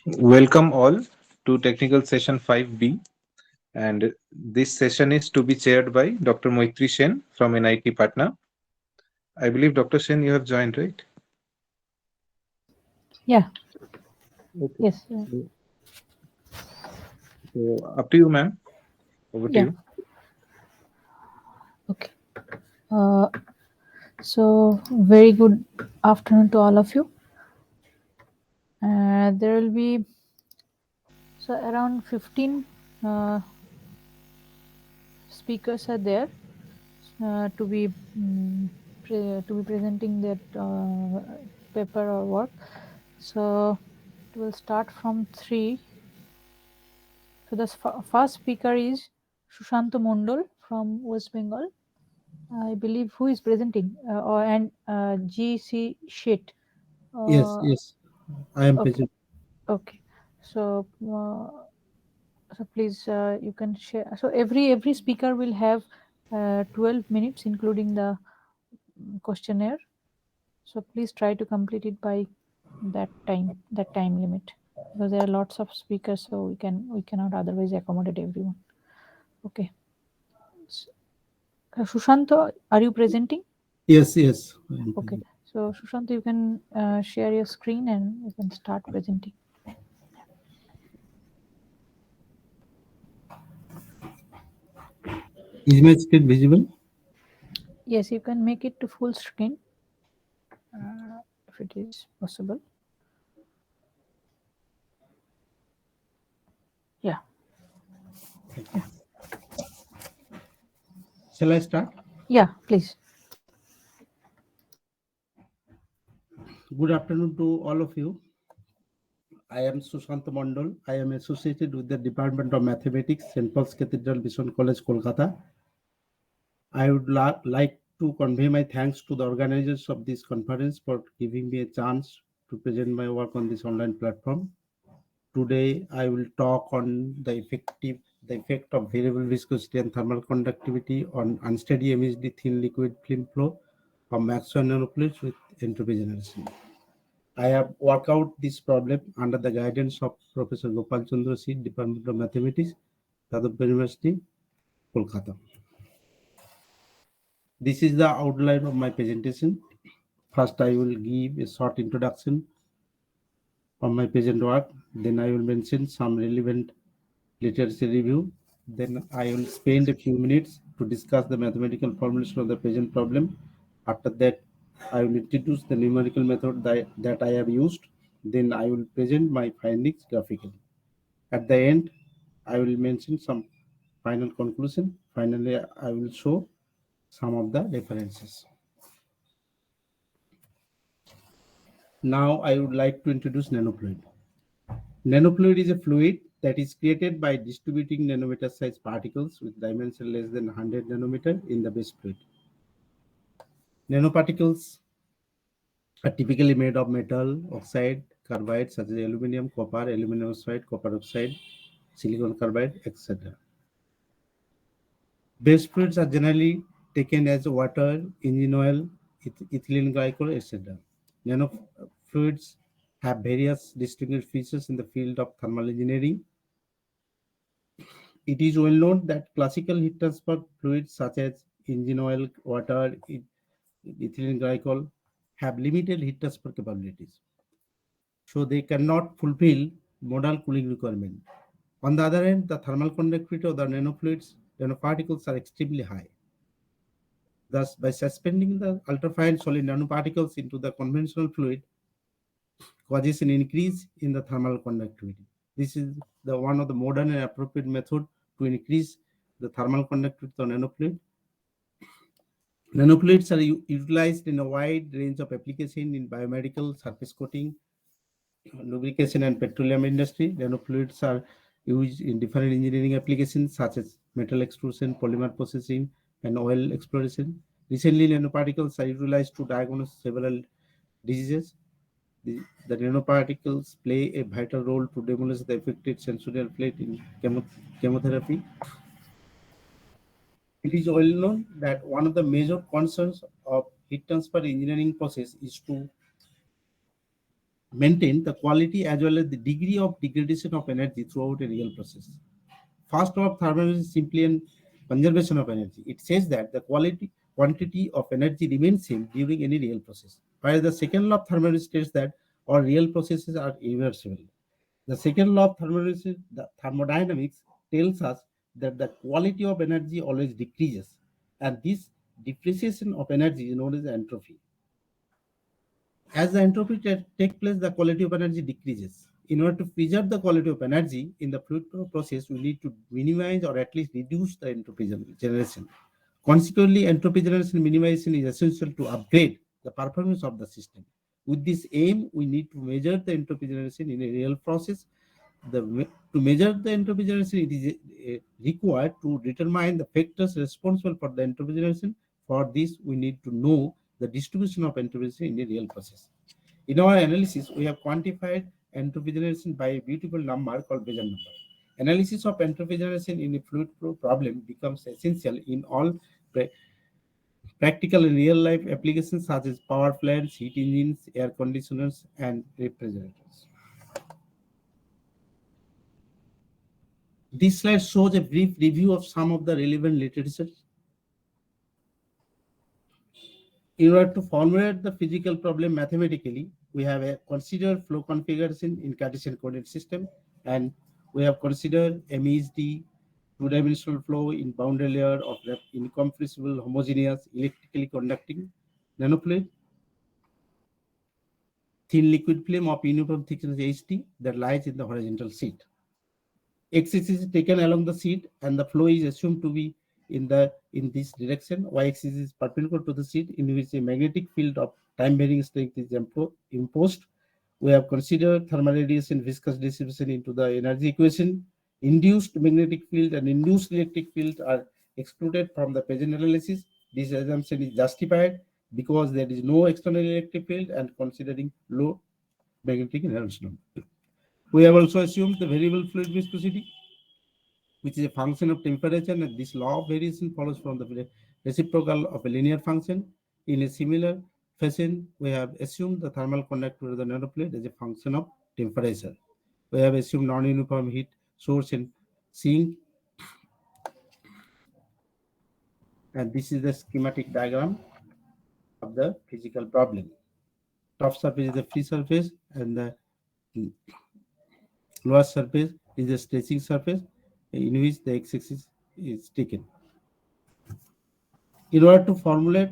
Welcome all to technical session 5B, and this session is to be chaired by Dr. Moitri Sen from NIT Patna. I believe Dr. Sen you have joined, right? Yeah, Okay. yes, So up to you, ma'am. Over to yeah, you. okay. Uh, so, very good afternoon to all of you. There will be around 15 uh, speakers are there to be to be presenting that paper or work. So, it will start from 3. So, the first speaker is Sushant Mondol from West Bengal. I believe who is presenting and GC Sheet. Yes, Uh, yes, I am okay, present. okay. So, please you can share. So every speaker will have 12 minutes, including the questionnaire. So please try to complete it by that time limit, because there are lots of speakers, so we cannot otherwise accommodate everyone. Okay. S- Sushant, are you presenting? Yes, yes, I am Okay. present. So Sushant, you can share your screen and you can start presenting. Is my screen visible? Yes, you can make it to full screen if it is possible. Yeah. Yeah. Shall I start? Yeah. Please. Good afternoon to all of you. I am Sushant Mondol. I am associated with the Department of Mathematics, St. Paul's Cathedral Mission College, Kolkata. I would like to convey my thanks to the organizers of this conference for giving me a chance to present my work on this online platform. Today, I will talk on the effect of variable viscosity and thermal conductivity on unsteady MSD thin liquid film flow of Maxwell nanofluids with entropy generation. I have worked out this problem under the guidance of Professor Gopal Chandra C, Department of Mathematics, Tadavpur University, Kolkata. This is the outline of my presentation. First, I will give a short introduction on my present work. Then I will mention some relevant literature review. Then I will spend a few minutes to discuss the mathematical formulation of the present problem. After that, I will introduce the numerical method that I have used. Then I will present my findings graphically. At the end, I will mention some final conclusion. Finally, I will show some of the references. Now, I would like to introduce nanofluid. Nanofluid is a fluid that is created by distributing nanometer sized particles with dimension less than 100 nanometer in the base fluid. Nanoparticles are typically made of metal, oxide, carbide such as aluminum, copper, aluminum oxide, copper oxide, silicon carbide, etc. Base fluids are generally taken as water, engine oil, ethylene glycol, etc. Nanofluids have various distinguished features in the field of thermal engineering. It is well known that classical heat transfer fluids such as engine oil, water, ethylene glycol have limited heat transfer capabilities. So they cannot fulfill modal cooling requirement. On the other hand, the thermal conductivity of the nanoparticles are extremely high. Thus, by suspending the ultrafine solid nanoparticles into the conventional fluid, causes an increase in the thermal conductivity. This is the one of the modern and appropriate method to increase the thermal conductivity of nanofluid. Nanofluids are utilized in a wide range of applications in biomedical, surface coating, lubrication, and petroleum industry. Nanofluids are used in different engineering applications such as metal extrusion, polymer processing, and oil exploration. Recently, nanoparticles are utilized to diagnose several diseases. The nanoparticles play a vital role to demolish the affected sensorial plate in chemotherapy. It is well known that one of the major concerns of heat transfer engineering process is to maintain the quality as well as the degree of degradation of energy throughout a real process. First law of thermodynamics is simply an conservation of energy. It says that the quantity of energy remains same during any real process. Whereas the second law of thermodynamics states that all real processes are irreversible. The second law of thermodynamics tells us that the quality of energy always decreases, and this depreciation of energy is known as entropy. As the entropy takes place, the quality of energy decreases. In order to preserve the quality of energy in the fluid flow process, we need to minimize or at least reduce the entropy generation. Consequently, entropy generation minimization is essential to upgrade the performance of the system. With this aim, we need to measure the entropy generation in a real process. To measure the entropy generation, it is required to determine the factors responsible for the entropy generation. For this, we need to know the distribution of entropy generation in a real process. In our analysis, we have quantified entropy generation by a beautiful number called Bézier number. Analysis of entropy generation in a fluid flow problem becomes essential in all practical and real-life applications such as power plants, heat engines, air conditioners, and refrigerators. This slide shows a brief review of some of the relevant literature. In order to formulate the physical problem mathematically, we have considered flow configuration in Cartesian coordinate system, and we have considered MSAST, two-dimensional flow in boundary layer of incompressible, homogeneous, electrically conducting nanofluid, thin liquid film of uniform thickness HT that lies in the horizontal sheet. X-axis is taken along the sheet, and the flow is assumed to be in this direction. Y-axis is perpendicular to the sheet, in which a magnetic field of time-varying strength is imposed. We have considered thermal radiation, viscous dissipation into the energy equation. Induced magnetic field and induced electric field are excluded from the present analysis. This assumption is justified because there is no external electric field and considering low magnetic inertia. We have also assumed the variable fluid viscosity, which is a function of temperature, and this law of variation follows from the reciprocal of a linear function. In a similar fashion, we have assumed the thermal conductivity of the nanofluid as a function of temperature. We have assumed non-uniform heat source and sink, and this is the schematic diagram of the physical problem. Top surface is the free surface, and the lower surface is the stretching surface in which the x-axis is taken. In order to formulate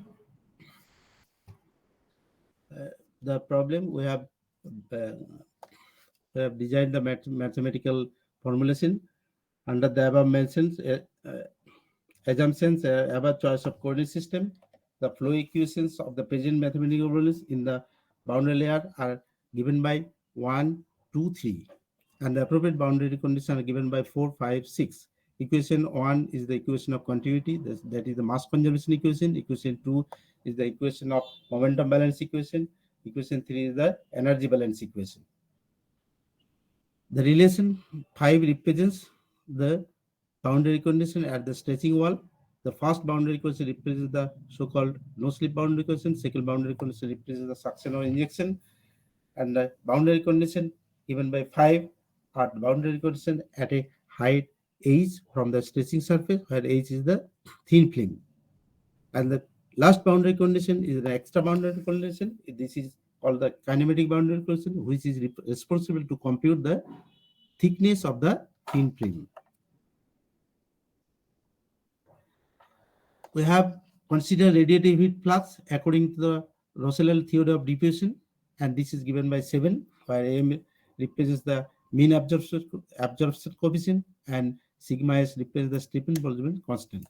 the problem, we have designed the mathematical formulation under the above mentioned assumptions, above choice of coordinate system. The flow equations of the present mathematical formulas in the boundary layer are given by 1, 2, 3, and the appropriate boundary conditions are given by 4, 5, 6. Equation 1 is the equation of continuity, that is the mass conservation equation. Equation 2 is the equation of momentum balance equation. Equation 3 is the energy balance equation. The relation 5 represents the boundary condition at the stretching wall. The first boundary condition represents the so-called no-slip boundary condition. Second boundary condition represents the suction or injection. And the boundary condition given by 5 are the boundary condition at a height h from the stretching surface, where h is the thin film. And the last boundary condition is the extra boundary condition. This is called the kinematic boundary condition, which is responsible to compute the thickness of the thin film. We have considered radiative heat flux according to the Russell theory of diffusion, and this is given by 7, where m represents the mean absorption coefficient and sigma s represents the Stephen Boltzmann constant.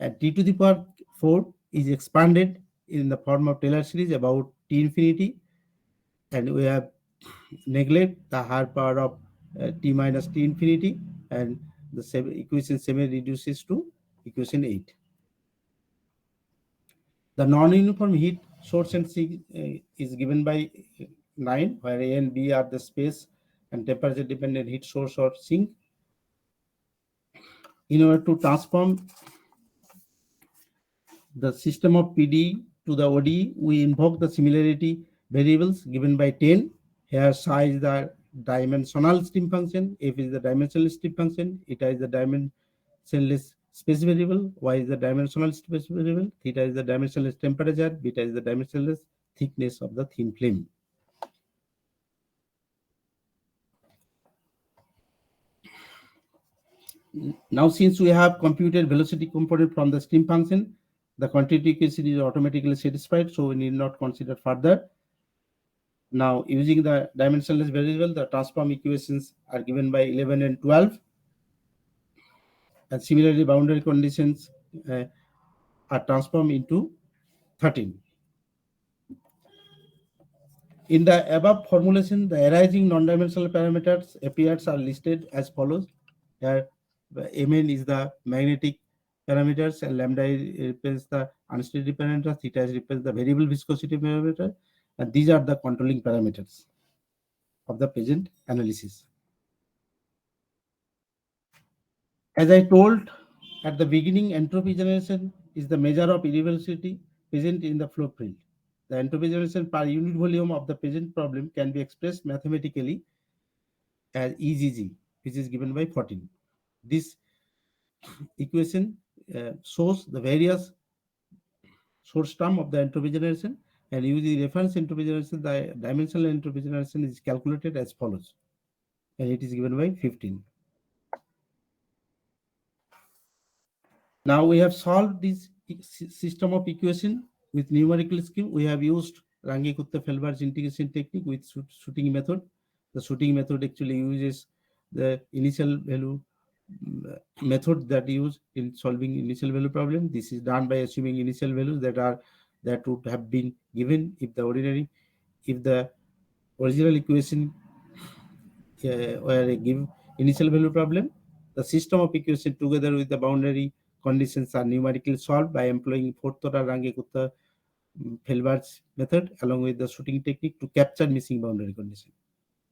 And t to the power 4 is expanded in the form of Taylor series about T infinity, and we have neglect the higher power of T minus T infinity, and the equation 7 reduces to equation 8. The non-uniform heat source and sink is given by 9, where A and B are the space and temperature dependent heat source or sink. In order to transform the system of PD to the OD, we invoke the similarity variables given by 10. Here psi is the dimensional stream function, f is the dimensional stream function, eta is the dimensionless space variable, y is the dimensional space variable, theta is the dimensionless temperature, beta is the dimensionless thickness of the thin film. Now, since we have computed velocity component from the stream function, the continuity equation is automatically satisfied, so we need not consider further. Now, using the dimensionless variable, the transform equations are given by 11 and 12. And similarly, boundary conditions are transformed into 13. In the above formulation, the arising non-dimensional parameters appears are listed as follows. Here, Mn is the magnetic parameters, and lambda represents the unsteady parameter, theta represents the variable viscosity parameter, and these are the controlling parameters of the present analysis. As I told at the beginning, entropy generation is the measure of irreversibility present in the flow field. The entropy generation per unit volume of the present problem can be expressed mathematically as EGG, which is given by 14. This equation shows the various source term of the entropy generation, and using reference entropy generation, the dimensional entropy generation is calculated as follows, and it is given by 15. Now we have solved this system of equation with numerical scheme. We have used Runge-Kutta-Feldberg integration technique with shooting method. The shooting method actually uses the initial value method that used in solving initial value problem. This is done by assuming initial values that would have been given if the original equation were a give initial value problem. The system of equation together with the boundary conditions are numerically solved by employing fourth order Runge-Kutta-Feldberg method along with the shooting technique to capture missing boundary condition.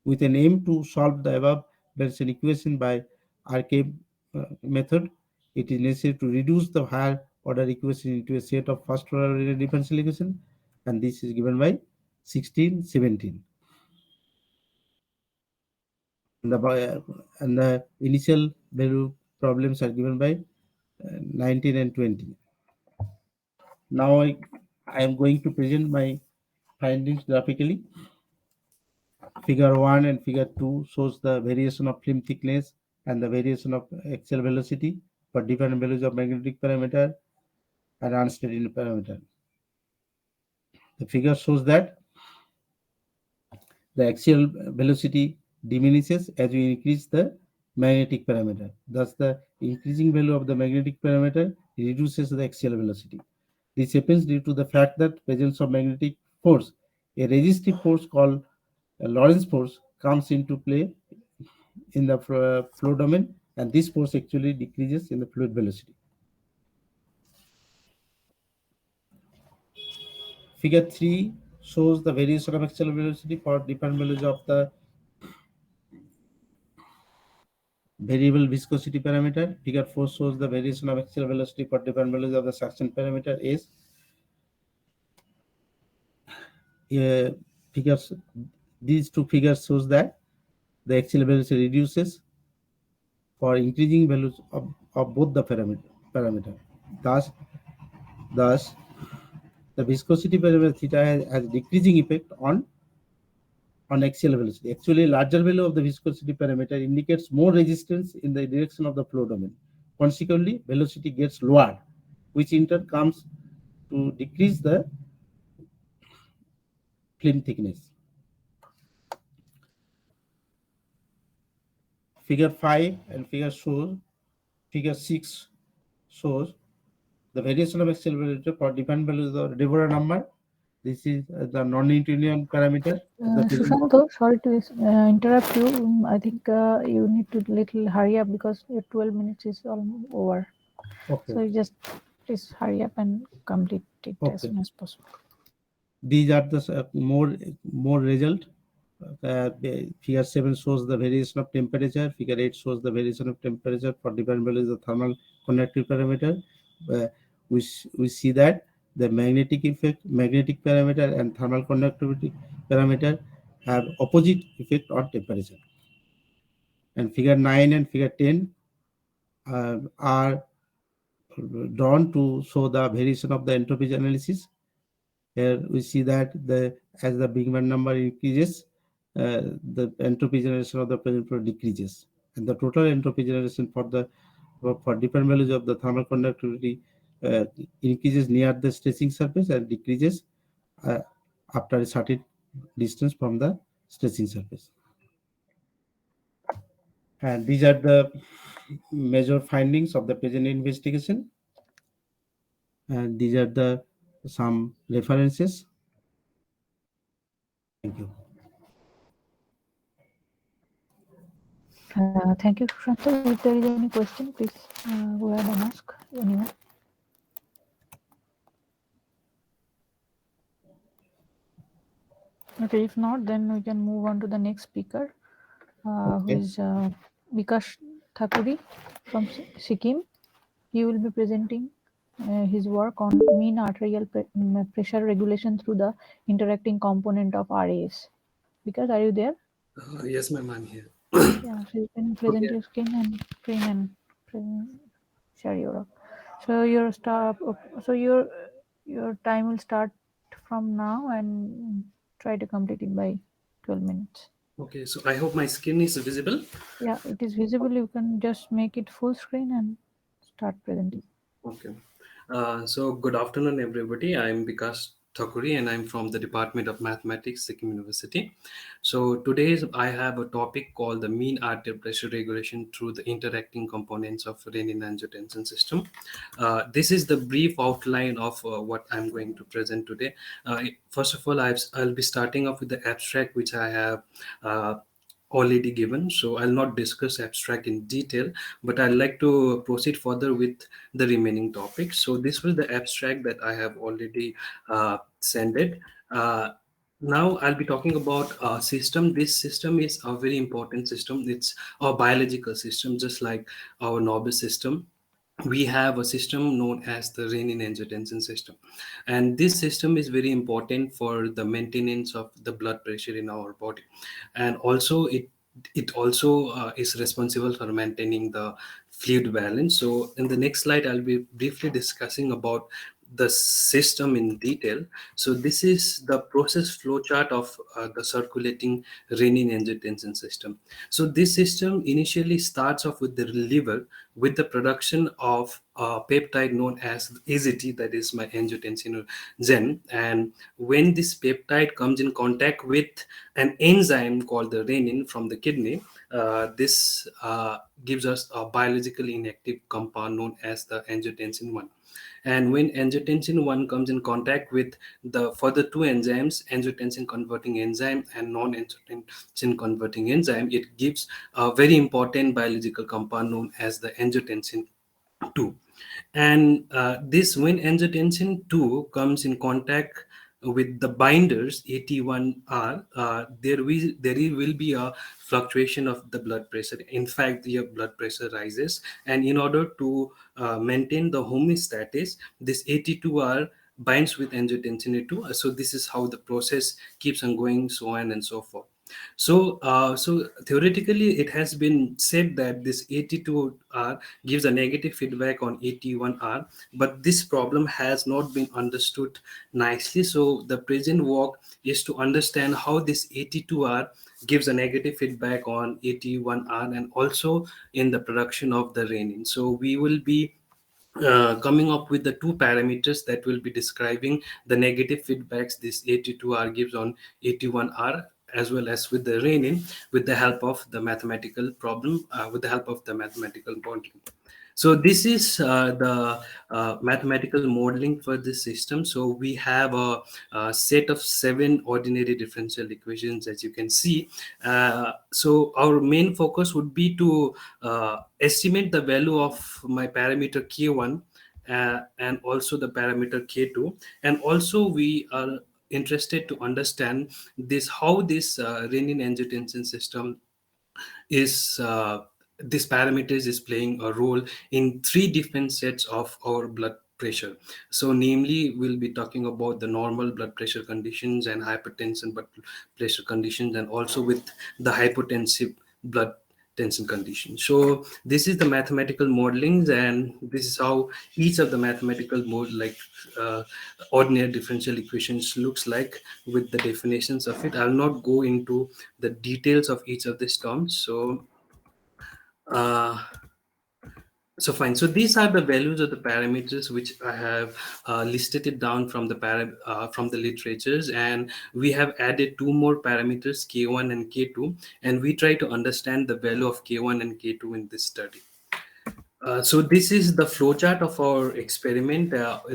With an aim to solve the above mentioned equation by RK method, it is necessary to reduce the higher order equation into a set of first order differential equation, and this is given by 16, 17. And the initial value problems are given by 19 and 20. Now I am going to present my findings graphically. Figure 1 and figure 2 shows the variation of film thickness and the variation of axial velocity for different values of magnetic parameter and unsteady parameter. The figure shows that the axial velocity diminishes as we increase the magnetic parameter. Thus, the increasing value of the magnetic parameter reduces the axial velocity. This happens due to the fact that presence of magnetic force, a resistive force called Lorentz force, comes into play in the flow domain, and this force actually decreases in the fluid velocity. Figure 3 shows the variation of axial velocity for different values of the variable viscosity parameter. Figure 4 shows the variation of axial velocity for different values of the suction parameter S. These two figures shows that the axial velocity reduces for increasing values of both the parameter. Thus, the viscosity parameter theta has decreasing effect on axial velocity. Actually, larger value of the viscosity parameter indicates more resistance in the direction of the flow domain. Consequently, velocity gets lower, which in turn comes to decrease the film thickness. Figure 5 and figure 6 shows the variation of axial velocity for different values of the Deborah number. This is the non-Newtonian parameter. Sushant, sorry to interrupt you. I think you need to little hurry up because your 12 minutes is almost over. Okay. So you just please hurry up and complete it as soon as possible. These are the more result. Figure 7 shows the variation of temperature. Figure 8 shows the variation of temperature for different values of thermal conductive parameter. We see that The magnetic effect, magnetic parameter, and thermal conductivity parameter have opposite effect on temperature. And figure 9 and figure 10 are drawn to show the variation of the entropy analysis. Here we see that as the Big Bang number increases, the entropy generation of the present product decreases, and the total entropy generation for different values of the thermal conductivity uh, increases near the stretching surface and decreases uh, after a certain distance from the stretching surface. And these are the major findings of the present investigation. And these are the some references. Thank you. Thank you, Sushanta. If there is any question, please go ahead and ask anyone. Okay, if not, then we can move on to the next speaker, who Okay. is Bikash Thakuri from Sikkim. He will be presenting his work on mean arterial pressure regulation through the interacting component of RAS. Bikash, are you there? Yes, ma'am, I'm here. Yeah, so you can present Okay. your screen and share your work. So your start. So your time will start from now and try to complete it by 12 minutes. Okay, so I hope my skin is visible. Yeah, it is visible. You can just make it full screen and start presenting. Okay. So good afternoon, everybody. I'm Vikas Thakuri, and I'm from the Department of Mathematics, Sikkim University. So today I have a topic called the mean arterial pressure regulation through the interacting components of renin-angiotensin system. This is the brief outline of what I'm going to present today. First of all, I'll be starting off with the abstract, which I have already given, so I'll not discuss abstract in detail, but I'd like to proceed further with the remaining topics. So this was the abstract that I have already sent it. Now I'll be talking about a system. This system is a very important system. It's a biological system, just like our nervous system. We have a system known as the renin-angiotensin system, and this system is very important for the maintenance of the blood pressure in our body, and also it also is responsible for maintaining the fluid balance. So in the next slide I'll be briefly discussing about the system in detail. So this is the process flow chart of the circulating renin-angiotensin system. So this system initially starts off with the liver with the production of a peptide known as AZT, that is my angiotensinogen. And when this peptide comes in contact with an enzyme called the renin from the kidney, this gives us a biologically inactive compound known as the angiotensin 1. And when angiotensin 1 comes in contact with the further two enzymes, angiotensin converting enzyme and non-angiotensin converting enzyme, it gives a very important biological compound known as the angiotensin 2. And this, when angiotensin 2 comes in contact with the binders AT1R, there will be a fluctuation of the blood pressure. In fact, your blood pressure rises, and in order to maintain the homeostasis, this AT2R binds with angiotensin A2. So this is how the process keeps on going, so on and so forth. So theoretically, it has been said that this AT2R gives a negative feedback on AT1R, but this problem has not been understood nicely. So the present work is to understand how this AT2R gives a negative feedback on AT1R and also in the production of the renin. So we will be coming up with the two parameters that will be describing the negative feedbacks this AT2R gives on AT1R, as well as with the renin, with the help of the mathematical problem, with the help of the mathematical modeling. So this is the mathematical modeling for this system. So we have a set of 7 ordinary differential equations, as you can see. So our main focus would be to estimate the value of my parameter k1 and also the parameter k2, and also we are interested to understand this, how this renin-angiotensin system is this parameters is playing a role in 3 different sets of our blood pressure. So namely, we'll be talking about the normal blood pressure conditions and hypertension blood pressure conditions, and also with the hypotensive blood tension conditions. So this is the mathematical modelings, and this is how each of the mathematical mode, like uh, ordinary differential equations, looks like with the definitions of it. I'll not go into the details of each of these terms. Uh, so fine. So these are the values of the parameters which I have listed it down from the from the literatures, and we have added two more parameters, K1 and K2, and we try to understand the value of K1 and K2 in this study. So this is the flowchart of our experiment.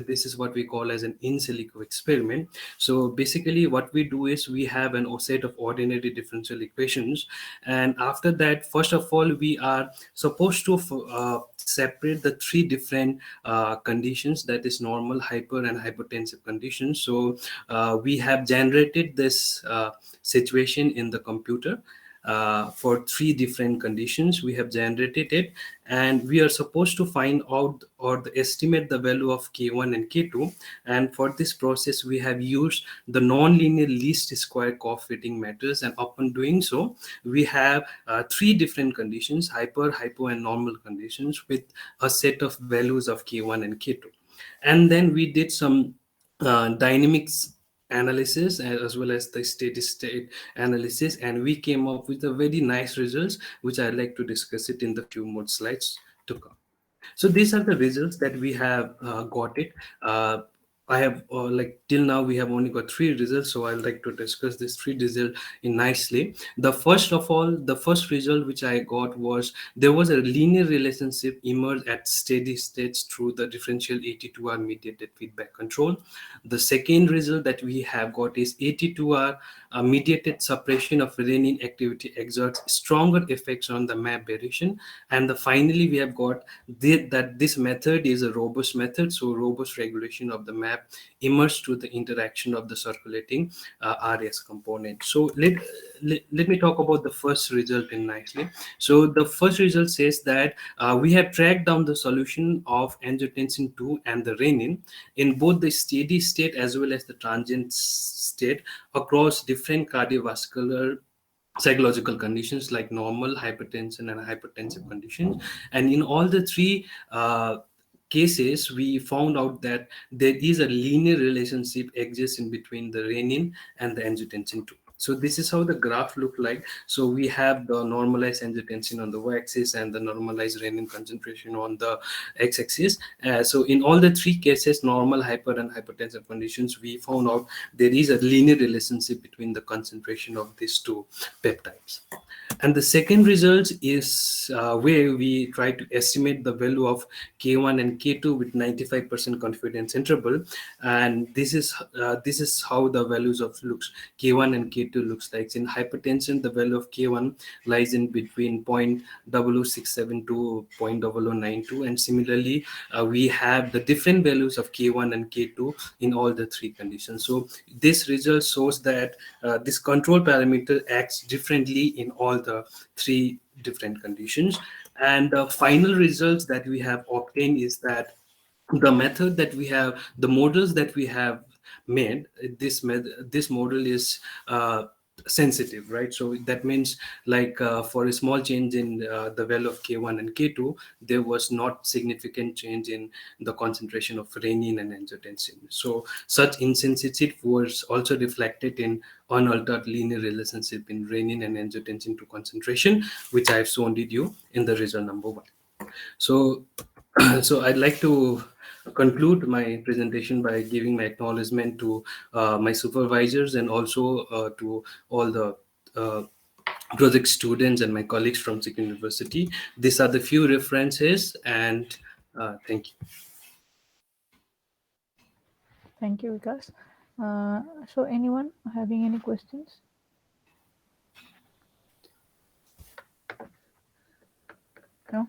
This is what we call as an in silico experiment. So basically what we do is we have an set of ordinary differential equations, and after that, first of all, we are supposed to separate the three different conditions, that is normal, hyper and hypotensive conditions. So we have generated this situation in the computer. For three different conditions we have generated it, and we are supposed to find out or estimate the value of K1 and K2. And for this process we have used the nonlinear least square coefficient methods, and upon doing so we have three different conditions, hyper, hypo and normal conditions, with a set of values of K1 and K2. And then we did some dynamics analysis as well as the steady state analysis, and we came up with a very nice results, which I'd like to discuss it in the few more slides to come. So these are the results that we have got it. I have like till now we have only got three results, so I'd like to discuss these three results in nicely. The first of all, the first result which I got was there was a linear relationship emerged at steady states through the differential AT2R mediated feedback control. The second result that we have got is AT2R mediated suppression of renin activity exerts stronger effects on the map variation. And finally we have got that this method is a robust method, so robust regulation of the map emerged through the interaction of the circulating RS component. So let me talk about the first result in nicely. So the first result says that we have tracked down the solution of angiotensin 2 and the renin in both the steady state as well as the transient state across different cardiovascular psychological conditions like normal, hypertension and hypertensive conditions. And in all the three cases we found out that there is a linear relationship exists in between the renin and the angiotensin 2. So this is how the graph look like. So we have the normalized angiotensin on the y-axis and the normalized renin concentration on the x-axis. So in all the three cases, normal, hyper and hypertensive conditions, we found out there is a linear relationship between the concentration of these two peptides. And the second result is where we try to estimate the value of K1 and K2 with 95% confidence interval. And this is how the values of K1 and K2 looks like. In hypertension, the value of K1 lies in between 0.0067 to 0.0092. And similarly, we have the different values of K1 and K2 in all the three conditions. So this result shows that this control parameter acts differently in all the three different conditions. And the final results that we have obtained is that the method that we have, the models that we have made, this model is sensitive, right? So that means like for a small change in the value of K1 and K2, there was not significant change in the concentration of renin and angiotensin. So such insensitivity was also reflected in unaltered linear relationship in renin and angiotensin to concentration, which I have shown you in the result number 1. So so I'd like to conclude my presentation by giving my acknowledgement to my supervisors and also to all the project students and my colleagues from Sikkim University. These are the few references, and thank you. Thank you, Vikas. So anyone having any questions? No?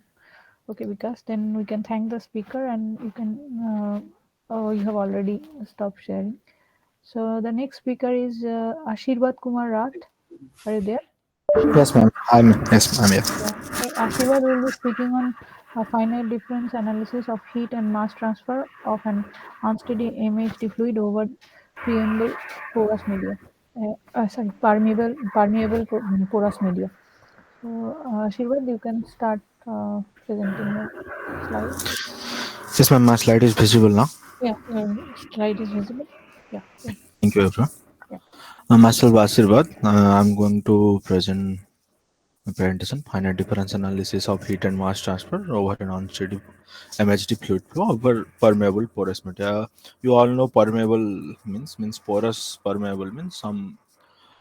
Okay, Vikas, then we can thank the speaker, and you can, you have already stopped sharing. So the next speaker is Ashirwad Kumar Rat. Are you there? Yes, ma'am. I'm here. So Ashirwad will be speaking on A finite difference analysis of heat and mass transfer of an unsteady MHD fluid over permeable porous media. Permeable porous media. So, Shirvad, you can start presenting your slide. Yes, ma'am. My slide is visible now. Yeah, your slide is visible. Yeah, yeah, Thank you, everyone. yeah. Myself, Asirvad. I'm going to present a presentation, finite difference analysis of heat and mass transfer over an unsteady MHD fluid flow over permeable porous media. You all know permeable means porous. Permeable means some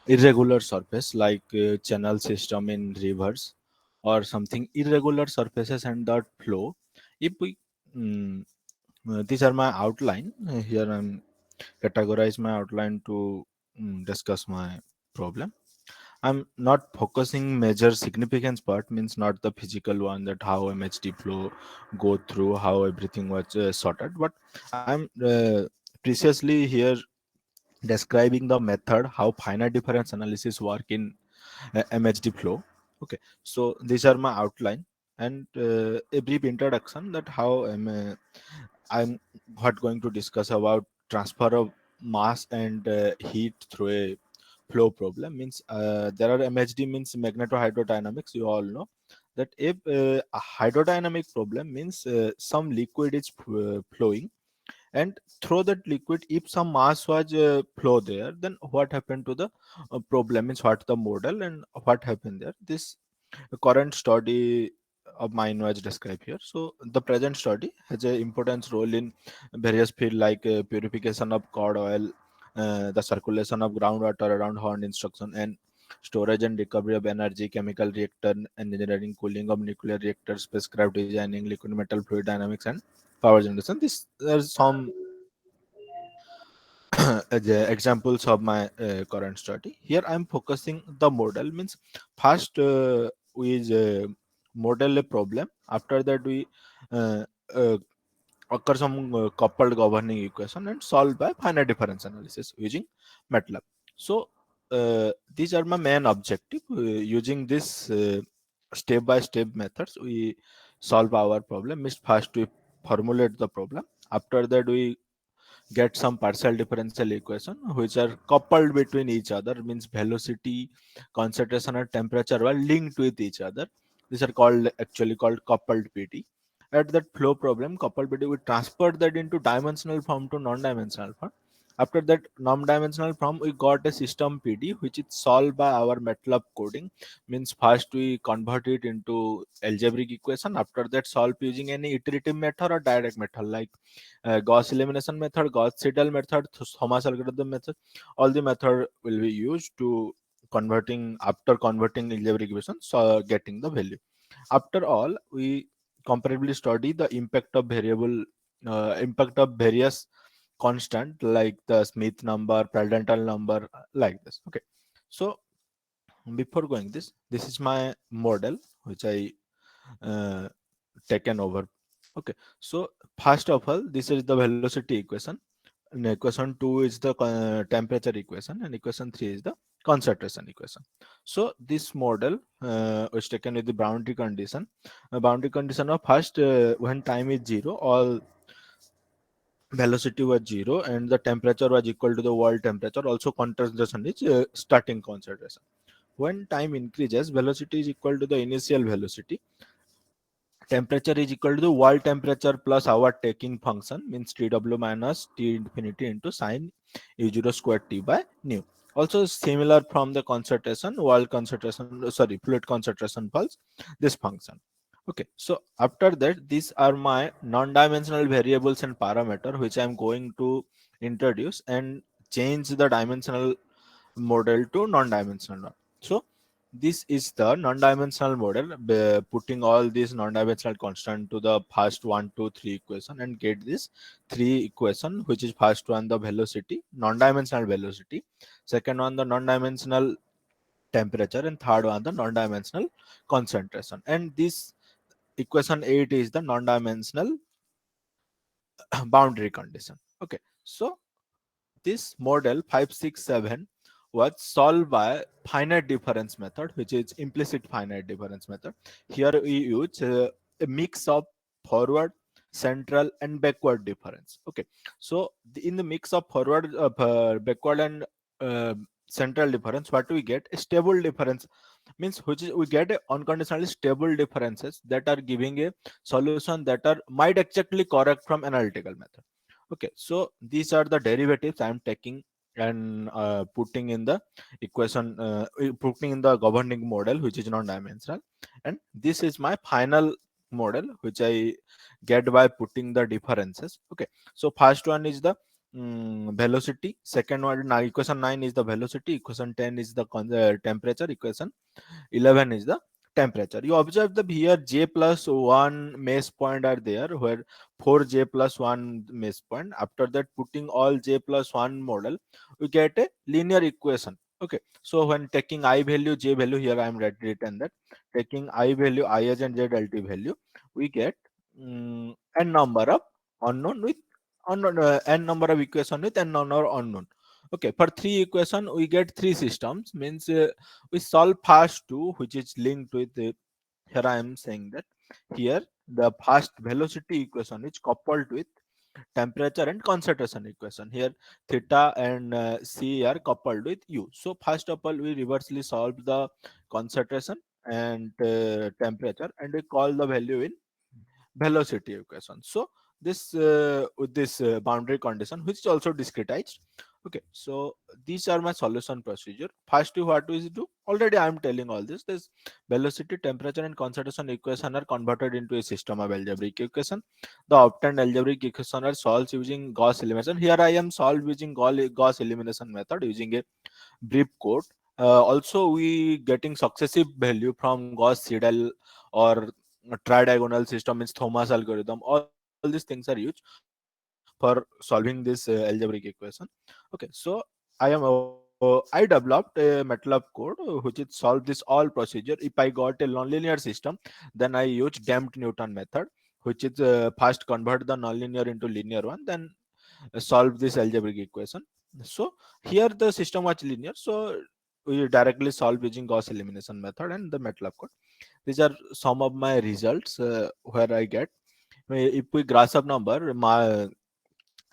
irregular surface like channel system in rivers or something irregular surfaces and that flow. If we these are my outline. Here I'm categorize my outline to discuss my problem. I'm not focusing major significance part means not the physical one that how MHD flow go through how everything was sorted, but I'm preciously here describing the method how finite difference analysis work in MHD flow. Okay, so these are my outline and a brief introduction that how I'm what going to discuss about transfer of mass and heat through a flow problem means there are MHD means magnetohydrodynamics. You all know that if a hydrodynamic problem means some liquid is flowing, and through that liquid if some mass was flow there, then what happened to the problem is what the model and what happened there. This current study of mine was described here. So the present study has an important role in various fields like purification of cod oil, the circulation of groundwater around horn instruction, and storage and recovery of energy, chemical reactor engineering, cooling of nuclear reactors, spacecraft designing, liquid metal fluid dynamics, and power generation. This are some the examples of my current study. Here I'm focusing the model means first we model a problem. After that we uh, uh, occur some coupled governing equation and solve by finite difference analysis using MATLAB. So these are my main objective. Using this step by step methods, we solve our problem. Means first we formulate the problem. After that we get some partial differential equation which are coupled between each other means velocity, concentration and temperature are linked with each other. These are called actually called coupled PD. At that flow problem coupled PD we transfer that into dimensional form to non-dimensional form. After that non-dimensional form we got a system PD which is solved by our MATLAB coding. Means first we convert it into algebraic equation. After that solve using any iterative method or direct method like Gauss elimination method, Gauss Seidel method, Thomas algorithm method. All the method will be used to converting after converting algebraic equations, so getting the value. After all, we comparably study the impact of various constant like the Smith number, Prandtl number, like this. Okay, so before going this is my model which I uh, taken over. Okay, so first of all this is the velocity equation and equation 2 is the temperature equation and equation 3 is the concentration equation. So this model was taken with the boundary condition. A boundary condition of first when time is 0 all velocity was 0 and the temperature was equal to the world temperature, also concentration is starting concentration. When time increases velocity is equal to the initial velocity, temperature is equal to the world temperature plus our taking function means tw minus t infinity into sine u0 square t by nu. Also similar from the concentration, world concentration, sorry, fluid concentration pulse, this function. Okay, so after that these are my non-dimensional variables and parameter which I am going to introduce and change the dimensional model to non-dimensional one. So this is the non-dimensional model, putting all these non-dimensional constant to the first 1 2 3 equation and get this 3 equation which is first one the velocity, non-dimensional velocity, second one the non-dimensional temperature, and third one the non-dimensional concentration. And this equation 8 is the non-dimensional boundary condition. Okay, so this model 567 was solved by finite difference method which is implicit finite difference method. Here we use a mix of forward, central, and backward difference. Okay, so in the mix of forward, backward, and uh, central difference, what we get? A stable difference means which is we get a unconditionally stable differences that are giving a solution that are might exactly correct from analytical method. Okay, so these are the derivatives I am taking and putting in the equation, putting in the governing model, which is non-dimensional, and this is my final model which I get by putting the differences. Okay, so first one is the velocity, second one, now equation 9 is the velocity, equation 10 is the temperature, equation 11 is the temperature. You observe the here j plus 1 mesh point are there, where 4j plus 1 mesh point. After that, putting all j plus 1 model, we get a linear equation. Okay, so when taking I value, j value, here I am written that taking I value, I as and z lt value, we get n number of unknown with unknown, n number of equation with n number of unknown. Okay, for three equation we get three systems, means we solve first two, which is linked with here I am saying that here the first velocity equation is coupled with temperature and concentration equation. Here theta and c are coupled with u. So first of all, we reversely solve the concentration and temperature, and we call the value in velocity equation. So this with this boundary condition, which is also discretized. Okay, so these are my solution procedure. First, what we do, already I am telling all this velocity, temperature, and concentration equation are converted into a system of algebraic equation. The obtained algebraic equation are solved using Gauss elimination. Here I am solved using Gauss elimination method using a brief code. Also, we getting successive value from Gauss Seidel or tridiagonal system, means Thomas algorithm. All these things are used for solving this algebraic equation. Okay, so I developed a MATLAB code which is solve this all procedure. If I got a nonlinear system, then I use damped Newton method, which is first convert the nonlinear into linear one, then solve this algebraic equation. So here the system was linear, so we directly solve using Gauss elimination method and the MATLAB code. These are some of my results where I get, if we grasp up number, my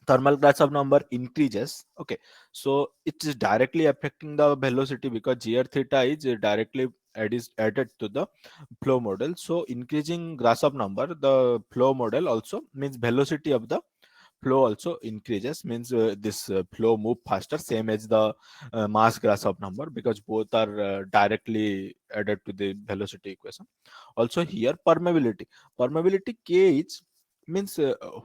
thermal grasp number increases. Okay, so it is directly affecting the velocity because gr theta is directly added to the flow model. So increasing grasp number, the flow model also means velocity of the flow also increases, means this flow move faster, same as the mass grasp number, because both are directly added to the velocity equation. Also here permeability k is means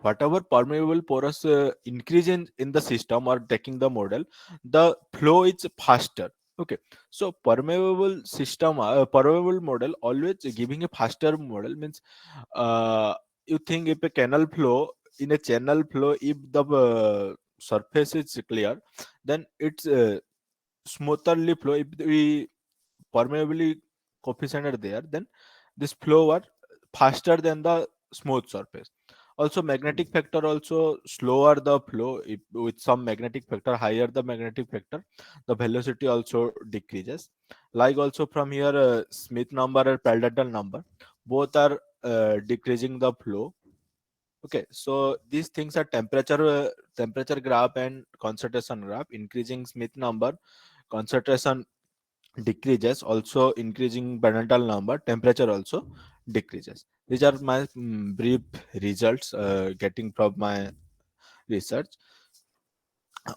whatever permeable porous increase in the system or taking the model, the flow is faster. Okay, so permeable system, permeable model always giving a faster model, means uh, you think if a canal flow, in a channel flow, if the surface is clear, then it's smoothly flow. If we permeability coefficient are there, then this flow are faster than the smooth surface. Also magnetic factor also slower the flow. If with some magnetic factor, higher the magnetic factor, the velocity also decreases. Like also from here, Smith number and Prandtl number, both are decreasing the flow. Okay, so these things are temperature graph and concentration graph. Increasing Smith number, concentration decreases, also increasing Prandtl number, temperature also decreases. These are my brief results getting from my research.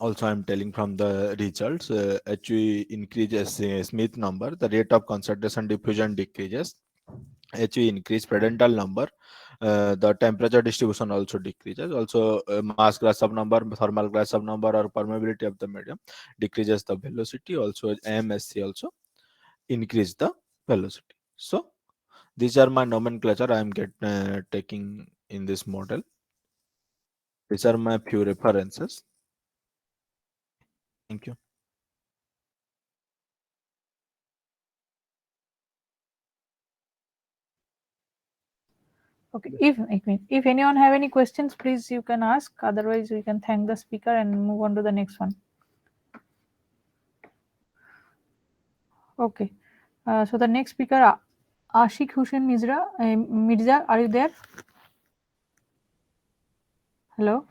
Also I'm telling from the results, HV increases Smith number, the rate of concentration diffusion decreases. HV increase Prandtl number, the temperature distribution also decreases. Also mass Grashof number, thermal Grashof number, or permeability of the medium decreases the velocity. Also MSC also increase the velocity. So these are my nomenclature I am taking in this model. These are my few references. Thank you. Okay, if anyone have any questions, please you can ask. Otherwise, we can thank the speaker and move on to the next one. Okay, so the next speaker Ashik Hussain Mirza, are you there? Hello?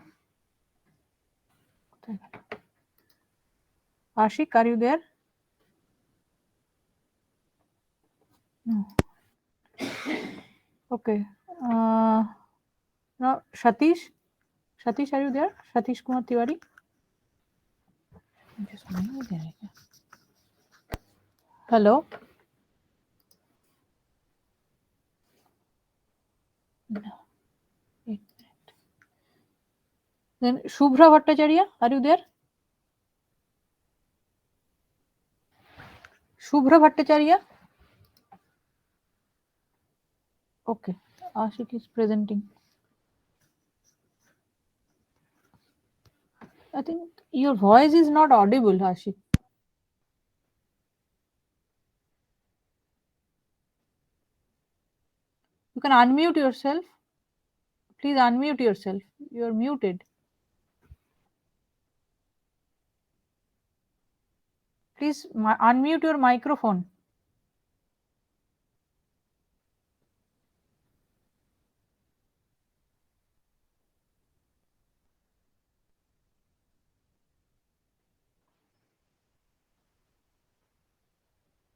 Ashik, are you there? No. Okay. Now, Satish? Satish, are you there? Satish Kumar Tiwari? Hello? No. Wait. Then Shubhra Bhattacharya, are you there? Shubhra Bhattacharya? Okay. Ashik is presenting. I think your voice is not audible, Ashik. You can unmute yourself. Please unmute yourself. You are muted. Please unmute your microphone.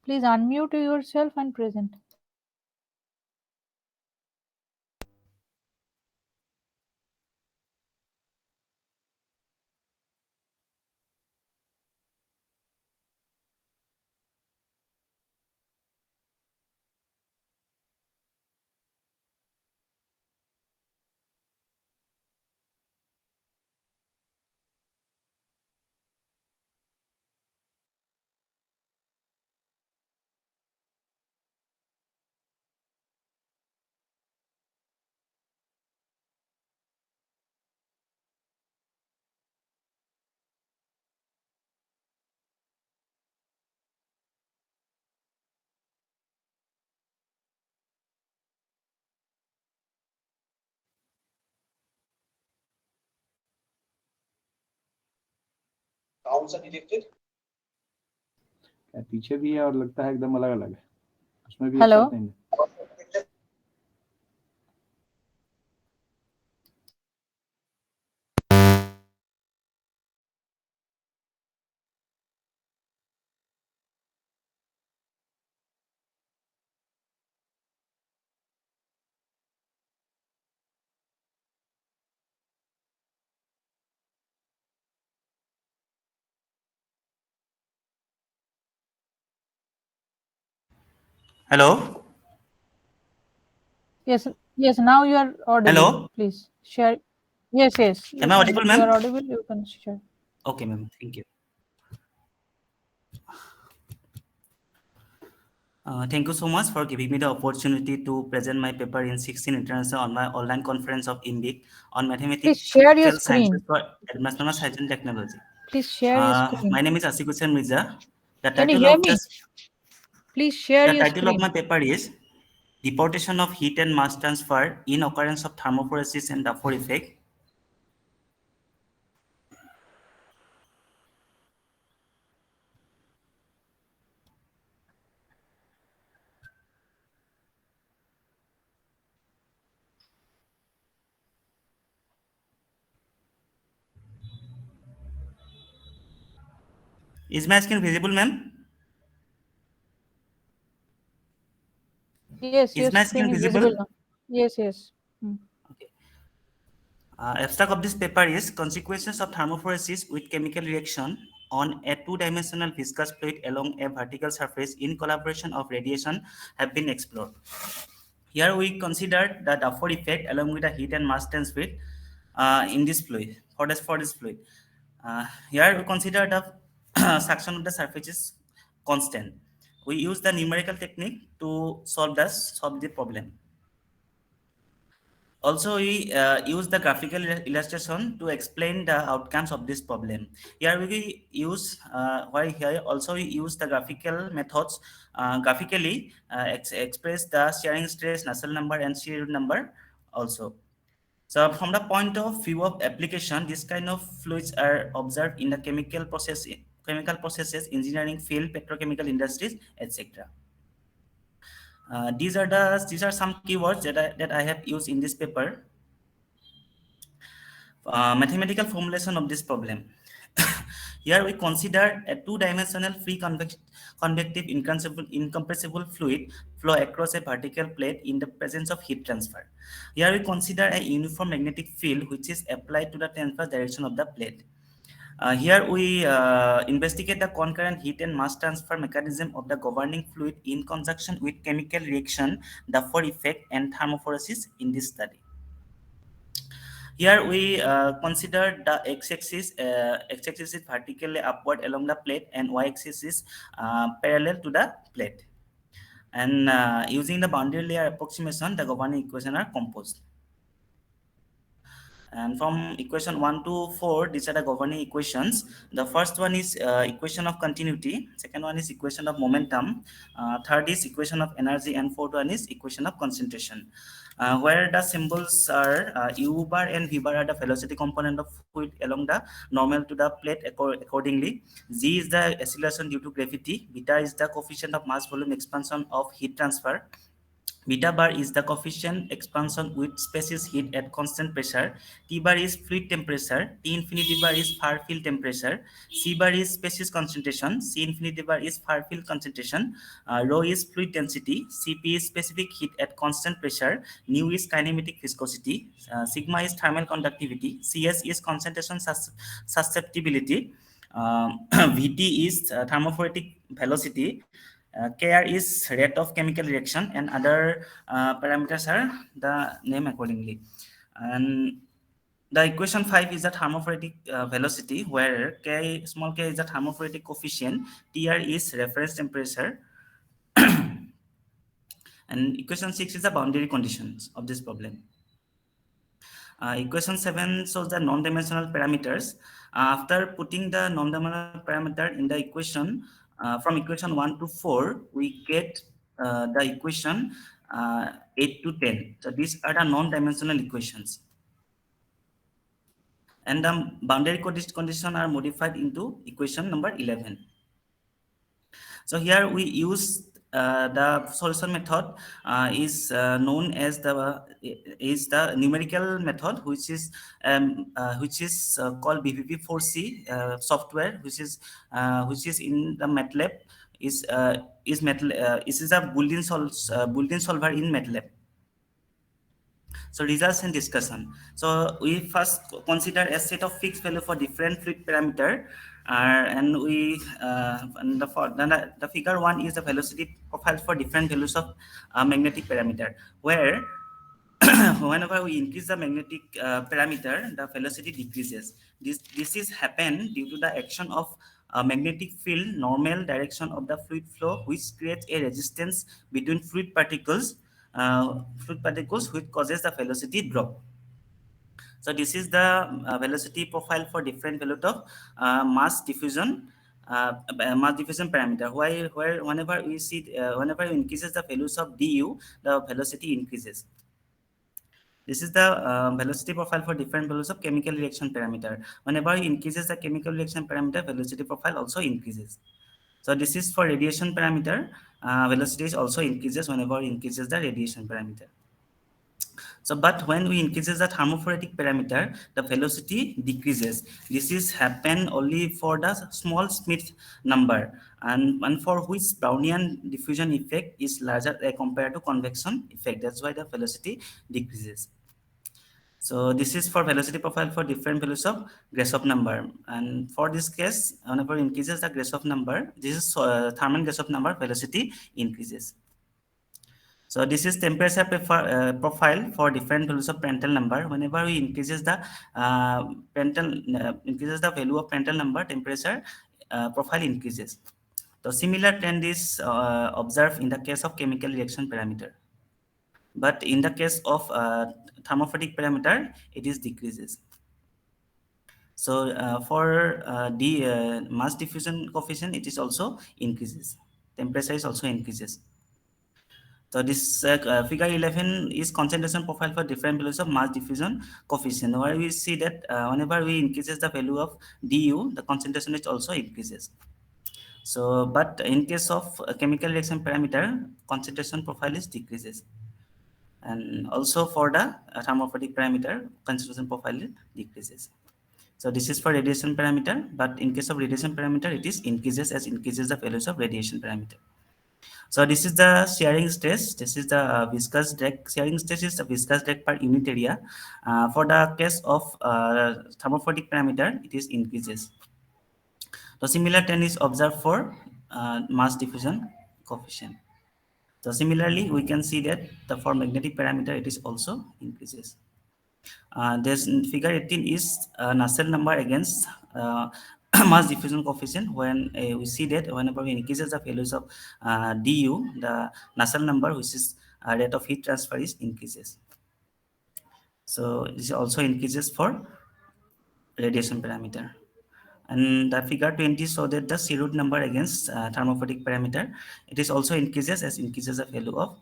Please unmute yourself and present. पीछे भी है और लगता है एकदम अलग अलग है, उसमें भी एक Hello? साथ नहीं है। Hello. Yes, yes, now you are audible. Hello. Please share. Yes, yes. Am I audible, You are ma'am? audible, you can share. Okay, ma'am. Thank you. Thank you so much for giving me the opportunity to present my paper in 16 International on my online conference of INVIC on Please share your mathematical sciences screen. for advanced science and technology. Please share your screen. My name is Ashik Hussain Mirza. The Can you title hear of me? Please share your screen. my paper is Deportation of Heat and Mass Transfer in Occurrence of Thermophoresis and Dufour Effect. Is my screen visible, ma'am? Yes, your Is my screen screen is visible? visible now. Yes, yes. Okay. Abstract of this paper is Consequences of Thermophoresis with Chemical Reaction on a two-dimensional viscous fluid along a vertical surface in collaboration of radiation have been explored. Here we consider the Dufour effect along with the heat and mass transfer in this fluid, for this fluid. Here we consider the suction of the surface is constant. We use the numerical technique to solve the problem. Also, we use the graphical illustration to explain the outcomes of this problem. Here we use, here also we use the graphical methods, graphically express the shearing stress, Nusselt number and shear number also. So from the point of view of application, this kind of fluids are observed in the chemical processes, engineering field, petrochemical industries, etc. These are some keywords that I have used in this paper. Mathematical formulation of this problem. Here we consider a two-dimensional free convective incompressible fluid flow across a vertical plate in the presence of heat transfer. Here we consider a uniform magnetic field which is applied to the transverse direction of the plate. Here we investigate the concurrent heat and mass transfer mechanism of the governing fluid in conjunction with chemical reaction, the Dufour effect, and thermophoresis in this study. Here we consider the x-axis is vertically upward along the plate and y-axis is parallel to the plate. And using the boundary layer approximation, the governing equations are composed. And from equation 1 to 4, these are the governing equations. The first one is equation of continuity. Second one is equation of momentum. Third is equation of energy. And fourth one is equation of concentration. Where the symbols are U bar and V bar are the velocity component of fluid along the normal to the plate accordingly. G is the acceleration due to gravity. Beta is the coefficient of mass volume expansion of heat transfer. Beta bar is the coefficient expansion with species heat at constant pressure. T bar is fluid temperature. T infinity bar is far field temperature. C bar is species concentration. C infinity bar is far field concentration. Rho is fluid density. Cp is specific heat at constant pressure. Nu is kinematic viscosity. Sigma is thermal conductivity. Cs is concentration susceptibility. Vt is thermophoretic velocity. Kr is rate of chemical reaction, and other parameters are the name accordingly. And the equation 5 is the thermophoretic velocity, where small k is the thermophoretic coefficient, Tr is reference temperature, and equation 6 is the boundary conditions of this problem. Equation 7 shows the non-dimensional parameters. After putting the non-dimensional parameter in the equation, from equation 1 to 4, we get the equation 8 to 10. So these are the non-dimensional equations. And the boundary conditions are modified into equation number 11. So here we use the solution method is known as the numerical method, which is called BPP4C software, which is in the MATLAB. Is a Boolean solver in MATLAB. So results and discussion. So we first consider a set of fixed value for different fluid parameter, and we the figure 1 is the velocity profile for different values of magnetic parameter, where whenever we increase the magnetic parameter, the velocity decreases. This is happen due to the action of magnetic field normal direction of the fluid flow, which creates a resistance between fluid particles which causes the velocity drop. So this is the velocity profile for different value of mass diffusion parameter. Where whenever we see whenever it increases the values of du, the velocity increases. This is the velocity profile for different values of chemical reaction parameter. Whenever it increases the chemical reaction parameter, velocity profile also increases. So this is for radiation parameter. Velocity also increases whenever it increases the radiation parameter. So, but when we increases the thermophoretic parameter, the velocity decreases. This is happen only for the small Smith number, and for which Brownian diffusion effect is larger compared to convection effect. That's why the velocity decreases. So this is for velocity profile for different values of Grashof number, and for this case, whenever increases the Grashof number, this is thermal Grashof number, velocity increases. So this is temperature profile for different values of Prandtl number. Whenever we increases the value of Prandtl number, temperature profile increases. So similar trend is observed in the case of chemical reaction parameter. But in the case of thermophoretic parameter, it is decreases. So for the mass diffusion coefficient, it is also increases. Temperature is also increases. So this figure 11 is concentration profile for different values of mass diffusion coefficient, where we see that whenever we increases the value of du, the concentration is also increases. So, but in case of chemical reaction parameter, concentration profile is decreases. And also for the thermophotic parameter, concentration profile decreases. So this is for radiation parameter, but in case of radiation parameter, it is increases as increases the values of radiation parameter. So this is the shearing stress. This is the viscous drag. Shearing stress is the viscous drag per unit area. For the case of thermophotic parameter, it is increases. The similar trend is observed for mass diffusion coefficient. So similarly, we can see that for magnetic parameter, it is also increases. This figure 18 is Nusselt number against mass diffusion coefficient. When we see that whenever we increases the values of du, the Nusselt number, which is rate of heat transfer, is increases. So this also increases for radiation parameter. And the figure 20 show that the C root number against thermophotic parameter, it is also increases as increases the value of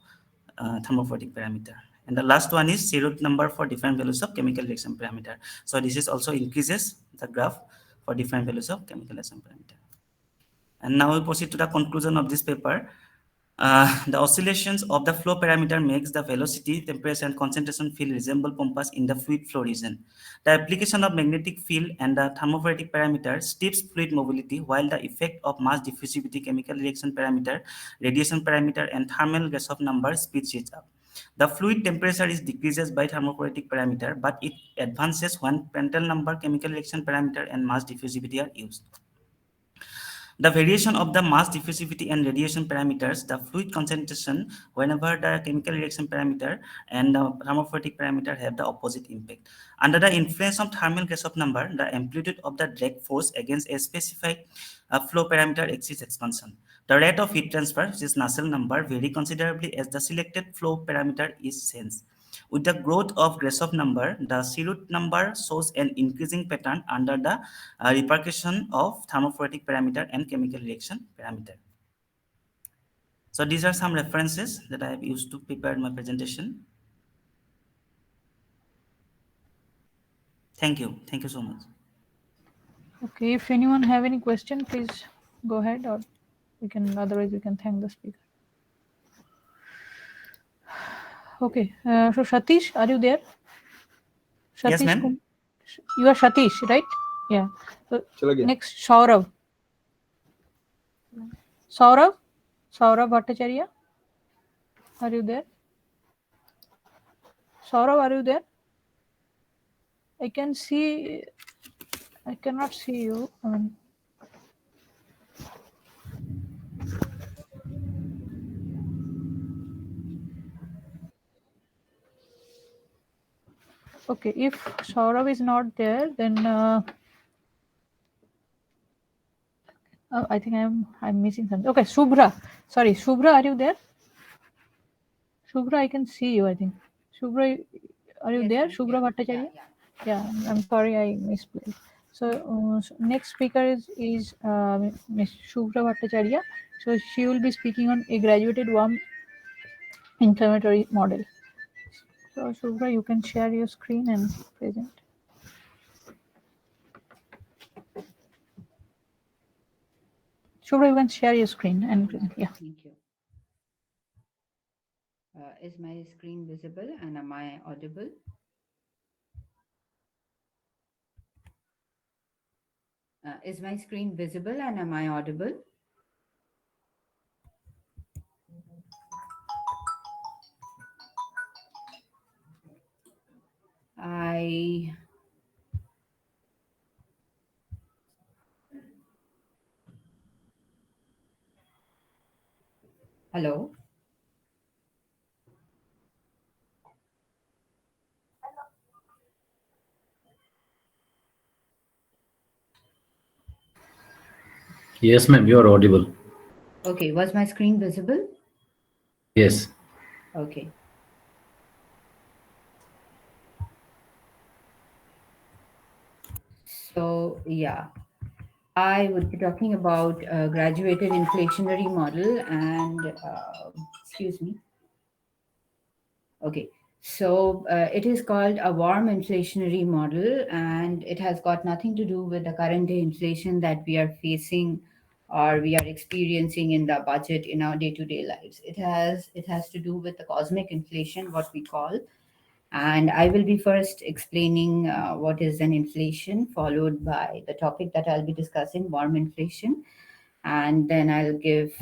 thermophotic parameter. And the last one is C root number for different values of chemical reaction parameter. So this is also increases the graph for different values of chemical reaction parameter. And now we proceed to the conclusion of this paper. The oscillations of the flow parameter makes the velocity, temperature, and concentration field resemble compass in the fluid flow region. The application of magnetic field and the thermophotic parameter steeps fluid mobility, while the effect of mass diffusivity, chemical reaction parameter, radiation parameter, and thermal Grashof number speeds it up. The fluid temperature is decreases by thermophotic parameter, but it advances when Prandtl number, chemical reaction parameter, and mass diffusivity are used. The variation of the mass diffusivity and radiation parameters, the fluid concentration, whenever the chemical reaction parameter and the thermophotic parameter have the opposite impact. Under the influence of thermal Grashof number, the amplitude of the drag force against a specified flow parameter exceeds expansion. The rate of heat transfer, which is Nusselt number, vary considerably as the selected flow parameter is changed. With the growth of Grashof number, the C root number shows an increasing pattern under the repercussion of thermophotic parameter and chemical reaction parameter. So these are some references that I have used to prepare my presentation. Thank you. Thank you so much. Okay, if anyone have any question, please go ahead, or we can, otherwise we can thank the speaker. Okay, so Satish, are you there? Satish, Yes, ma'am. You are Satish, right? Yeah. So next, Saurav. Saurav Bhattacharya, are you there? Saurav, are you there? I can see, I cannot see you. I mean, okay, if Saurav is not there, then I think I'm missing something. Okay, Shubhra. Sorry, Shubhra, are you there? Shubhra, I can see you, I think. Shubhra, are you there? Shubhra Bhattacharya? Yeah, I'm sorry, I misplayed. So next speaker is Ms. Shubhra Bhattacharya. So she will be speaking on a graduated warm inflammatory model. So Shubhra, you can share your screen and present. Shubhra, you can share your screen and present. Yeah. Thank you. Is my screen visible and am I audible? Is my screen visible and am I audible? Hello? Yes, ma'am, you are audible. Okay, was my screen visible? Yes. Okay. So, yeah, I would be talking about a graduated inflationary model and, excuse me. Okay, so it is called a warm inflationary model, and it has got nothing to do with the current day inflation that we are facing or we are experiencing in the budget in our day-to-day lives. It has to do with the cosmic inflation, what we call. And I will be first explaining what is an inflation, followed by the topic that I'll be discussing, warm inflation. And then I'll give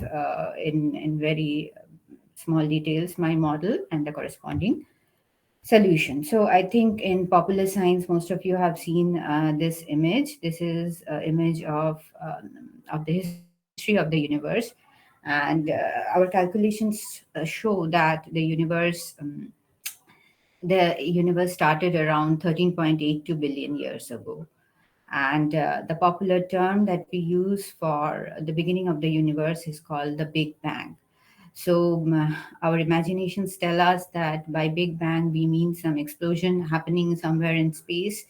in very small details my model and the corresponding solution. So I think in popular science, most of you have seen this image. This is an image of the history of the universe. And our calculations show that the universe started around 13.82 billion years ago. And the popular term that we use for the beginning of the universe is called the Big Bang. So our imaginations tell us that by Big Bang we mean some explosion happening somewhere in space,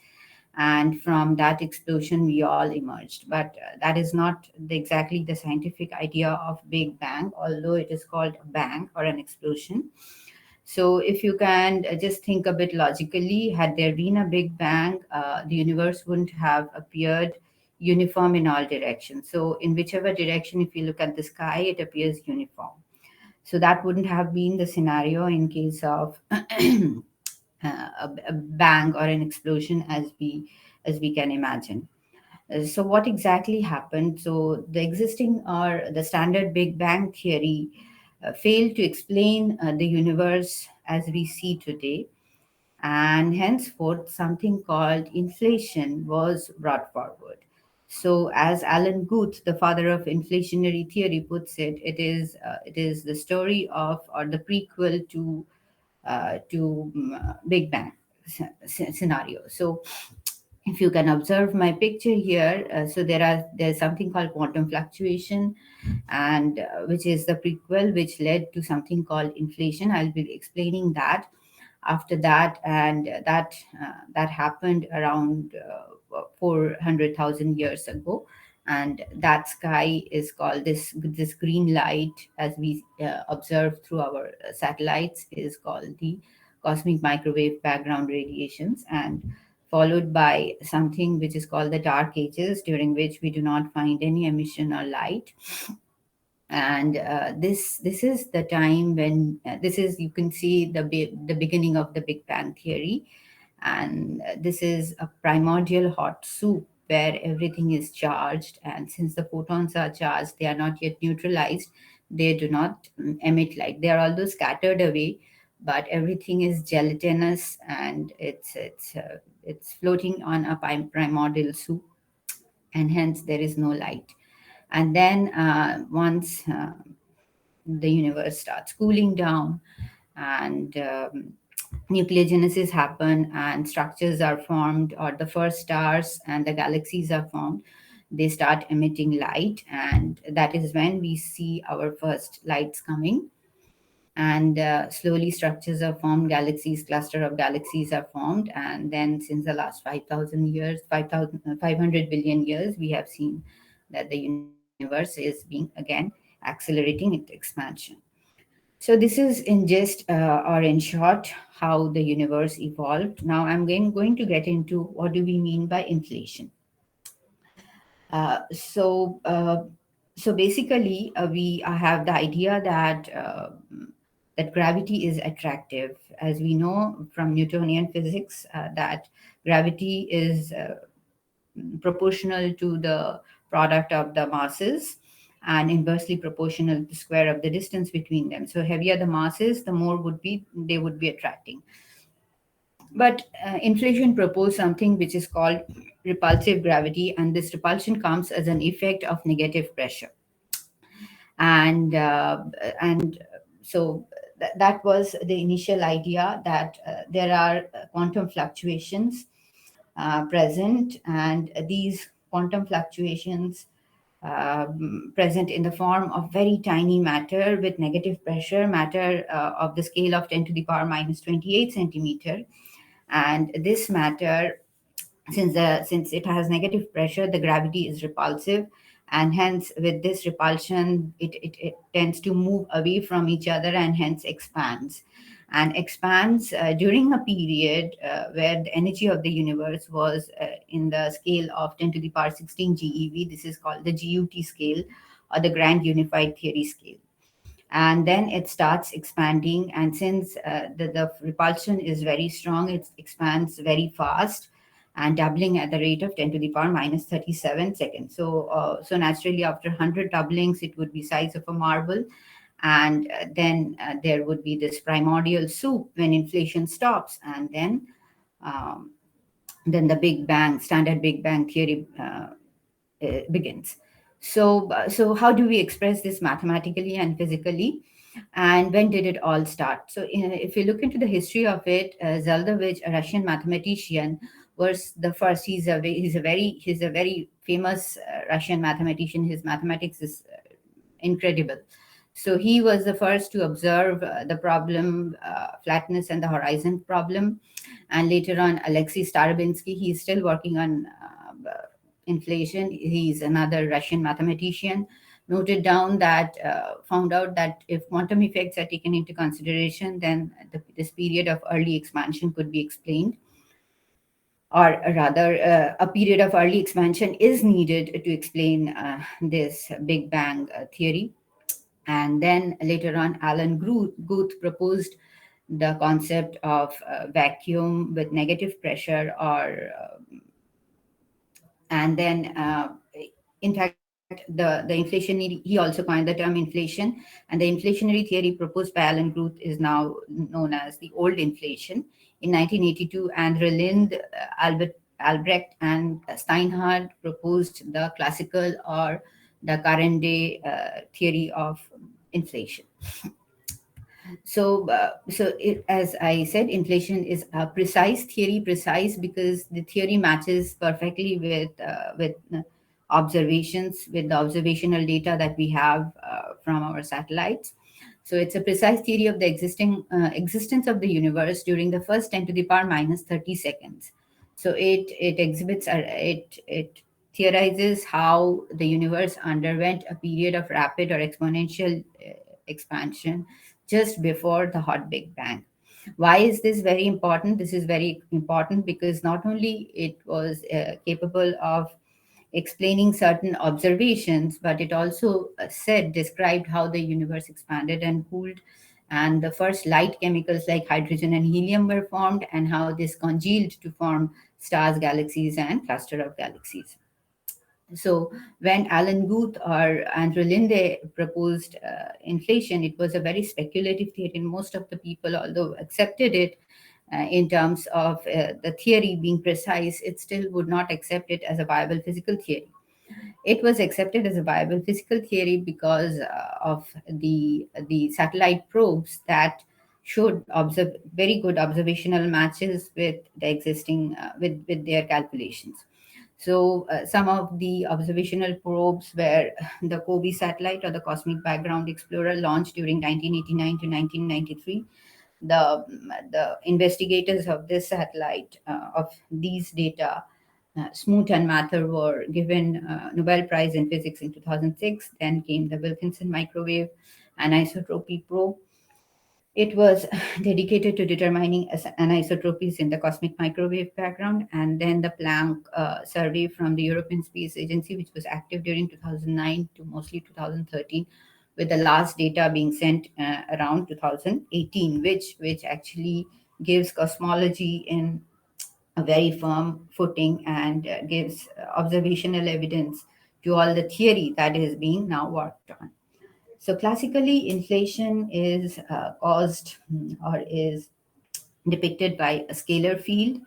and from that explosion we all emerged. But that is not exactly the scientific idea of Big Bang, although it is called a bang or an explosion. So, if you can just think a bit logically, had there been a Big Bang, the universe wouldn't have appeared uniform in all directions. So, in whichever direction, if you look at the sky, it appears uniform. So, that wouldn't have been the scenario in case of a bang or an explosion, as we can imagine. So, what exactly happened? So, the existing or the standard Big Bang theory failed to explain the universe as we see today, and henceforth, something called inflation was brought forward. So, as Alan Guth, the father of inflationary theory, puts it, it is the story of, or the prequel to Big Bang scenario. So, if you can observe my picture here, so there's something called quantum fluctuation, and which is the prequel which led to something called inflation. I'll be explaining that after that. And that happened around 400,000 years ago. And that sky is called, this green light, as we observe through our satellites, is called the cosmic microwave background radiations, and followed by something which is called the dark ages, during which we do not find any emission or light. And this is the time when this is, you can see the beginning of the Big Bang theory. And this is a primordial hot soup where everything is charged, and since the photons are charged, they are not yet neutralized. They do not emit light. They are although scattered away, but everything is gelatinous, and it's floating on a primordial soup, and hence there is no light. And then once the universe starts cooling down, and nucleogenesis happen, and structures are formed, or the first stars and the galaxies are formed, they start emitting light, and that is when we see our first lights coming. And slowly structures are formed, galaxies, cluster of galaxies are formed. And then since the last 5,000 years, 500 billion years, we have seen that the universe is being again accelerating its expansion. So this is in just or in short how the universe evolved. Now I'm going to get into what do we mean by inflation. Uh, so uh, so basically we have the idea that gravity is attractive. As we know from Newtonian physics, that gravity is proportional to the product of the masses, and inversely proportional to the square of the distance between them. So heavier the masses, the more they would be attracting. But inflation proposed something which is called repulsive gravity, and this repulsion comes as an effect of negative pressure. And so that was the initial idea, that there are quantum fluctuations present, and these quantum fluctuations present in the form of very tiny matter with negative pressure, matter of the scale of 10 to the power minus 28 centimeter. And this matter, since it has negative pressure, the gravity is repulsive, and hence with this repulsion it tends to move away from each other, and hence expands during a period where the energy of the universe was in the scale of 10 to the power 16 GeV. This is called the GUT scale or the grand unified theory scale. And then it starts expanding, and since the repulsion is very strong, it expands very fast and doubling at the rate of 10 to the power minus 37 seconds. So naturally, after 100 doublings, it would be size of a marble. And then there would be this primordial soup when inflation stops, and um, then the Big Bang, standard Big Bang theory begins. So how do we express this mathematically and physically? And when did it all start? So, if you look into the history of it, Zeldovich, a Russian mathematician, was the first. He's a very famous Russian mathematician. His mathematics is incredible. So he was the first to observe the problem, flatness and the horizon problem. And later on, Alexei Starobinsky, he's still working on inflation. He's another Russian mathematician, noted down that, found out that if quantum effects are taken into consideration, then this period of early expansion could be explained. Or rather, a period of early expansion is needed to explain this Big Bang theory. And then later on, Alan Guth proposed the concept of vacuum with negative pressure, or and then in fact, the inflationary, he also coined the term inflation, and the inflationary theory proposed by Alan Guth is now known as the old inflation. In 1982, Andre Lind, Albrecht, and Steinhardt proposed the classical or the current day theory of inflation. As I said, inflation is a precise theory, precise because the theory matches perfectly with observations, with the observational data that we have from our satellites. So it's a precise theory of the existence of the universe during the first 10 to the power minus 30 seconds. So it theorizes how the universe underwent a period of rapid or exponential expansion just before the hot Big Bang. Why is this very important? This is very important because not only it was capable of explaining certain observations, but it also described how the universe expanded and cooled, and the first light chemicals like hydrogen and helium were formed, and how this congealed to form stars, galaxies, and cluster of galaxies. So when Alan Guth or Andrew Linde proposed inflation, it was a very speculative theory, and most of the people, although accepted it in terms of the theory being precise, it still would not accept it as a viable physical theory. It was accepted as a viable physical theory because of the satellite probes that showed very good observational matches with the existing with their calculations. So some of the observational probes were the COBE satellite, or the Cosmic Background Explorer, launched during 1989 to 1993. The investigators of this satellite, of these data, Smoot and Mather, were given Nobel Prize in Physics in 2006. Then came the Wilkinson microwave anisotropy probe. It was dedicated to determining anisotropies in the cosmic microwave background. And then the Planck survey from the European Space Agency, which was active during 2009 to mostly 2013, with the last data being sent around 2018, which actually gives cosmology in a very firm footing, and gives observational evidence to all the theory that is being now worked on. So classically, inflation is caused or is depicted by a scalar field.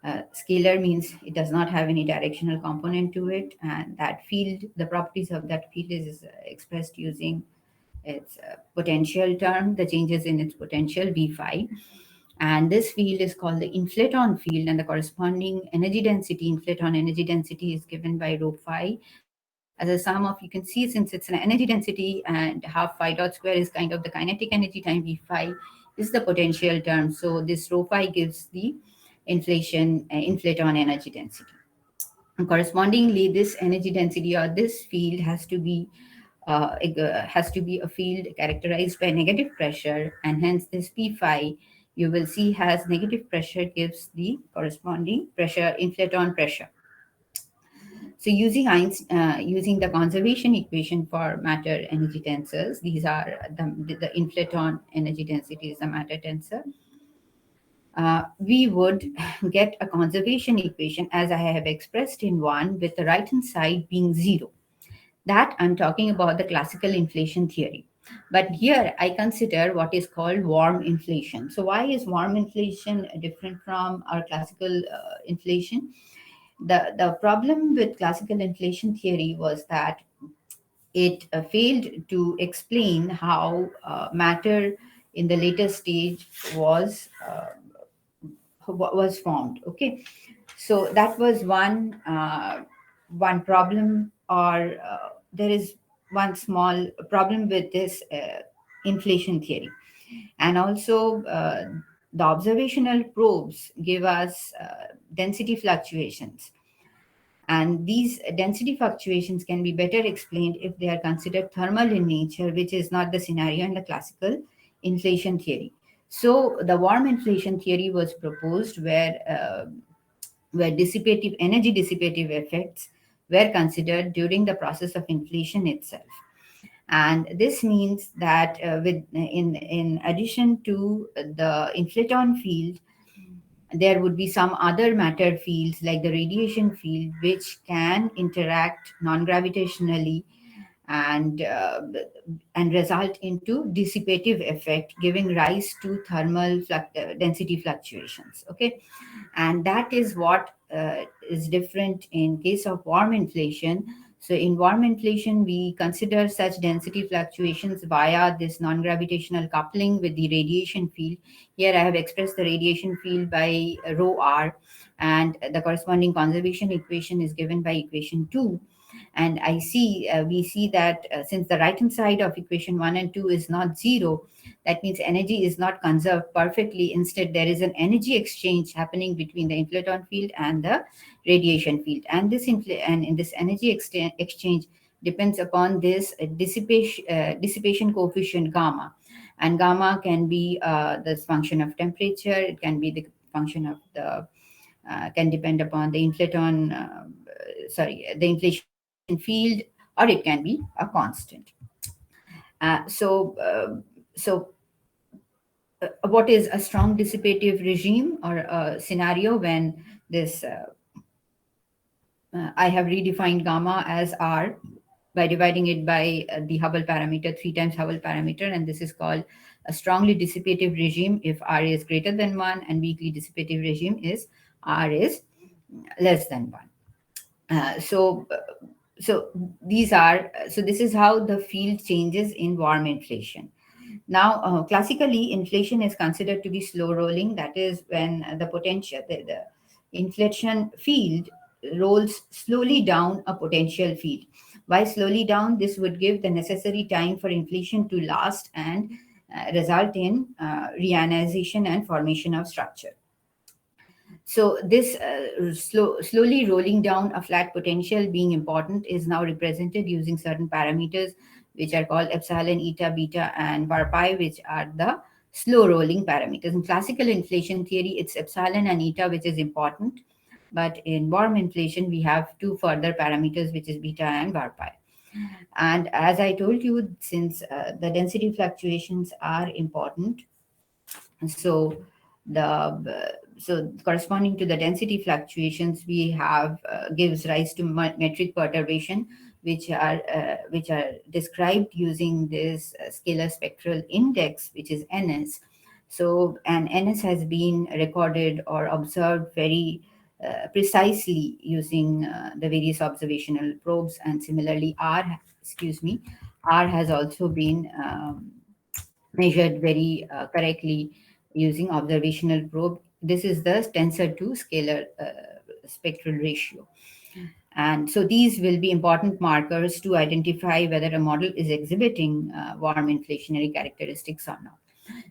Scalar means it does not have any directional component to it, and that field, the properties of that field is expressed using its potential term, the changes in its potential V phi. And this field is called the inflaton field, and the corresponding energy density, inflaton energy density, is given by rho phi as a sum of, you can see, since it's an energy density, and half phi dot square is kind of the kinetic energy time V phi is the potential term. So this rho phi gives the inflaton energy density. And correspondingly, this energy density, or this field, has to be a field characterized by negative pressure, and hence this P phi, you will see, has negative pressure, gives the corresponding pressure, inflaton pressure. So using the conservation equation for matter energy tensors, these are the inflaton energy density is the matter tensor. We would get a conservation equation as I have expressed in one, with the right hand side being 0. That I'm talking about the classical inflation theory. But here I consider what is called warm inflation. So why is warm inflation different from our classical inflation? The problem with classical inflation theory was that it failed to explain how matter in the later stage was formed. Okay, so that was one problem, or there is one small problem with this inflation theory. And also the observational probes give us density fluctuations, and these density fluctuations can be better explained if they are considered thermal in nature, which is not the scenario in the classical inflation theory. So the warm inflation theory was proposed, where dissipative energy dissipative effects were considered during the process of inflation itself. And this means that in addition to the inflaton field, there would be some other matter fields like the radiation field, which can interact non-gravitationally and and result into dissipative effect, giving rise to density fluctuations. Okay, and that is what is different in case of warm inflation. So in warm inflation, we consider such density fluctuations via this non-gravitational coupling with the radiation field. Here I have expressed the radiation field by rho r, and the corresponding conservation equation is given by equation 2. And we see that since the right hand side of equation 1 and 2 is not 0, that means energy is not conserved perfectly. Instead, there is an energy exchange happening between the inflaton field and the radiation field, and in this energy exchange depends upon this dissipation coefficient gamma. And gamma can be the function of temperature, it can be the function of the can depend upon the the inflation field, or it can be a constant. So what is a strong dissipative regime or a scenario when this I have redefined gamma as R by dividing it by the Hubble parameter, 3 times Hubble parameter, and this is called a strongly dissipative regime if R is greater than 1, and weakly dissipative regime is R is less than 1. So this is how the field changes in warm inflation. Now, classically, inflation is considered to be slow rolling. That is when the inflation field rolls slowly down a potential field. Why slowly down? This would give the necessary time for inflation to last and result in reionization and formation of structure. So this slowly rolling down a flat potential being important is now represented using certain parameters, which are called epsilon, eta, beta, and var pi, which are the slow rolling parameters. In classical inflation theory, it's epsilon and eta, which is important. But in warm inflation, we have two further parameters, which is beta and var pi. And as I told you, since the density fluctuations are important, so corresponding to the density fluctuations, we have gives rise to metric perturbation, which are described using this scalar spectral index, which is ns. So and ns has been recorded or observed very precisely using the various observational probes, and similarly r has also been measured very correctly using observational probe. This is the tensor to scalar spectral ratio. And so these will be important markers to identify whether a model is exhibiting warm inflationary characteristics or not.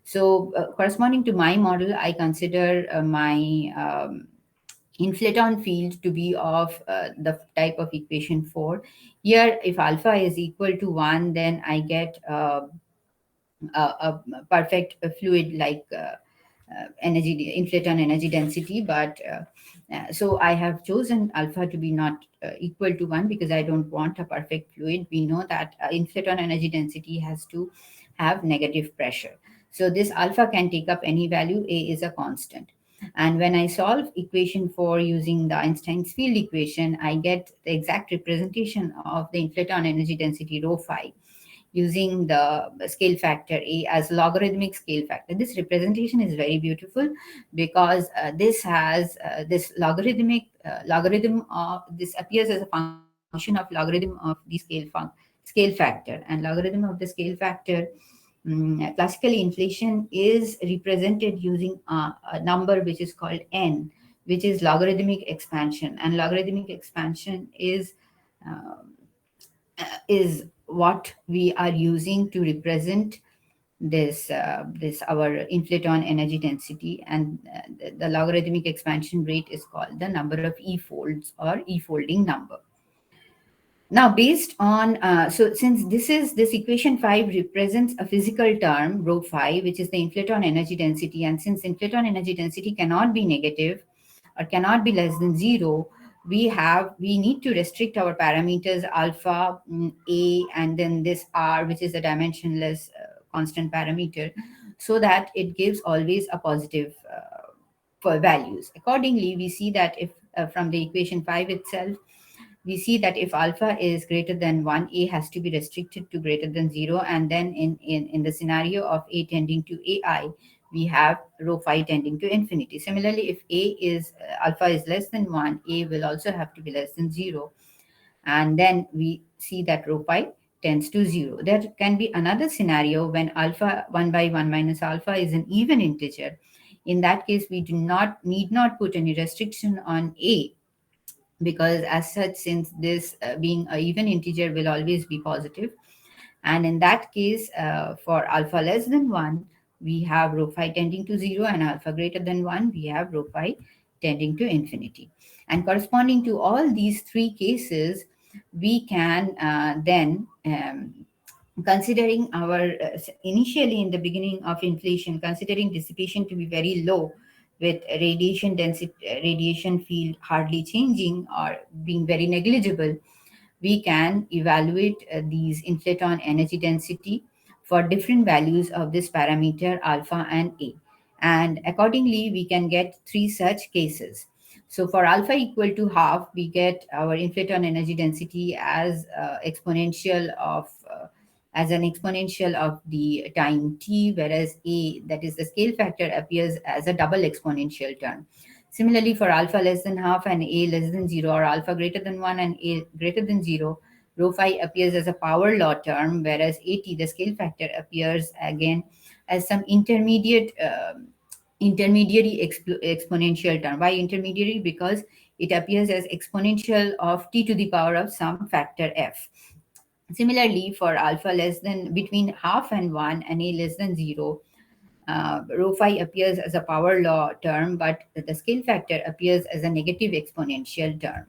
So corresponding to my model, I consider my inflaton field to be of the type of equation 4. Here, if alpha is equal to 1, then I get a perfect fluid like energy inflaton energy density, but so I have chosen alpha to be not equal to 1 because I don't want a perfect fluid. We know that inflaton energy density has to have negative pressure. So this alpha can take up any value. A is a constant. And when I solve equation 4 using the Einstein's field equation, I get the exact representation of the inflaton energy density rho phi using the scale factor A as logarithmic scale factor. This representation is very beautiful because this has this logarithm of this appears as a function of logarithm of the scale factor, and logarithm of the scale factor. Classically, inflation is represented using a number which is called n, which is logarithmic expansion, and logarithmic expansion um, is what we are using to represent this our inflaton energy density, and the logarithmic expansion rate is called the number of e folds or e folding number. Now, based on, so since this equation 5 represents a physical term, rho phi, which is the inflaton energy density, and since inflaton energy density cannot be negative or cannot be less than 0, we need to restrict our parameters alpha, A, and then this R, which is a dimensionless constant parameter, so that it gives always a positive for values. Accordingly, we see that if from the equation 5 itself, we see that if alpha is greater than 1, A has to be restricted to greater than 0. And then in the scenario of A tending to AI, we have rho phi tending to infinity. Similarly, if alpha is less than 1, A will also have to be less than 0. And then we see that rho pi tends to 0. There can be another scenario when alpha 1 by 1 minus alpha is an even integer. In that case, we need not put any restriction on A, because as such, since this being a even integer will always be positive. And in that case, for alpha less than 1, we have rho phi tending to 0, and alpha greater than 1, we have rho phi tending to infinity. And corresponding to all these three cases, we can then considering our initially in the beginning of inflation, considering dissipation to be very low, with radiation density, radiation field hardly changing or being very negligible, we can evaluate these inflaton energy density for different values of this parameter alpha and A. And accordingly, we can get three such cases. So for alpha equal to half, we get our inflaton energy density as as an exponential of the time t, whereas A, that is the scale factor, appears as a double exponential term. Similarly, for alpha less than half and A less than 0, or alpha greater than 1 and A greater than 0, rho phi appears as a power law term, whereas AT, the scale factor, appears again as some intermediary exponential term. Why intermediary? Because it appears as exponential of t to the power of some factor f. Similarly, for alpha less than between half and 1 and A less than 0, rho phi appears as a power law term, but the scale factor appears as a negative exponential term.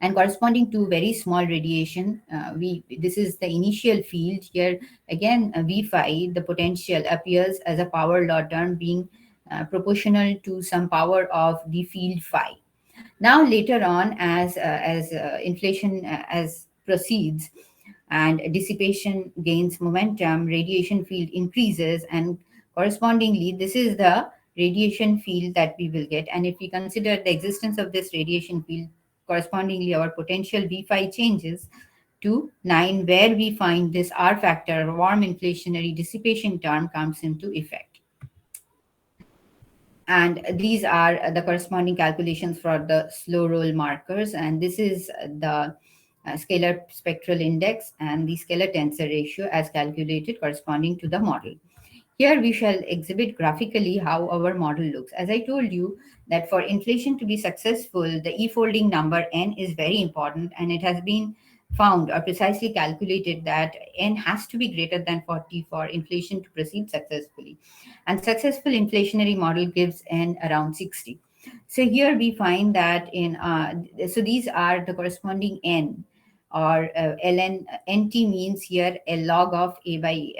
And corresponding to very small radiation, this is the initial field here. Again, V phi, the potential, appears as a power law term, being proportional to some power of the field phi. Now, later on, as inflation as proceeds and dissipation gains momentum, radiation field increases, and correspondingly, this is the radiation field that we will get. And if we consider the existence of this radiation field, correspondingly, our potential V phi changes to 9, where we find this R factor, warm inflationary dissipation term, comes into effect. And these are the corresponding calculations for the slow roll markers. And this is the scalar spectral index and the scalar tensor ratio as calculated corresponding to the model. Here we shall exhibit graphically how our model looks. As I told you, that for inflation to be successful, the e-folding number n is very important, and it has been found or precisely calculated that n has to be greater than 40 for inflation to proceed successfully. And successful inflationary model gives n around 60. So here we find that so these are the corresponding n, or ln. Nt means here a log of a by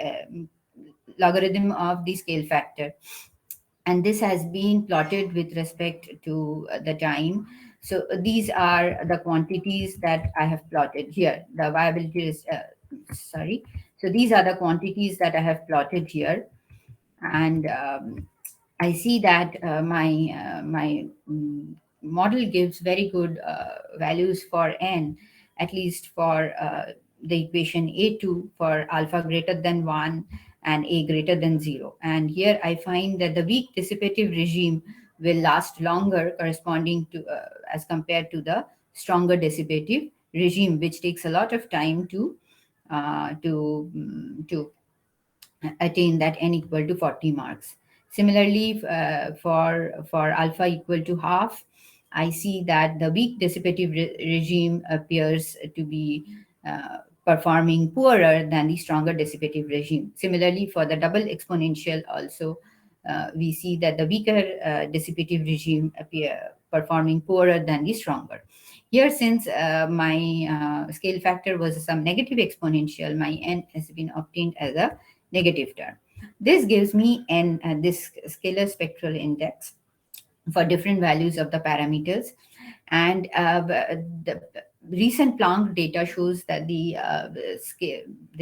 logarithm of the scale factor, and this has been plotted with respect to the time. So these are the quantities that I have plotted here. The viability is sorry. So these are the quantities that I have plotted here, and I see that my model gives very good values for n, at least for the equation A2 for alpha greater than 1 and a greater than 0. And here I find that the weak dissipative regime will last longer, corresponding to as compared to the stronger dissipative regime, which takes a lot of time to attain that n equal to 40 marks. Similarly, for alpha equal to half, I see that the weak dissipative regime appears to be performing poorer than the stronger dissipative regime. Similarly, for the double exponential also, we see that the weaker dissipative regime appear performing poorer than the stronger. Here, since my scale factor was some negative exponential, my n has been obtained as a negative term. This gives me this scalar spectral index for different values of the parameters. And the recent Planck data shows that the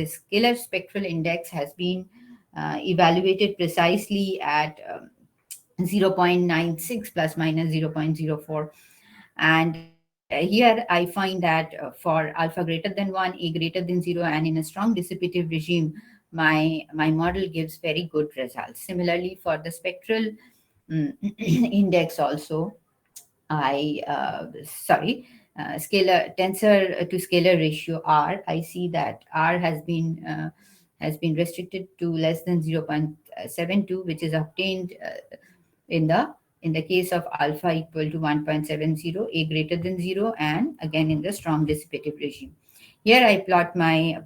scalar spectral index has been evaluated precisely at 0.96 plus minus 0.04. And here I find that for alpha greater than 1, a greater than 0, and in a strong dissipative regime, my model gives very good results. Similarly, for the spectral index also, scalar tensor to scalar ratio R, I see that R has been restricted to less than 0.72, which is obtained in the case of alpha equal to 1.70, a greater than 0, and again in the strong dissipative regime. Here I plot my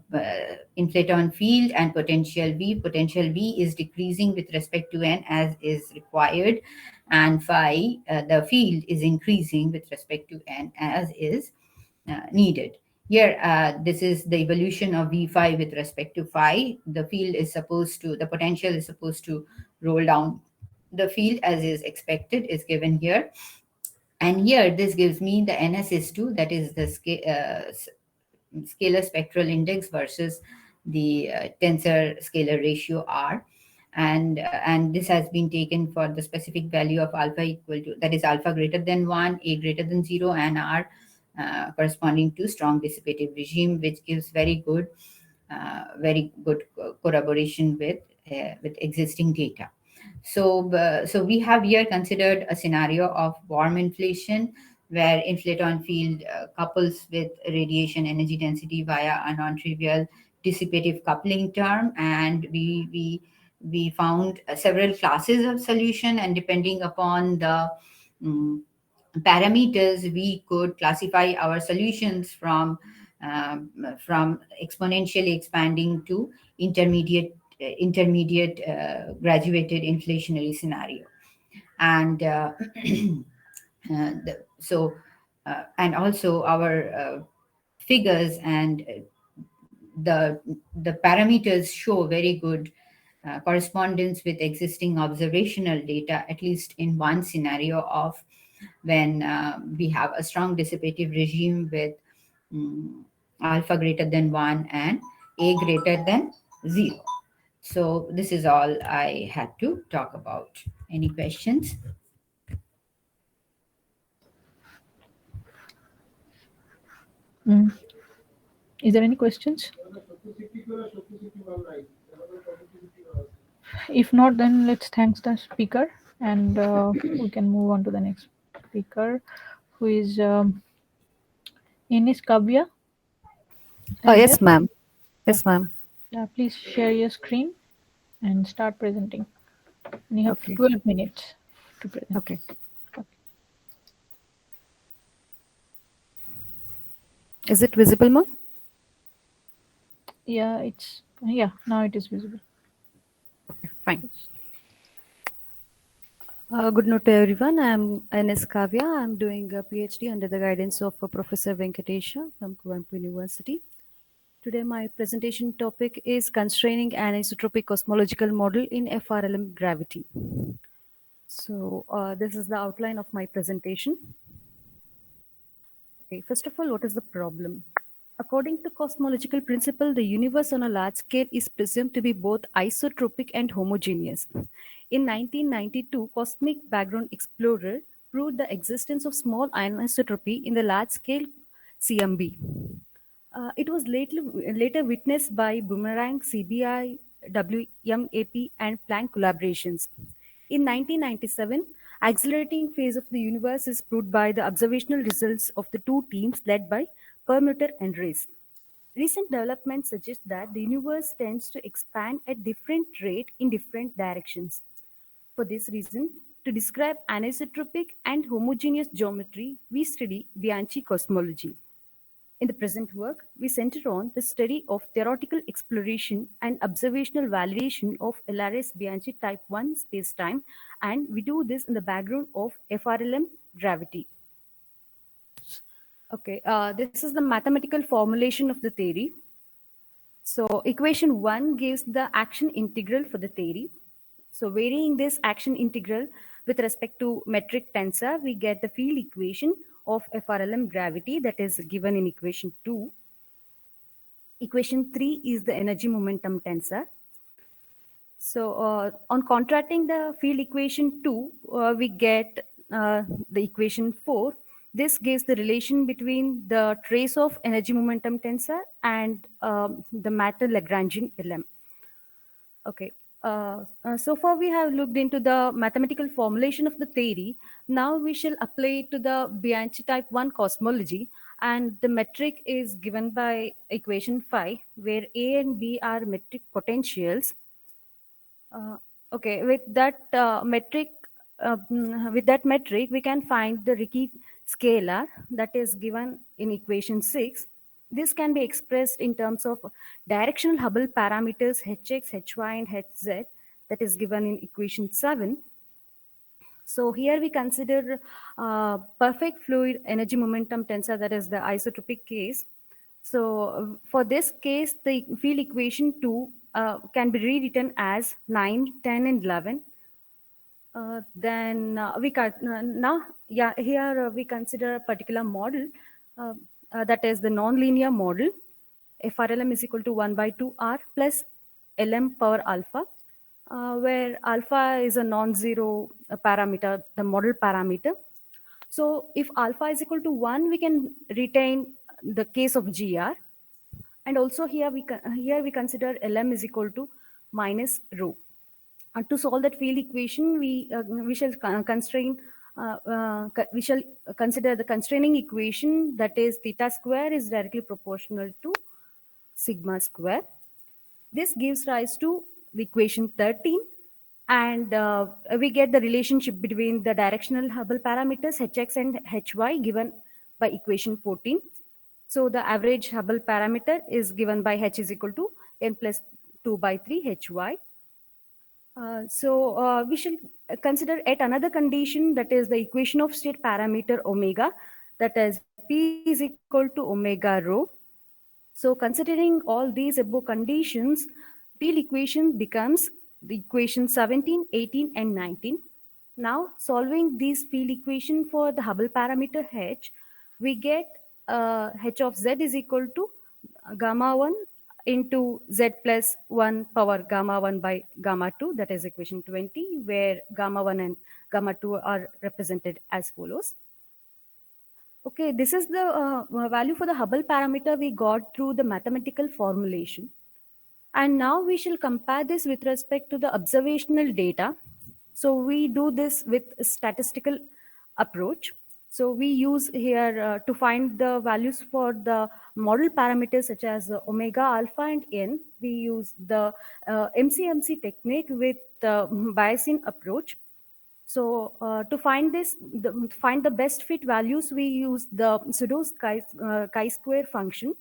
inflaton field and potential V. Potential V is decreasing with respect to n as is required, and phi, the field, is increasing with respect to n as is needed. Here, this is the evolution of V phi with respect to phi. The potential is supposed to roll down the field as is expected, is given here. And here, this gives me the NSS2, that is the scalar spectral index versus the tensor scalar ratio R. And this has been taken for the specific value of alpha equal to, that is alpha greater than 1, a greater than 0, and R corresponding to strong dissipative regime, which gives very good corroboration with existing data. So we have here considered a scenario of warm inflation, where inflaton field couples with radiation energy density via a non-trivial dissipative coupling term, and we found several classes of solution, and depending upon the parameters, we could classify our solutions from exponentially expanding to intermediate graduated inflationary scenario. And and also our figures and the parameters show very good correspondence with existing observational data, at least in one scenario of when we have a strong dissipative regime with alpha greater than 1 and a greater than 0. So this is all I had to talk about. Any questions? Is there any questions? If not, then let's thank the speaker, and we can move on to the next speaker, who is Ines Kavya. Yes, ma'am. Yes, ma'am. Yeah, please share your screen and start presenting. And you have Okay. 12 minutes to present. Okay. Is it visible, ma'am? Yeah, now it is visible. Fine. Good note to everyone. I'm Ines Kavya. I'm doing a PhD under the guidance of Professor Venkatesha from Kuvempu University. Today my presentation topic is constraining an isotropic cosmological model in FRLM gravity. So this is the outline of my presentation. Okay, first of all, what is the problem? According to cosmological principle, the universe on a large scale is presumed to be both isotropic and homogeneous. In 1992, Cosmic Background Explorer proved the existence of small anisotropy in the large scale CMB. It was later witnessed by Boomerang, CBI, WMAP, and Planck collaborations. In 1997, accelerating phase of the universe is proved by the observational results of the two teams led by Perlmutter and Reis. Recent developments suggest that the universe tends to expand at different rate in different directions. For this reason, to describe anisotropic and homogeneous geometry, we study Bianchi cosmology. In the present work, we center on the study of theoretical exploration and observational validation of LRS-Bianchi type 1 spacetime, and we do this in the background of FRLM gravity. Okay, this is the mathematical formulation of the theory. So equation 1 gives the action integral for the theory. So varying this action integral with respect to metric tensor, we get the field equation of FRLM gravity that is given in equation 2. Equation 3 is the energy momentum tensor. So on contracting the field equation 2, we get the equation 4. This gives the relation between the trace of energy momentum tensor and the matter Lagrangian LM. Okay. So far we have looked into the mathematical formulation of the theory. Now we shall apply it to the Bianchi type 1 cosmology, and the metric is given by equation 5, where A and B are metric potentials. Okay, with that metric, we can find the Ricci scalar that is given in equation 6. This can be expressed in terms of directional Hubble parameters hx, hy, and hz that is given in equation 7. So here we consider perfect fluid energy momentum tensor, that is the isotropic case. So for this case, the field equation 2 can be rewritten as 9, 10, and 11. Here we consider a particular model that is the nonlinear model. FRLM is equal to 1 by 2R plus LM power alpha, where alpha is a non-zero parameter, the model parameter. So if alpha is equal to 1, we can retain the case of GR. And also here we consider LM is equal to minus rho. To solve that field equation, we shall consider the constraining equation, that is theta square is directly proportional to sigma square. This gives rise to the equation 13, and we get the relationship between the directional Hubble parameters hx and hy given by equation 14. So the average Hubble parameter is given by h is equal to n plus 2 by 3 hy. We shall consider yet another condition, that is the equation of state parameter omega, that is P is equal to omega rho. So considering all these above conditions, field equation becomes the equation 17, 18, and 19. Now solving these field equation for the Hubble parameter h, we get h of z is equal to gamma 1 into z plus 1 power gamma 1 by gamma 2, that is equation 20, where gamma 1 and gamma 2 are represented as follows. Okay, this is the value for the Hubble parameter we got through the mathematical formulation. And now we shall compare this with respect to the observational data. So we do this with a statistical approach. So we use here to find the values for the model parameters such as omega, alpha, and n. We use the MCMC technique with the Bayesian approach. So to find the best fit values, we use the pseudo chi-square function.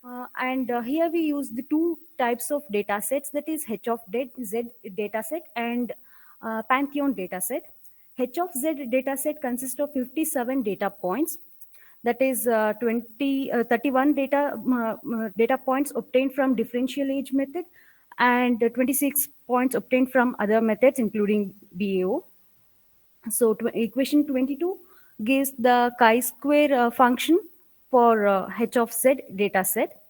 Here we use the two types of data sets, that is H of Z data set and Pantheon data set. H of Z data set consists of 57 data points. that is 31 data points obtained from differential age method and 26 points obtained from other methods including BAO. So equation 22 gives the chi-square function for h of z data set.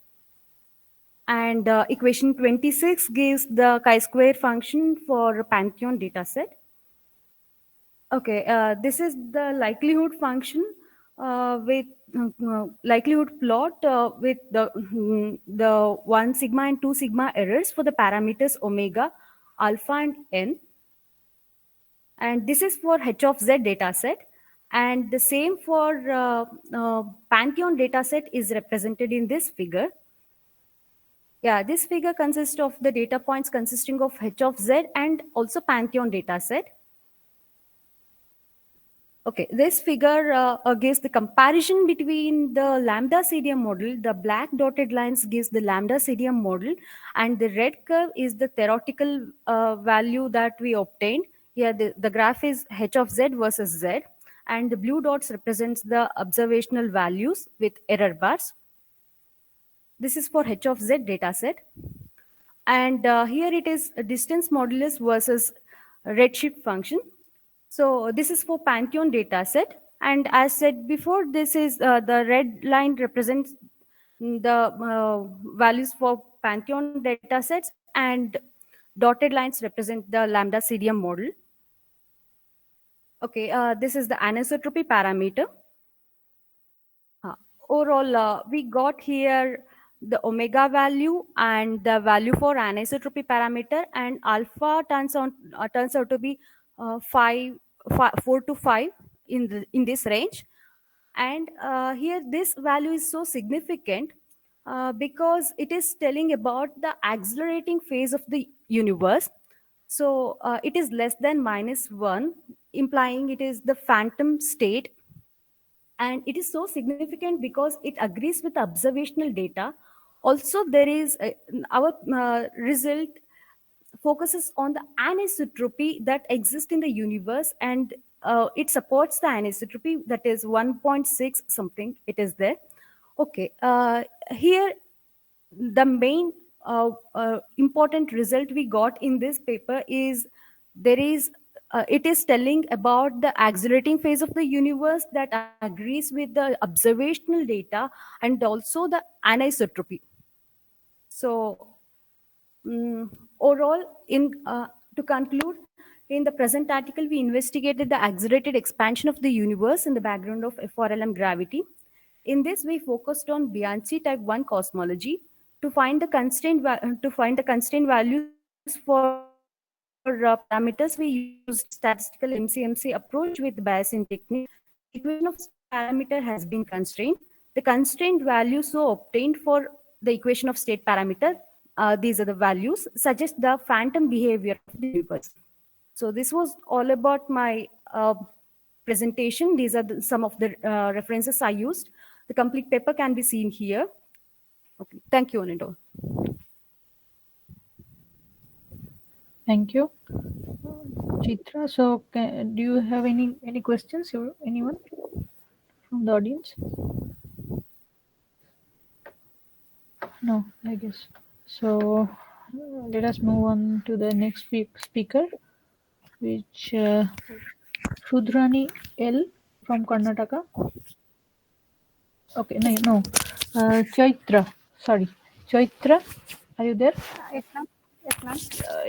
And equation 26 gives the chi-square function for Pantheon dataset. Okay, this is the likelihood function with likelihood plot with the 1 sigma and 2 sigma errors for the parameters omega, alpha, and n. And this is for h of z dataset. And the same for Pantheon dataset is represented in this figure. Yeah, this figure consists of the data points consisting of h of z and also Pantheon dataset. Okay, this figure gives the comparison between the lambda CDM model. The black dotted lines gives the lambda CDM model, and the red curve is the theoretical value that we obtained. Here, the graph is h of z versus z, and the blue dots represents the observational values with error bars. This is for h of z dataset. And here it is a distance modulus versus redshift function. So this is for Pantheon dataset. And as said before, this is the red line represents the values for Pantheon datasets, and dotted lines represent the lambda CDM model. Okay, this is the anisotropy parameter. Overall, we got here the omega value and the value for anisotropy parameter, and alpha turns out to be 4 to 5 in this range. And here this value is so significant because it is telling about the accelerating phase of the universe. So it is less than -1, implying it is the phantom state. And it is so significant because it agrees with observational data. Also, there is our result focuses on the anisotropy that exists in the universe, and it supports the anisotropy that is 1.6 something. It is there. Okay, here the main important result we got in this paper is there is it is telling about the accelerating phase of the universe that agrees with the observational data and also the anisotropy. So overall, to conclude, in the present article, we investigated the accelerated expansion of the universe in the background of FRLM gravity. In this, we focused on Bianchi type 1 cosmology to find the constraint values for parameters. We used statistical MCMC approach with Bayesian technique. The equation of state parameter has been constrained. The constraint value so obtained for the equation of state parameter, these are the values, suggest the phantom behavior of the universe. So this was all about my presentation. These are some of the references I used. The complete paper can be seen here. Okay, thank you, Anindol. Thank you, Chitra. So, do you have any questions, or anyone from the audience? No, I guess. So, let us move on to the next speaker, which Shudrani L from Karnataka. Okay, no. Chaitra. Sorry, Chaitra. Are you there? Yes, ma'am. Yes, ma'am.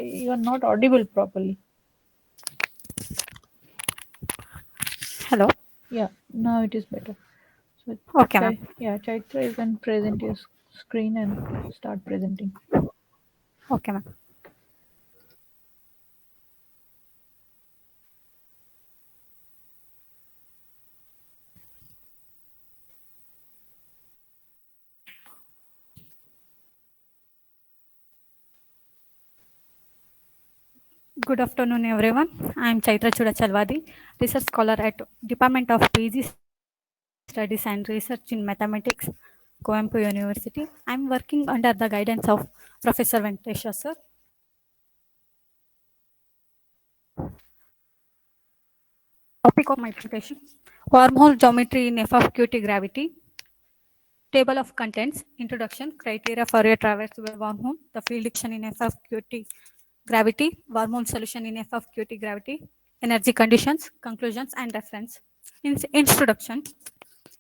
You are not audible properly. Hello. Yeah, now it is better. So, Okay, ma'am. yeah, Chaitra, you can present your screen and start presenting. Okay, ma'am. Good afternoon, everyone. I am Chaitra Chudachalwadi, research scholar at Department of PG Studies and Research in Mathematics, Coimbatore University. I am working under the guidance of Professor Venkatesha, sir. Topic of my presentation: Wormhole geometry in FFQT gravity. Table of contents, introduction, criteria for a traversable wormhole, the field equation in FFQT gravity, wormhole solution in FFQT gravity, energy conditions, conclusions, and reference. Introduction.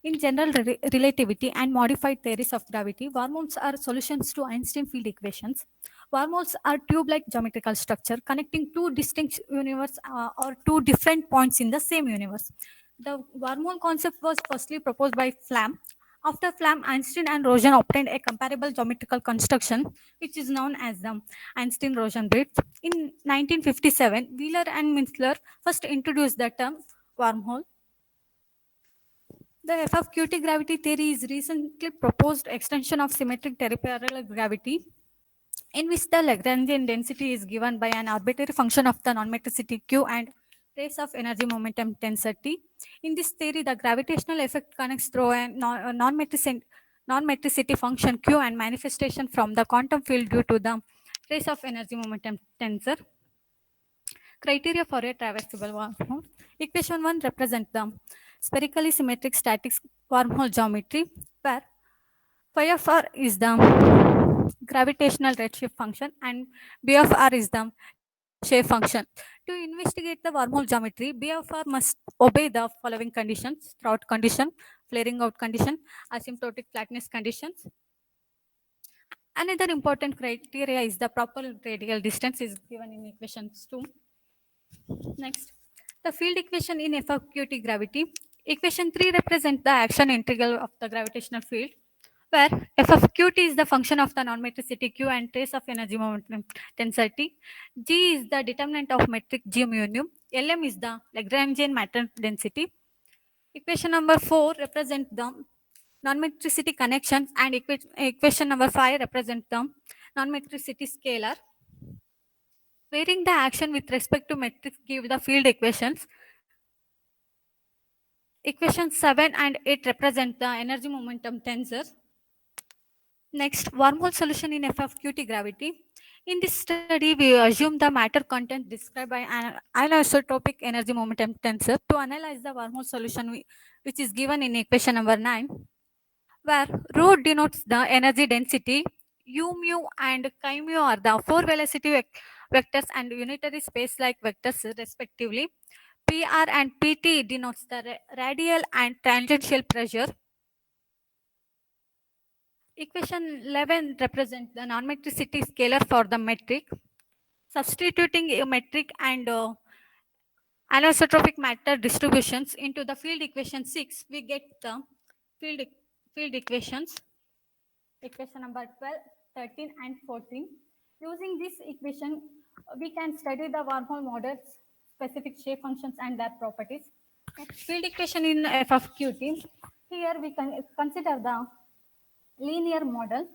In general relativity and modified theories of gravity, wormholes are solutions to Einstein field equations. Wormholes are tube-like geometrical structure connecting two distinct universes or two different points in the same universe. The wormhole concept was firstly proposed by Flamm. After Flamm, Einstein and Rosen obtained a comparable geometrical construction, which is known as the Einstein-Rosen bridge. In 1957, Wheeler and Mintzler first introduced the term wormhole. The FFQT gravity theory is recently proposed extension of symmetric terrestrial gravity, in which the Lagrangian density is given by an arbitrary function of the non-metricity q and trace of energy momentum tensity. In this theory, the gravitational effect connects through a non-metricity function q and manifestation from the quantum field due to the trace of energy momentum tensor. Criteria for a traversable wormhole. Equation 1 represents the spherically symmetric static wormhole geometry, where phi of r is the gravitational redshift function and b of r is the shape function. To investigate the wormhole geometry, b of r must obey the following conditions: throughout condition, flaring out condition, asymptotic flatness conditions. Another important criteria is the proper radial distance is given in equations 2. Next, the field equation in FQT gravity. Equation 3 represents the action integral of the gravitational field, where f of qt is the function of the non-metricity q and trace of energy momentum tensity. G is the determinant of metric G mu nu. Lm is the Lagrangian matter density. Equation number 4 represents the non-metricity connections, and equation number 5 represents the non-metricity scalar. Varying the action with respect to metrics give the field equations. Equations 7 and 8 represent the energy momentum tensor. Next, wormhole solution in FFQT gravity. In this study, we assume the matter content described by an anisotropic energy momentum tensor to analyze the wormhole solution, which is given in equation number 9, where rho denotes the energy density, u mu and chi mu are the four velocity vectors and unitary space-like vectors respectively. PR and PT denotes the radial and tangential pressure. Equation 11 represents the non-metricity scalar for the metric. Substituting a metric and anisotropic matter distributions into the field equation 6, we get the field equations. Equation number 12, 13 and 14. Using this equation, we can study the wormhole models, specific shape functions and their properties. Next, field equation in f of qt. Here we can consider the linear model,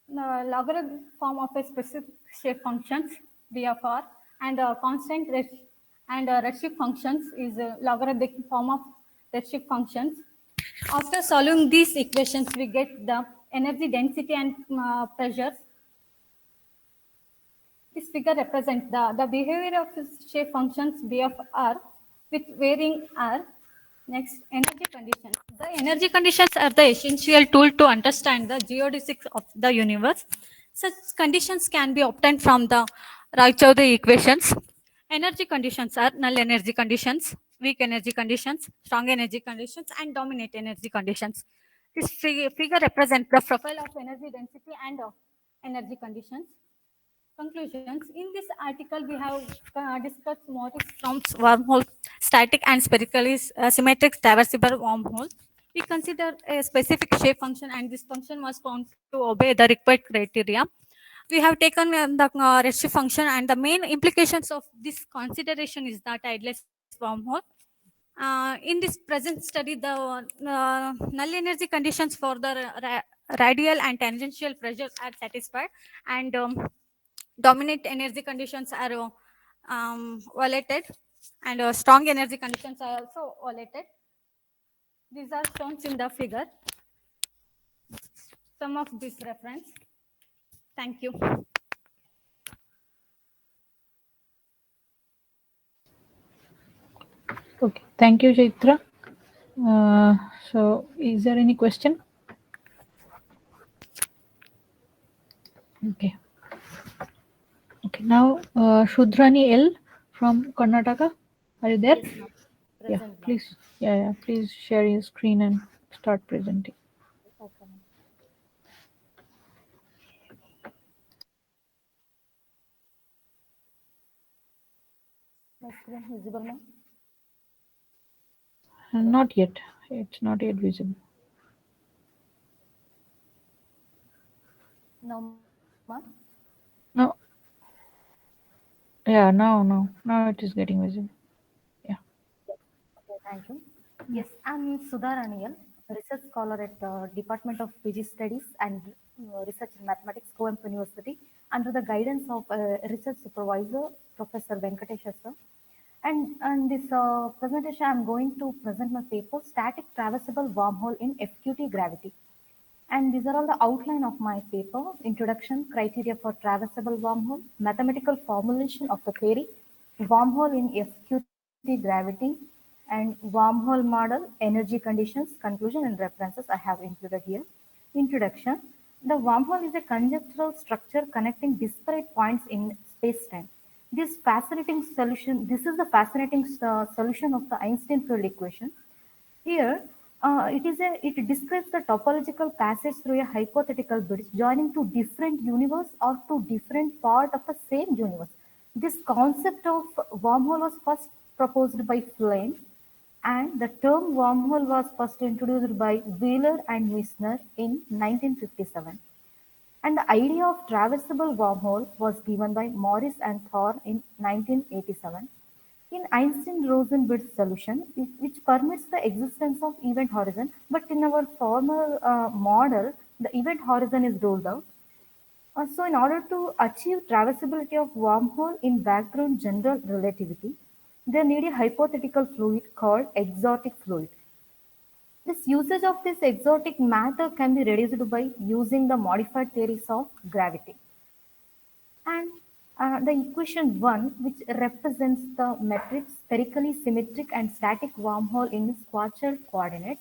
logarithm form of a specific shape functions d of r, and constant redshift functions is a logarithmic form of redshift functions. After solving these equations, we get the energy density and pressures. This figure represents the behavior of shape functions b of r with varying r. Next, energy conditions. The energy conditions are the essential tool to understand the geodesics of the universe. Such conditions can be obtained from the Raychaudhuri equations. Energy conditions are null energy conditions, weak energy conditions, strong energy conditions, and dominant energy conditions. This figure represents the profile of energy density and energy conditions. Conclusions. In this article, we have discussed Morris Strom's wormhole, static and spherically symmetric traversable wormhole. We consider a specific shape function, and this function was found to obey the required criteria. We have taken the redshift function, and the main implications of this consideration is the tideless wormhole. In this present study, the null energy conditions for the radial and tangential pressures are satisfied, and dominant energy conditions are violated, and strong energy conditions are also violated. These are shown in the figure. Some of this reference. Thank you. Okay, thank you, Chaitra. So, is there any question? Okay. Okay. Now, Shudrani L from Karnataka. Are you there? Yes, ma'am. Yeah. Present, ma'am. Please. Yeah. Please share your screen and start presenting. Okay, ma'am. My screen visible, ma'am? Not yet. It's not yet visible. Now, ma'am? No. Yeah. Now it is getting visible. Yeah. Okay, thank you. Yes, I'm Sudha Raniyal, research scholar at Department of PG Studies and Research in Mathematics, Coimbatore University, under the guidance of research supervisor, Professor Venkatesha sir. And this presentation, I'm going to present my paper, Static Traversable Wormhole in FQT Gravity. And these are all the outline of my paper: introduction, criteria for traversable wormhole, mathematical formulation of the theory, wormhole in FQT gravity, and wormhole model, energy conditions, conclusion, and references I have included here. Introduction. The wormhole is a conjectural structure connecting disparate points in space-time. This is the fascinating solution of the Einstein field equation. Here, it describes the topological passage through a hypothetical bridge joining two different universe or two different part of the same universe. This concept of wormhole was first proposed by Flame, and the term wormhole was first introduced by Wheeler and Wisner in 1957. And the idea of traversable wormhole was given by Morris and Thorne in 1987 in Einstein-Rosen-Bridge solution, which permits the existence of event horizon. But in our former model, the event horizon is ruled out. So in order to achieve traversability of wormhole in background general relativity, they need a hypothetical fluid called exotic fluid. This usage of this exotic matter can be reduced by using the modified theories of gravity. And the equation 1, which represents the metric spherically symmetric and static wormhole in squarchal coordinates.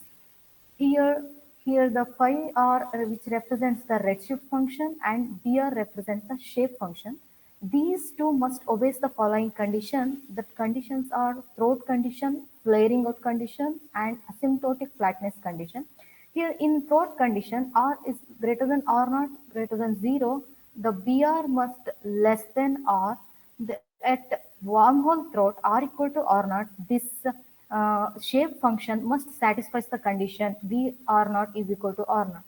Here, here the phi r, which represents the redshift function, and dr represents the shape function. These two must obey the following condition. The conditions are throat condition, flaring out condition, and asymptotic flatness condition. Here in throat condition, r is greater than r naught, greater than 0. The br must less than r. At wormhole throat r equal to r naught, this shape function must satisfy the condition b r naught is equal to r naught.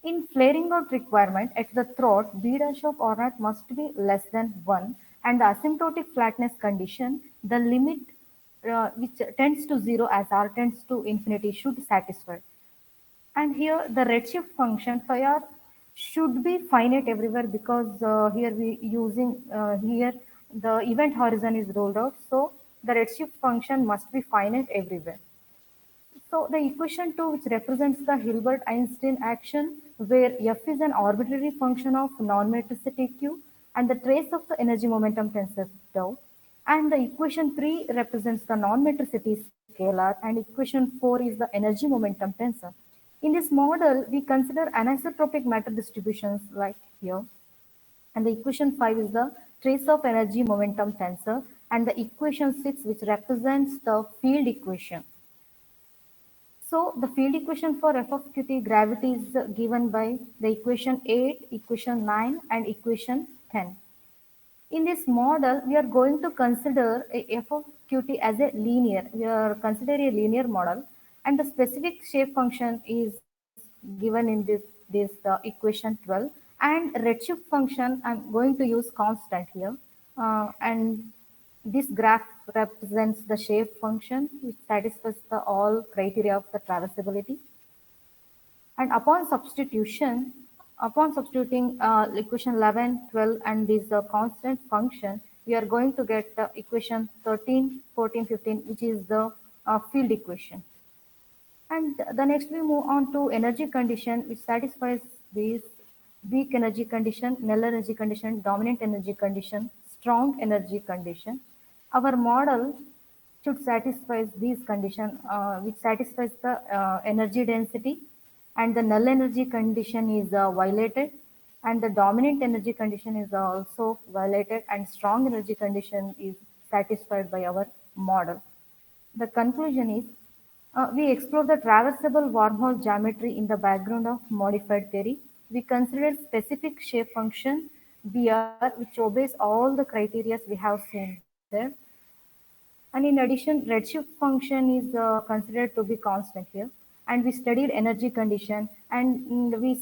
In flaring out requirement, at the throat, b dash of r naught must be less than 1, and the asymptotic flatness condition, the limit which tends to 0 as r tends to infinity, should satisfy. And here the redshift function phi r should be finite everywhere, because here we using here the event horizon is rolled out. So the redshift function must be finite everywhere. So the equation 2, which represents the Hilbert-Einstein action, where f is an arbitrary function of non-metricity q and the trace of the energy momentum tensor tau. And the equation 3 represents the non-metricity scalar, and equation 4 is the energy momentum tensor. In this model, we consider anisotropic matter distributions like here. And the equation 5 is the trace of energy momentum tensor, and the equation 6, which represents the field equation. So the field equation for f of qt gravity is given by the equation 8, equation 9, and equation 10. In this model, we are going to consider a f of qt as a linear. We are considering a linear model, and the specific shape function is given in this equation 12. And redshift function, I'm going to use constant here. And this graph represents the shape function, which satisfies the all criteria of the traversability. And upon substituting equation 11, 12, and this constant function, we are going to get equation 13, 14, 15, which is the field equation. And the next we move on to energy condition, which satisfies these: weak energy condition, null energy condition, dominant energy condition, strong energy condition. Our model should satisfy these conditions, which satisfies the energy density, and the null energy condition is violated, and the dominant energy condition is also violated, and strong energy condition is satisfied by our model. The conclusion is we explore the traversable wormhole geometry in the background of modified theory. We consider specific shape function BR which obeys all the criteria we have seen there. And in addition, redshift function is considered to be constant here. And we studied energy condition, and we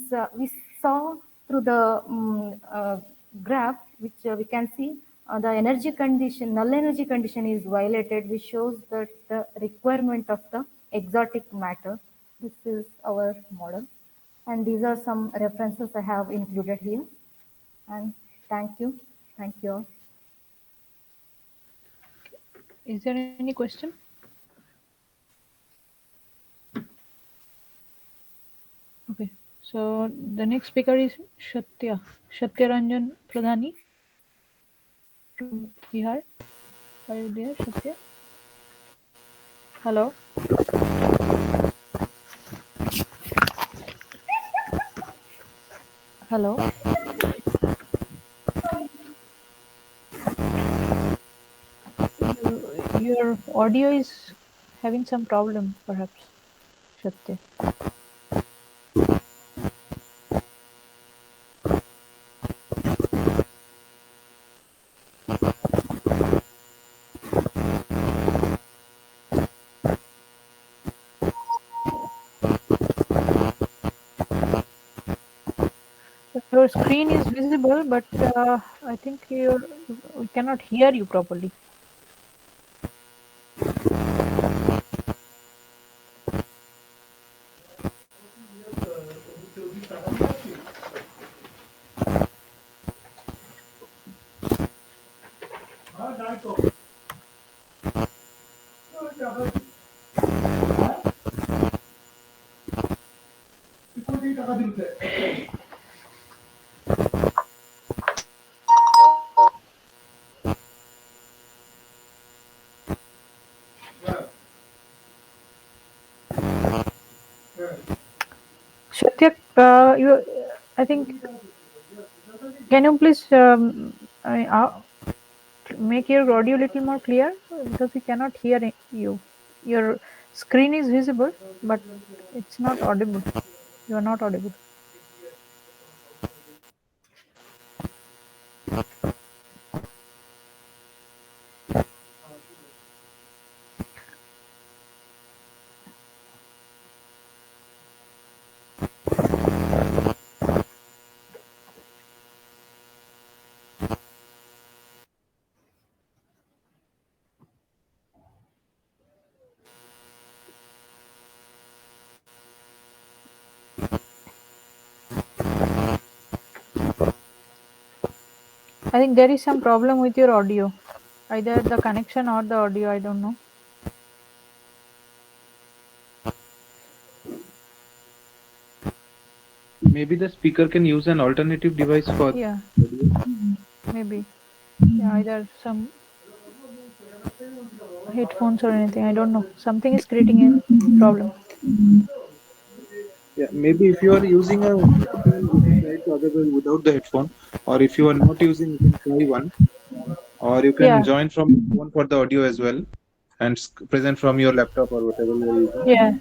saw through the graph, which we can see the energy condition, null energy condition is violated, which shows that the requirement of the exotic matter. This is our model. And these are some references I have included here. And thank you. Thank you all. Is there any question? Okay, so the next speaker is Satya Ranjan Pradhani from Bihar. Are you there, Satya? Hello. Hello. Your audio is having some problem, perhaps, Satya. Your screen is visible, but I think we cannot hear you properly. Satya, I think, can you please make your audio a little more clear, because we cannot hear you. Your screen is visible, but it's not audible. You are not audible. I think there is some problem with your audio, either the connection or the audio, I don't know. Maybe the speaker can use an alternative device for Yeah, audio. maybe. Yeah, either some headphones or anything, I don't know. Something is creating a problem. Yeah, maybe if you are using a headphone, you can try to otherwise without the headphone, or if you are not using, you can try one, or you can Yeah, join from your phone for the audio as well, and present from your laptop or whatever you are using. yeah.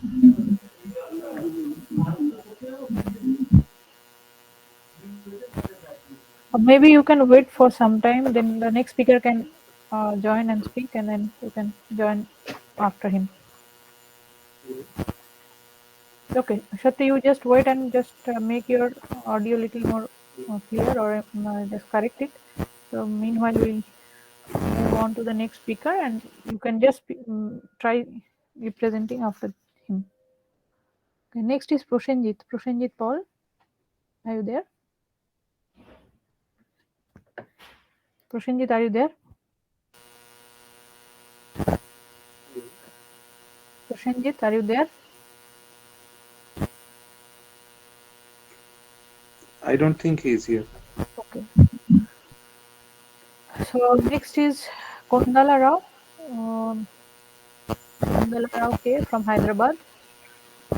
Or maybe you can wait for some time, then the next speaker can join and speak, and then you can join after him. Okay, Shakti, you just wait and just make your audio little more clear, or just correct it. So meanwhile, we'll move on to the next speaker, and you can just try representing after him. Okay, next is Prosenjit. Prosenjit Paul, are you there? Prosenjit, are you there? Prosenjit, are you there? I don't think he is here. Okay. So next is Kondala Rao. Kondala Rao K from Hyderabad.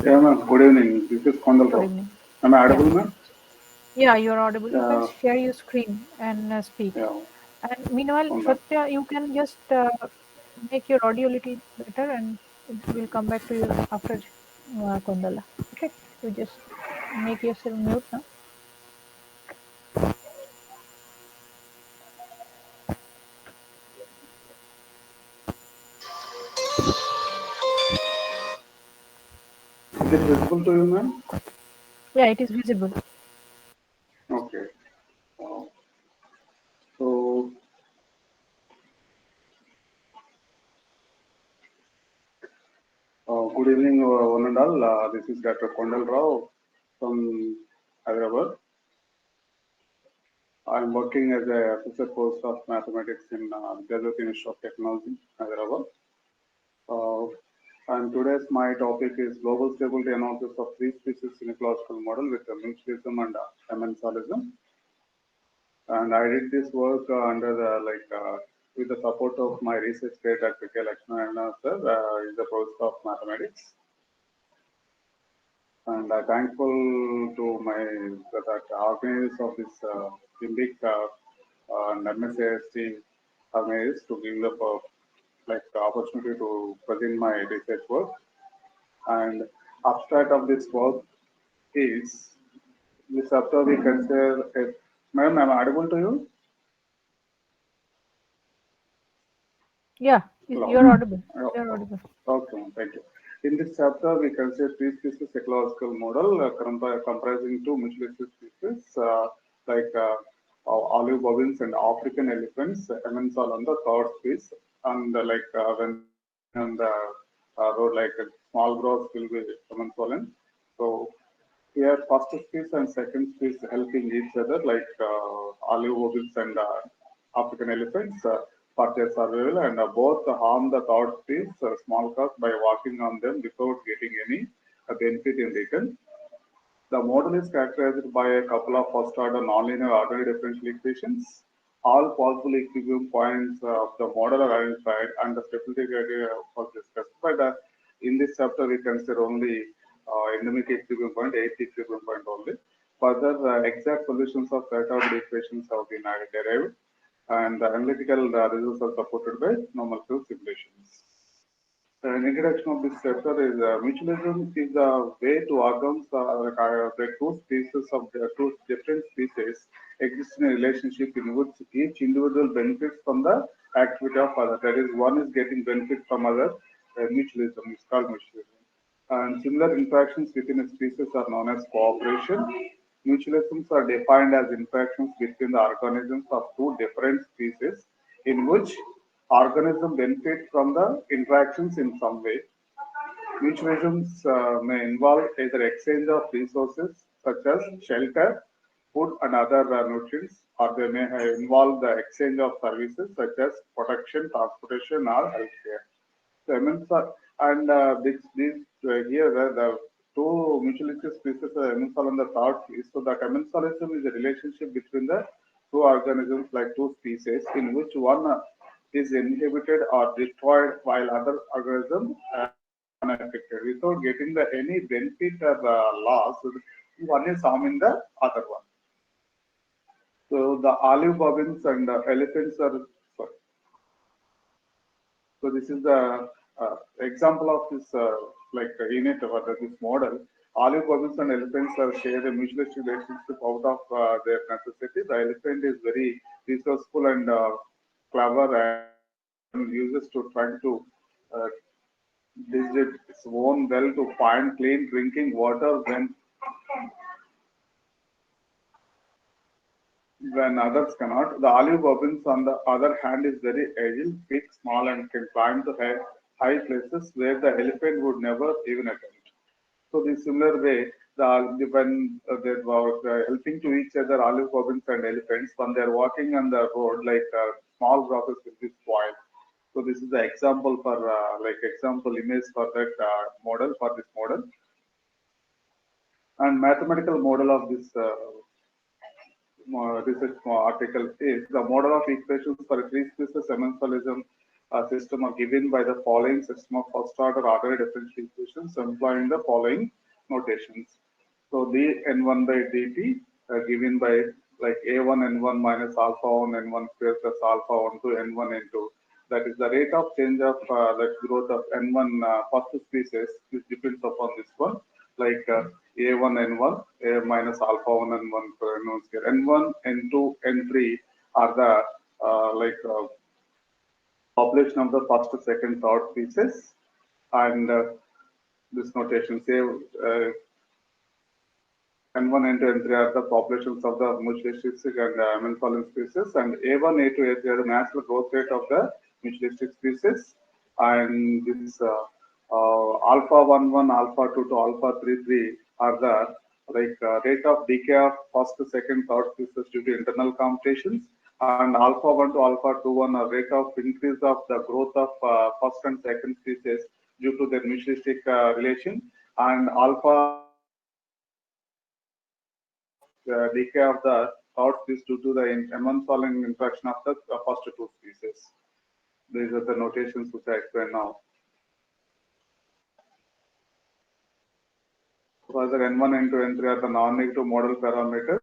Yeah, ma'am. Good evening. This is Kondal Good Rao. evening. Am I Yeah. audible, ma'am? Yeah, you're audible. You can Yeah. share your screen and speak. Yeah. And meanwhile, Kondal. Satya, you can just make your audio a little better, and we'll come back to you after Kondala. Okay, you just make yourself mute now. Is it visible to you, ma'am? Yeah, it is visible. Okay. So, good evening, one and all. This is Dr. Kondal Rao from Hyderabad. I'm working as a associate post of mathematics in Graduate Institute of Technology, Hyderabad. Uh, and today's my topic is global stability analysis of three species in a classical model with mutualism and commensalism. And I did this work under the with the support of my research grade Dr. K. Lakshmana sir, is the professor of mathematics. And I'm thankful to my that organizers of this big and MSAST organizers to give the opportunity to present my research work. And abstract of this work is this chapter we consider. Ma'am, am I audible to you? Yeah, Hello. you're audible. You're audible. Okay, thank you. In this chapter, we consider three species ecological model comprising two mutualistic species olive bobbins and African elephants. Emensal on the third species, and when they are walking on the road, small grass will be Emensalan. So here, first species and second species helping each other, olive bobbins and African elephants for their survival, and both harm the third species, small cats, by walking on them without getting any benefit in return. The model is characterized by a couple of first-order nonlinear ordinary differential equations. All possible equilibrium points of the model are identified, and the stability criteria was discussed. But in this chapter, we consider only endemic equilibrium point, eighth equilibrium point only. Further, exact solutions of third-order equations have been derived, and the analytical results are supported by numerical simulations. An introduction of this chapter is mutualism is a way to organs the two species of the two different species exist in a relationship in which each individual benefits from the activity of other. That is, one is getting benefit from other. Mutualism is called mutualism. And similar interactions within a species are known as cooperation. Mutualisms are defined as interactions between the organisms of two different species in which organisms benefit from the interactions in some way. Mutualisms may involve either exchange of resources such as shelter, food, and other nutrients, or they may involve the exchange of services such as protection, transportation, or healthcare. So and here the two mutualistic species are Emensal and the third species. So that Emensalism is a relationship between the two organisms, like two species, in which one is inhibited or destroyed while other organisms remain unaffected without getting the any benefit or loss. One is harming the other one. So the olive bobbins and elephants are sorry. So this is the example of this unit or this model. Olive bobbins and elephants are share a mutualistic relationship out of their necessity. The elephant is very resourceful and clever and uses to try to uh, dig its own well to find clean drinking water when others cannot. The olive bobbins, on the other hand, is very agile, big, small, and can climb to high places where the elephant would never even attempt. So, the similar way, when they were helping to each other, olive bobbins and elephants, when they are walking on the road, small grasses will be spoiled. So, this is the example for example image for that model for this model, and mathematical model of this research article is the model of equations for three species emensalism system are given by the following system of first order ordinary differential equations employing the following notations. So dn1 by dt given by like a1 n1 minus alpha 1 n1 square plus alpha 1 to n1 n2. That is the rate of change of the growth of n1 first species, which depends upon this one, like a1 n1 minus alpha 1 n1 per n1 square. n1 n2 n3 are the population of the first, second, third species, and this notation say N1, N2, N3 are the populations of the mutualistic and amenfolin species, and A1, A2, A3 are the natural growth rate of the mutualistic species, and this alpha 1, 1, alpha 2 to alpha 3, 3 are the rate of decay of first, second, third species due to internal computations, and alpha 1 to alpha 2, 1 are rate of increase of the growth of first and second species due to their mutualistic relation, and alpha decay of the third species due to the among interaction of the first two species. These are the notations which I explain now. Further, N1, N2, N3 are the non-negative model parameters.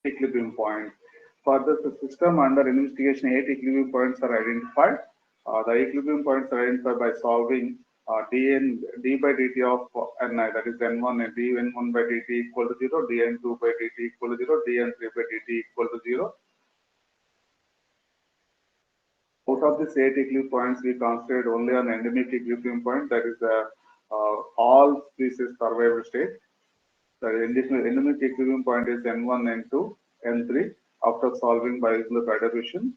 Equilibrium point. Further, the system under investigation, 8 equilibrium points are identified. The equilibrium points are identified by solving d by dt of ni, that is n1 and dn1 by dt equal to 0, dn2 by dt equal to 0, dn3 by dt equal to 0. Out of these 8 equilibrium points, we considered only an endemic equilibrium point, that is all species survival state. The endemic equilibrium point is N1, N2, N3 after solving by Euler distribution.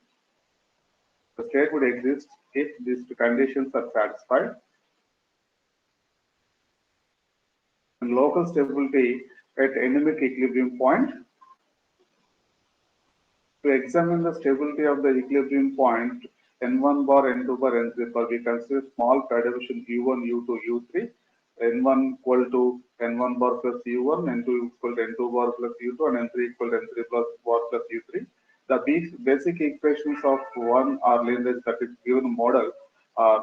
The state would exist if these conditions are satisfied. And local stability at endemic equilibrium point. To examine the stability of the equilibrium point, N1 bar, N2 bar, N3 bar, we consider small distribution U1, U2, U3. N1 equal to N1 bar plus U1, N2 equal to N2 bar plus U2, and N3 equal to N3 plus bar plus U3. The basic equations of one are lineage, that is given model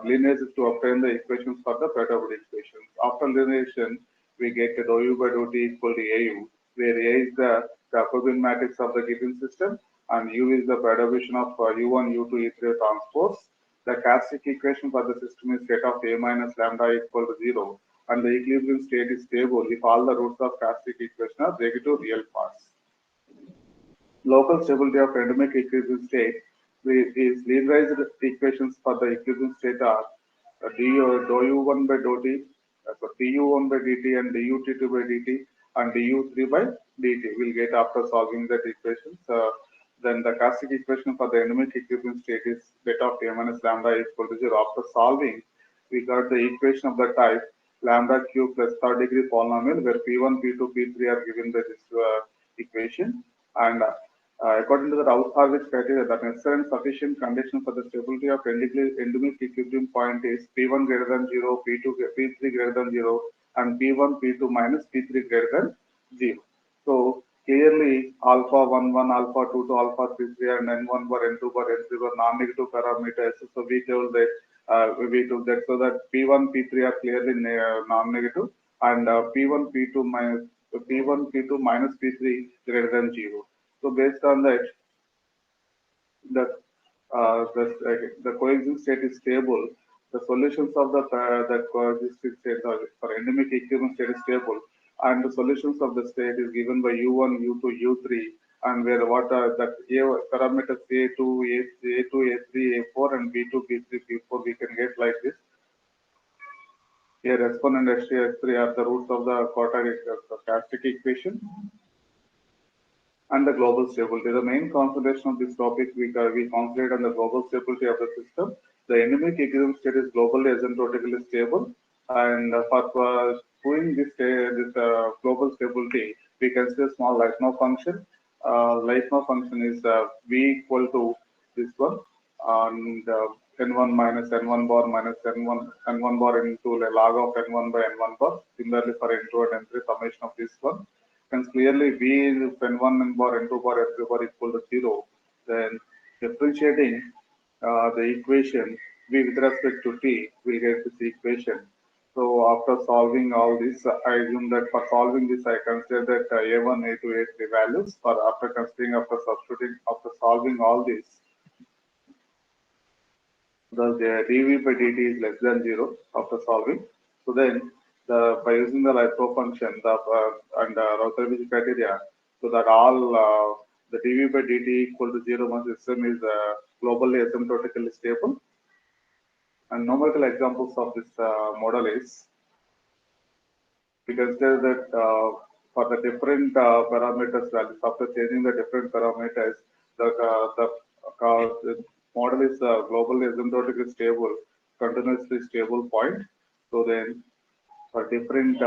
lineage to obtain the equations for the Peter-Wood equations. After lineation, we get dou u by dou t equal to AU, where A is the Jacobian matrix of the given system, and U is the distribution of U1, U2, E3 transpose. The characteristic equation for the system is set of A minus lambda equal to 0, and the equilibrium state is stable if all the roots of characteristic equation are negative real parts. Local stability of endemic equilibrium state is linearized equations for the equilibrium state are dou u1 by dou t, du1 by dt, and dut2 by dt, and du3 by dt. We'll get after solving that equation. Then the classic equation for the endemic equilibrium state is beta of A minus lambda equal to 0. After solving, we got the equation of the type lambda cube plus third degree polynomial, where P1, P2, P3 are given by this equation. And according to the Raoult-Harvich criteria, the necessary and sufficient condition for the stability of endemic equilibrium point is P1 greater than 0, P2, P3 greater than 0, and P1, P2 minus P3 greater than 0. So clearly, alpha 1, 1, alpha 2 to alpha 3, 3, and N1 bar, N2 bar, N3 bar non-negative parameters. So we told that so that P1, P3 are clearly non-negative, and P1, P2 minus P3 greater than 0. So based on that, the coexisting state is stable. The solutions of the that coexisting state for endemic equilibrium state is stable, and the solutions of the state is given by U1, U2, U3, and where what are that parameters A2, A2, A3, A4, and B2, B3, B4 we can get like this. Here S1 and S2, S3 are the roots of the quadratic characteristic equation. And the global stability. The main concentration of this topic we concentrate on the global stability of the system. The endemic equilibrium state is globally asymptotically stable, and for proving this global stability, we consider small Lyapunov function. Lyapunov function is V equal to this one, and n1 minus n1 bar minus n1 bar into log of n1 by n1 bar. Similarly for n2 and n3, summation of this one. Hence clearly V is n1 bar, n2 bar, n3 bar equal to 0. Then differentiating the equation v with respect to t, we'll get this equation. So after solving all this, I assume that for solving this, I consider that a1, a2, a3 values. For after considering, after substituting, after solving all this, thus the dv by dt is less than 0 after solving. So then, by using the LIFO function and Rotherham criteria, so that all the dv by dt equal to 0 once system is globally asymptotically stable. And numerical examples of this model is, we consider that for the different parameters values, after changing the different parameters, the model is globally asymptotically stable, continuously stable point. So then, for different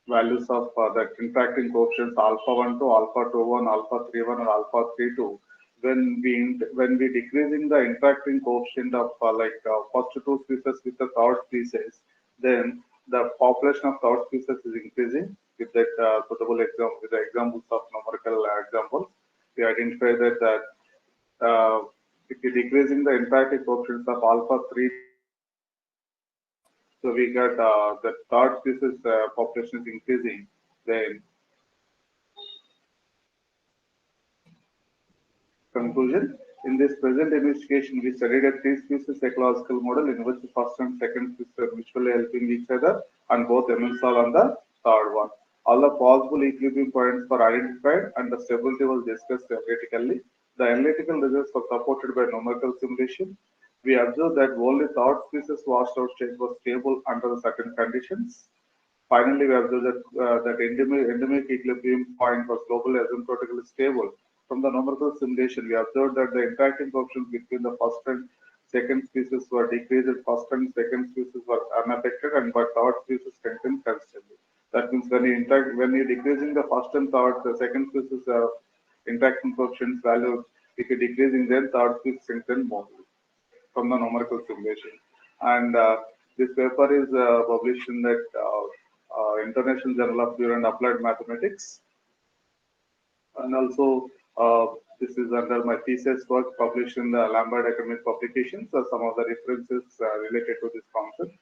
values of the interacting coefficients alpha 1 to alpha 2 1, alpha 3 1, or alpha 3 2. When we decreasing the interacting coefficient of first two species with the third species, then the population of third species is increasing with that suitable example with the examples of numerical examples. We identify that if we decreasing the interacting coefficients of alpha 3, so we got the third species population is increasing. Then conclusion. In this present investigation, we studied a three-species ecological model in which the first and second species are mutually helping each other, and both MSAL on the third one. All the possible equilibrium points were identified, and the stability was discussed theoretically. The analytical results were supported by numerical simulation. We observed that only third species washed out state was stable under certain conditions. Finally, we observed that endemic equilibrium point was globally asymptotically stable. From the numerical simulation, we observed that the interacting coefficients between the first and second species were decreased, first and second species were unaffected, and but third species strengthened constantly. That means when you decreasing the first and third, the second species interaction coefficients value, if you decreasing, then third species strengthen more from the numerical simulation. And this paper is published in that International Journal of Pure and Applied Mathematics. And also, this is under my thesis work published in the Lambert Academic Publications. So some of the references related to this concept.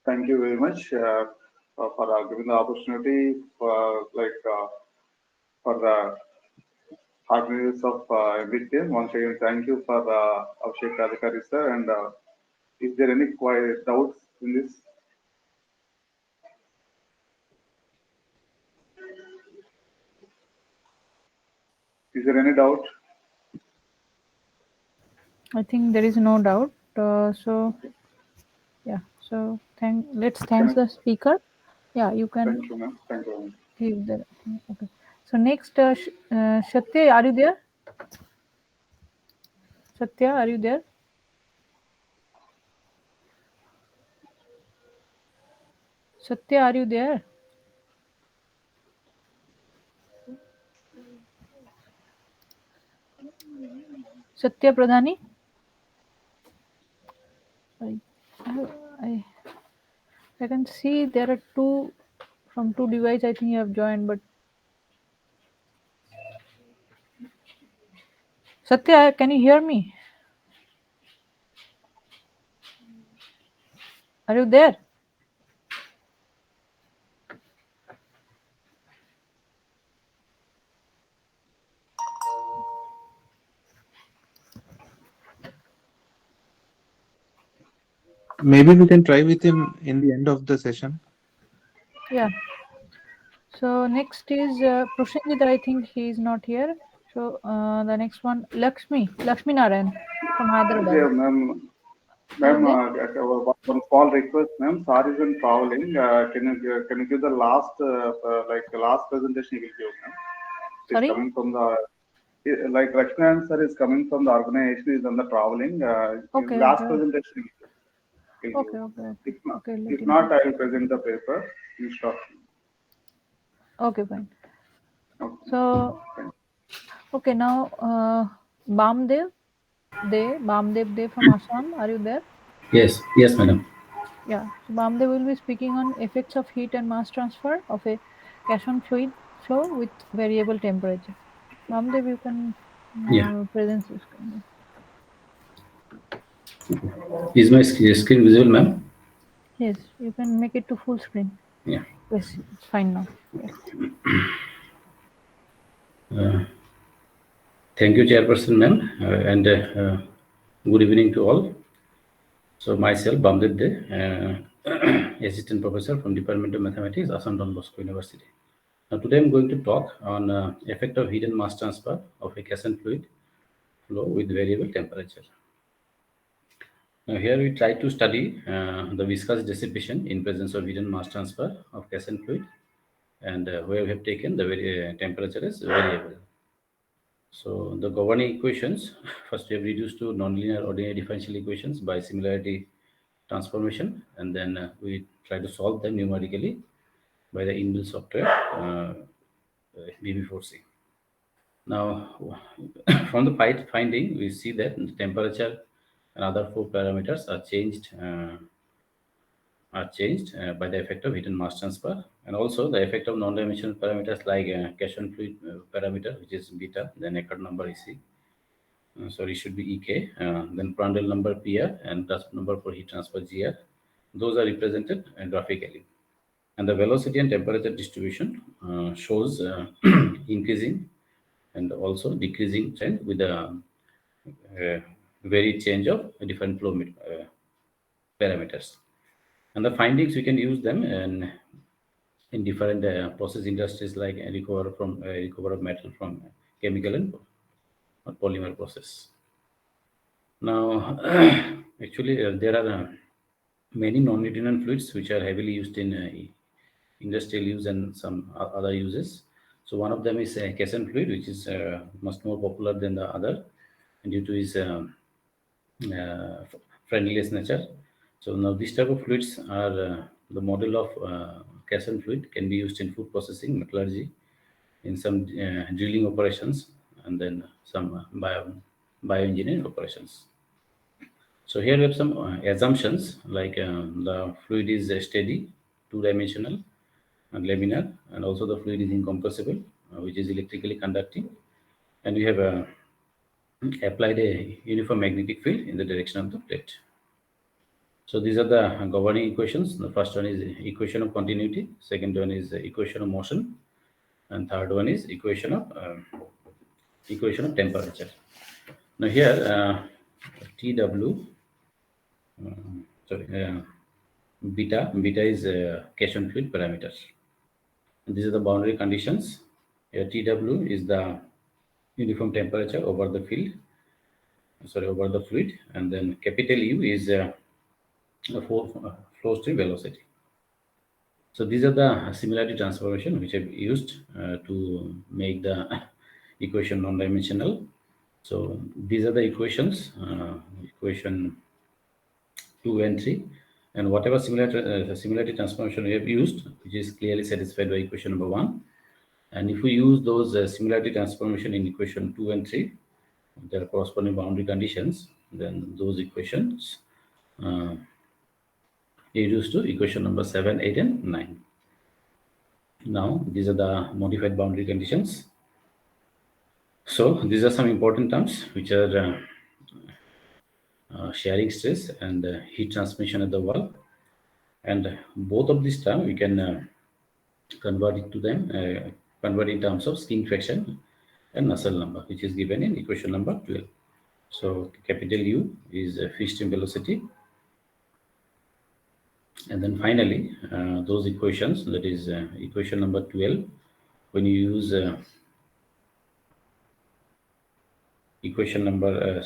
Thank you very much for giving the opportunity for for the organizers of MBTM. Once again, thank you for Abhishek Adhikari sir. And is there any doubts in this? Is there any doubt? I think there is no doubt. So yeah. So let's thank the speaker. Yeah, you can. Thank you, ma'am. Thank you. Give the okay. So next, Satya, are you there? Satya, are you there? Satya, are you there? Satya Pradhani? I can see there are two from two devices. I think you have joined, but Satya, can you hear me? Are you there? Maybe we can try with him in the end of the session. Yeah. So next is Proshenjit. I think he is not here. So the next one, Lakshmi Narayan from Hyderabad. Yeah, ma'am. Ma'am, one small request, ma'am. Sorry, is traveling. Can you give the last last presentation you will give, ma'am? Sorry? Coming from the Lakshman sir is coming from the organization. Is on the traveling. Okay. Last presentation. If not, I will present the paper instead of. Okay, fine. So, okay, now Bamdev Dev from Assam, are you there? Yes, yes, madam. Yeah, so Bamdev will be speaking on effects of heat and mass transfer of a cation fluid flow with variable temperature. Bamdev, you can Yeah. Presence your screen. Is my screen visible, ma'am? Yes, you can make it to full screen. Yeah. Yes, it's fine now. Yes. Thank you, Chairperson, ma'am, and good evening to all. So myself, Bamdit De, Assistant Professor from Department of Mathematics, Assam Don Bosco University. Now today I'm going to talk on effect of heat and mass transfer of a gas fluid flow with variable temperature. Now here we try to study the viscous dissipation in presence of heat and mass transfer of gas fluid, and where we have taken the temperature as variable. So the governing equations, first we have reduced to nonlinear ordinary differential equations by similarity transformation, and then we try to solve them numerically by the inbuilt software BB4C. Now, from the finding, we see that the temperature and other four parameters by the effect of heat and mass transfer, and also the effect of non-dimensional parameters like Cation fluid parameter, which is beta, then Eckert number EC. Sorry, it should be EK, then Prandtl number PR, and Dust number for heat transfer GR. Those are represented graphically. And the velocity and temperature distribution shows increasing and also decreasing trend with the varied change of different flow parameters. And the findings, we can use them in different process industries like recover of metal from chemical and polymer process. Now, actually, there are many non-nutritional fluids which are heavily used in industrial use and some other uses. So one of them is Casen fluid, which is much more popular than the other due to its friendliest nature. So now these type of fluids are the model of Casen fluid can be used in food processing, metallurgy, in some drilling operations, and then some bioengineering operations. So here we have some assumptions like the fluid is steady, two-dimensional, and laminar, and also the fluid is incompressible, which is electrically conducting, and we have applied a uniform magnetic field in the direction of the plate. So these are the governing equations. The first one is equation of continuity, second one is equation of motion, and third one is equation of temperature. Now here TW, beta is Cation fluid parameter. And these are the boundary conditions. Here TW is the uniform temperature over the over the fluid, and then capital U is the flow stream velocity. So these are the similarity transformation which I've used to make the equation non-dimensional. So these are the equations, equation 2 and 3, and whatever similarity transformation we have used, which is clearly satisfied by equation number 1. And if we use those similarity transformation in equation 2 and 3, their corresponding boundary conditions, then those equations reduced to equation number 7, 8, and 9. Now, these are the modified boundary conditions. So, these are some important terms which are sharing stress and heat transmission at the wall. And both of these terms we can convert in terms of skin fraction and Nusselt number, which is given in equation number 12. So capital U is free stream velocity, and then finally those equations, that is equation number 12, when you use equation number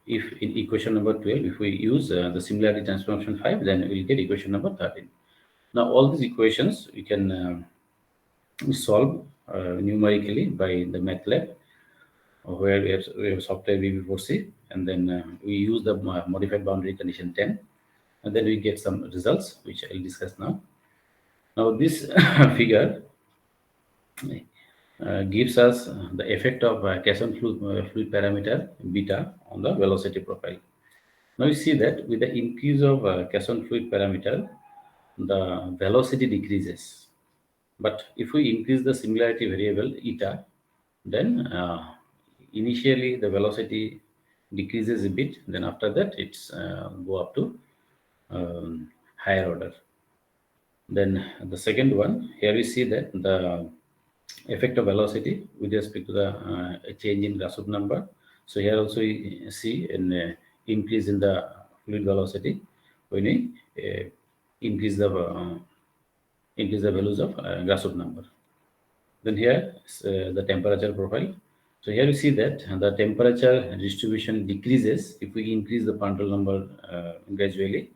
if in equation number 12, if we use the similarity transformation 5, then we'll get equation number 13. Now all these equations we can solve numerically by the MATLAB, where we have software VB4C, and then we use the modified boundary condition 10, and then we get some results which I'll discuss now. Now this figure gives us the effect of Cation fluid parameter beta on the velocity profile. Now you see that with the increase of Cation fluid parameter, the velocity decreases. But if we increase the similarity variable eta, then initially the velocity decreases a bit, then after that it's go up to higher order. Then the second one, here we see that the effect of velocity with respect to the change in Grashof number. So here also we see an increase in the fluid velocity when we increase the values of Grashof number. Then here the temperature profile. So here we see that the temperature distribution decreases if we increase the Prandtl number gradually,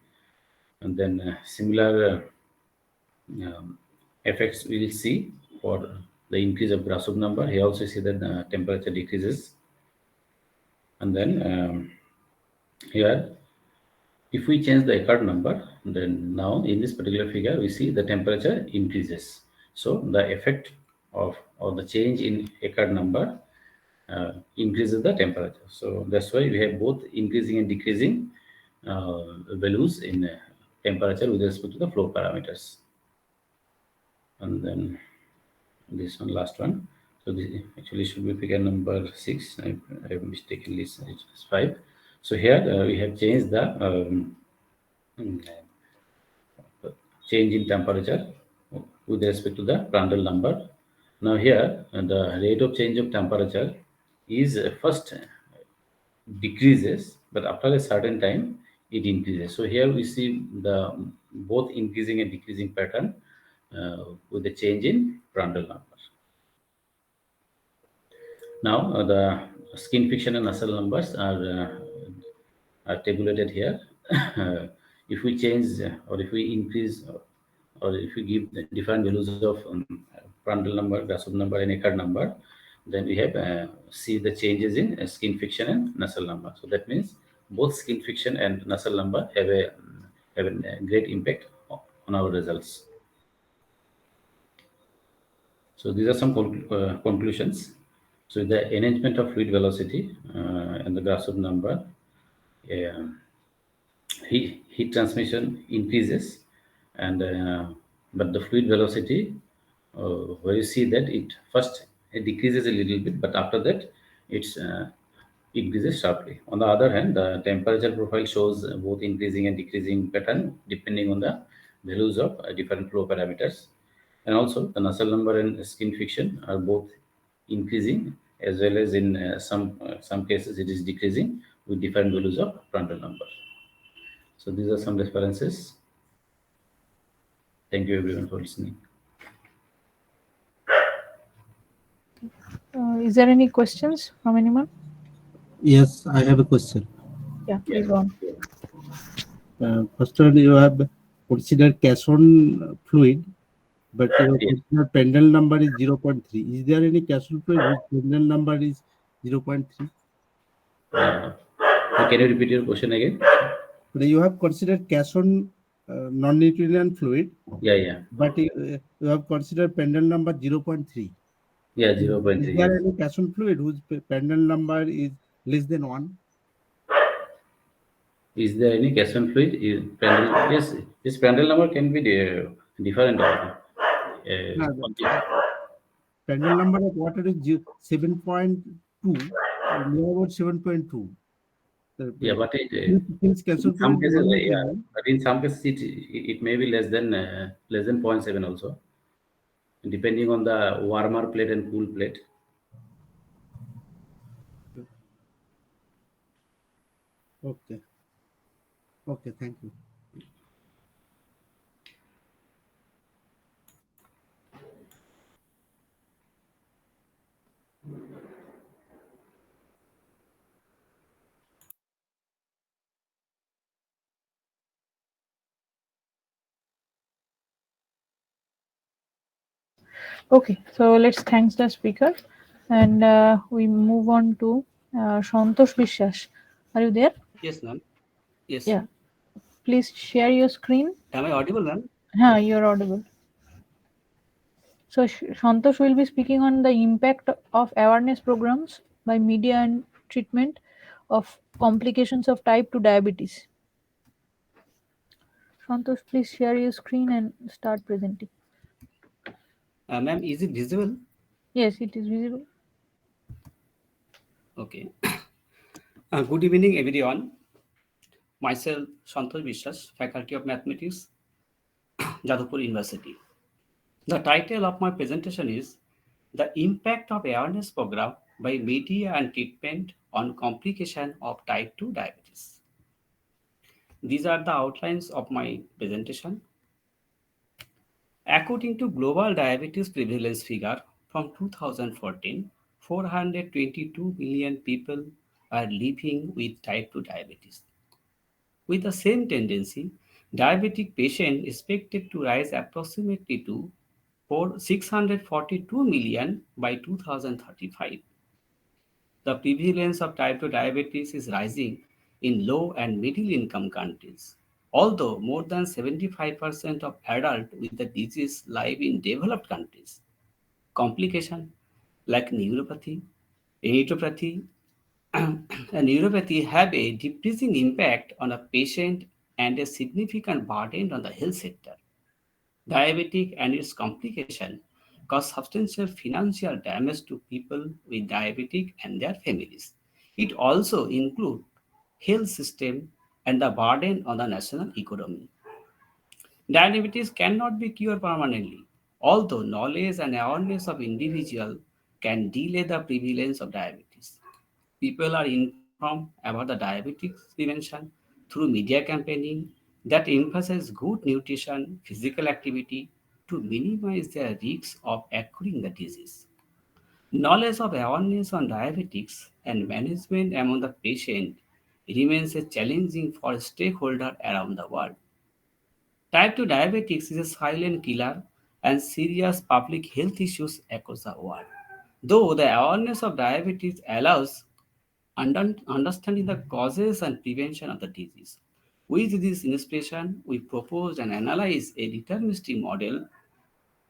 and then similar effects we will see for the increase of Grashof number. Here also see that the temperature decreases, and then here if we change the Eckert number, then now in this particular figure we see the temperature increases. So the effect of or the change in Eckert number increases the temperature. So that's why we have both increasing and decreasing values in temperature with respect to the flow parameters. And then this one, last one. So this actually should be figure number 6. I have mistakenly said it's 5. So here we have changed the change in temperature with respect to the Prandtl number. Now here the rate of change of temperature is first decreases, but after a certain time it increases. So here we see the both increasing and decreasing pattern with the change in Prandtl number. Now the skin friction and Nusselt numbers are tabulated here. If we change or if we increase or if we give the different values of Prandtl number, Grashof number, and Eckert number, then we have see the changes in skin friction and Nusselt number. So that means both skin friction and Nusselt number have a great impact on our results. So these are some conclusions. So the enhancement of fluid velocity and the Grashof number, heat transmission increases, and but the fluid velocity, where you see that it decreases a little bit, but after that it's increases sharply. On the other hand, the temperature profile shows both increasing and decreasing pattern depending on the values of different flow parameters. And also the Nusselt number and skin friction are both increasing, as well as in some cases it is decreasing with different values of Prandtl number. So these are some references. Thank you everyone for listening. Is there any questions from anyone? Yes, I have a question. Yeah, please go on. First one, you have considered caisson fluid, but your Prandtl number is 0.3. Is there any caisson fluid whose Prandtl number is 0.3? Can you repeat your question again? You have considered caisson non-Newtonian fluid. Yeah. But you have considered Prandtl number 0.3. Yeah, 0.3. Is there any caisson fluid whose Prandtl number is less than 1? Is there any caisson fluid? Yes, this Prandtl number can be different. Prandtl number of water is 7.2, near about 7.2. Yeah, but in some cases, but in some cases it may be less than 0.7 also, depending on the warmer plate and cool plate. Okay. Okay, thank you. Okay, so let's thank the speaker, and we move on to Santosh Bishwas. Are you there? Yes, ma'am. Yes. Yeah. Please share your screen. Am I audible, ma'am? You're audible. So Santosh will be speaking on the impact of awareness programs by media and treatment of complications of type 2 diabetes. Santosh, please share your screen and start presenting. Ma'am, is it visible? Yes, it is visible. Okay. Good evening, everyone. Myself, Santosh Vishwas, Faculty of Mathematics, Jadavpur University. The title of my presentation is The Impact of Awareness Program by Media and Treatment on Complication of Type 2 Diabetes. These are the outlines of my presentation. According to global diabetes prevalence figure from 2014, 422 million people are living with type 2 diabetes. With the same tendency, diabetic patient expected to rise approximately to 642 million by 2035. The prevalence of type 2 diabetes is rising in low and middle income countries. Although more than 75% of adults with the disease live in developed countries, complications like neuropathy, and neuropathy have a decreasing impact on a patient and a significant burden on the health sector. Diabetic and its complication cause substantial financial damage to people with diabetic and their families. It also includes health system and the burden on the national economy. Diabetes cannot be cured permanently, although knowledge and awareness of individual can delay the prevalence of diabetes. People are informed about the diabetes prevention through media campaigning that emphasize good nutrition, physical activity to minimize their risks of acquiring the disease. Knowledge of awareness on diabetics and management among the patient remains a challenging for stakeholders around the world. Type 2 diabetes is a silent killer and serious public health issues across the world. Though the awareness of diabetes allows understanding the causes and prevention of the disease. With this inspiration, we proposed and analyzed a deterministic model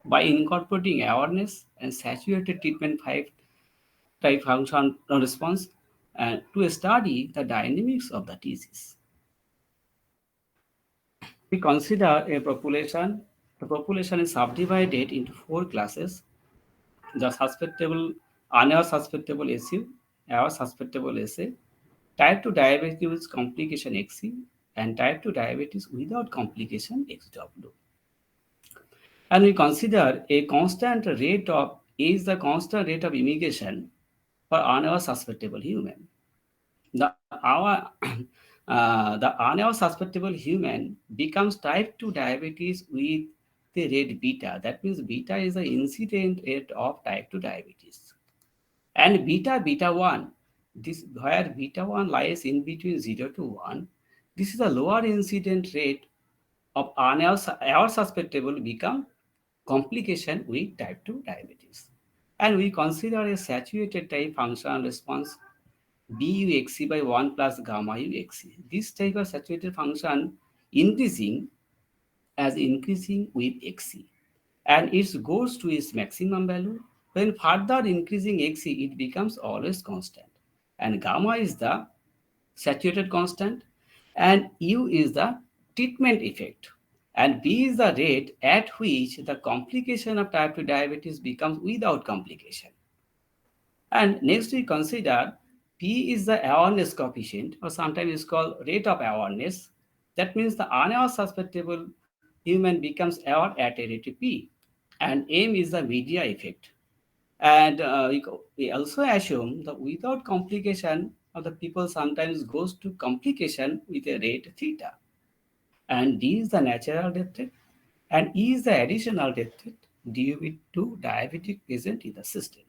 by incorporating awareness and saturated treatment type function response and to study the dynamics of the disease. We consider a population. The population is subdivided into four classes: the susceptible, unaware susceptible SU, aware susceptible SA, type 2 diabetes with complication XC, and type 2 diabetes without complication XW. And we consider a constant rate of is the constant rate of immigration for unaware susceptible human. The unaware susceptible human becomes type 2 diabetes with the rate beta. That means beta is the incident rate of type 2 diabetes. And beta 1, this where beta 1 lies in between 0 to 1, this is a lower incident rate of our susceptible become complication with type 2 diabetes. And we consider a saturated type functional response BUXC by 1 plus gamma UXC. This type of saturated function increasing as increasing with XC, and it goes to its maximum value. When further increasing XC, it becomes always constant. And gamma is the saturated constant, and U is the treatment effect. And B is the rate at which the complication of type 2 diabetes becomes without complication. And next we consider P is the awareness coefficient, or sometimes it's called rate of awareness. That means the unaware susceptible human becomes aware at a rate of P. And M is the media effect. And we also assume that without complication of the people sometimes goes to complication with a rate theta. And D is the natural death rate, and E is the additional death rate due to diabetic present in the system.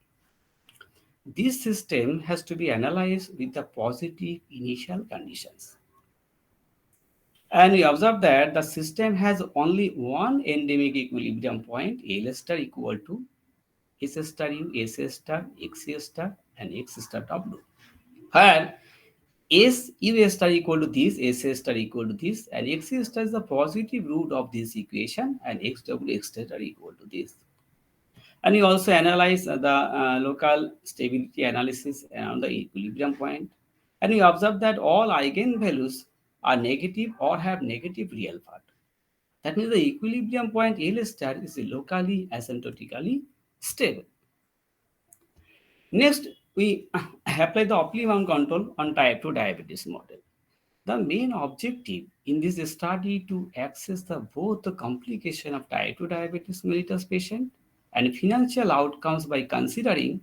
This system has to be analyzed with the positive initial conditions. And we observe that the system has only one endemic equilibrium point, L star equal to S star U, S star, X star, and X star W. Where S U star equal to this, S star equal to this, and X star is the positive root of this equation, and X W X star equal to this. And we also analyze the local stability analysis around the equilibrium point. And we observe that all eigenvalues are negative or have negative real part. That means the equilibrium point L star is locally asymptotically stable. Next, we apply the optimum control on type 2 diabetes model. The main objective in this study to access the both the complication of type 2 diabetes mellitus patient and financial outcomes by considering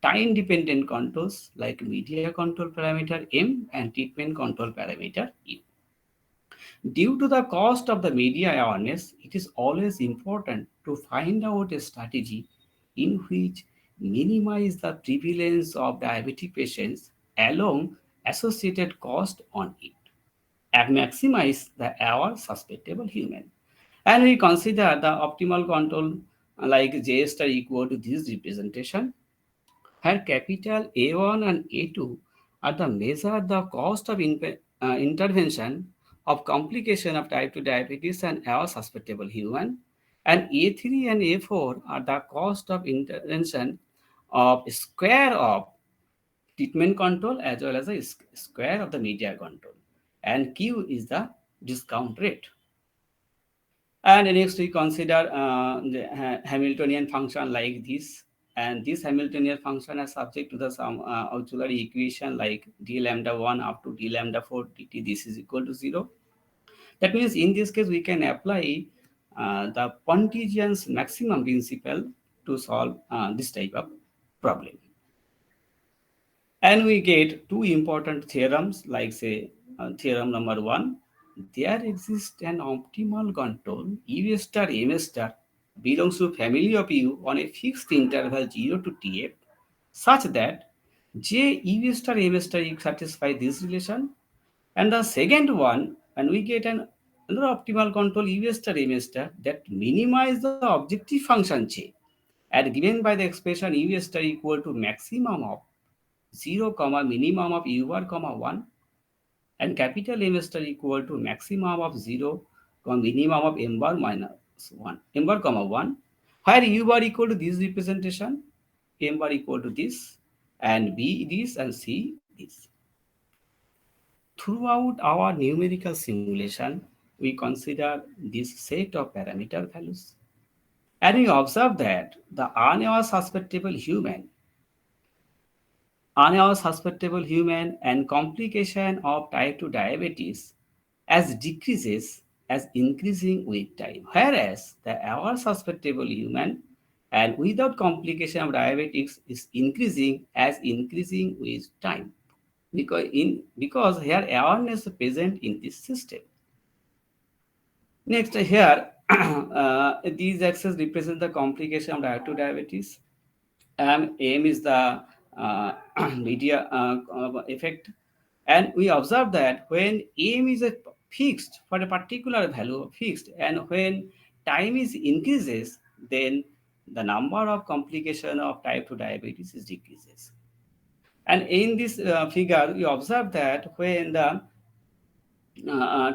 time-dependent controls like media control parameter M and treatment control parameter U. Due to the cost of the media awareness, it is always important to find out a strategy in which minimize the prevalence of diabetic patients along associated cost on it and maximize the our suspectable human. And we consider the optimal control like J star equal to this representation where capital A1 and A2 are the measure the cost of intervention of complication of type 2 diabetes and our suspectable human, and A3 and A4 are the cost of intervention of square of treatment control as well as the square of the media control, and Q is the discount rate. And next we consider the Hamiltonian function like this, and this Hamiltonian function is subject to the some auxiliary equation like d lambda 1 up to d lambda 4 dt. This is equal to 0. That means in this case we can apply the Pontian's maximum principle to solve this type of problem. And we get two important theorems like say theorem number 1, there exists an optimal control U star M star belongs to family of U on a fixed interval 0 to Tf such that J U star M star satisfy this relation. And the second one, and we get another optimal control U star M star that minimize the objective function J and given by the expression U star equal to maximum of 0 comma minimum of u bar comma 1 and capital M star equal to maximum of 0 comma minimum of m bar minus 1 m bar comma 1 where u bar equal to this representation, m bar equal to this, and b this and c this. Throughout our numerical simulation, we consider this set of parameter values and we observe that the unsusceptible human and complication of type 2 diabetes as decreases as increasing with time, whereas the our susceptible human and without complication of diabetes is increasing as increasing with time because here awareness is present in this system. Next here these axes represent the complication of type 2 diabetes. M is the media effect, and we observe that when M is a fixed for a particular value fixed, and when time is increases, then the number of complication of type 2 diabetes is decreases. And in this figure, we observe that when the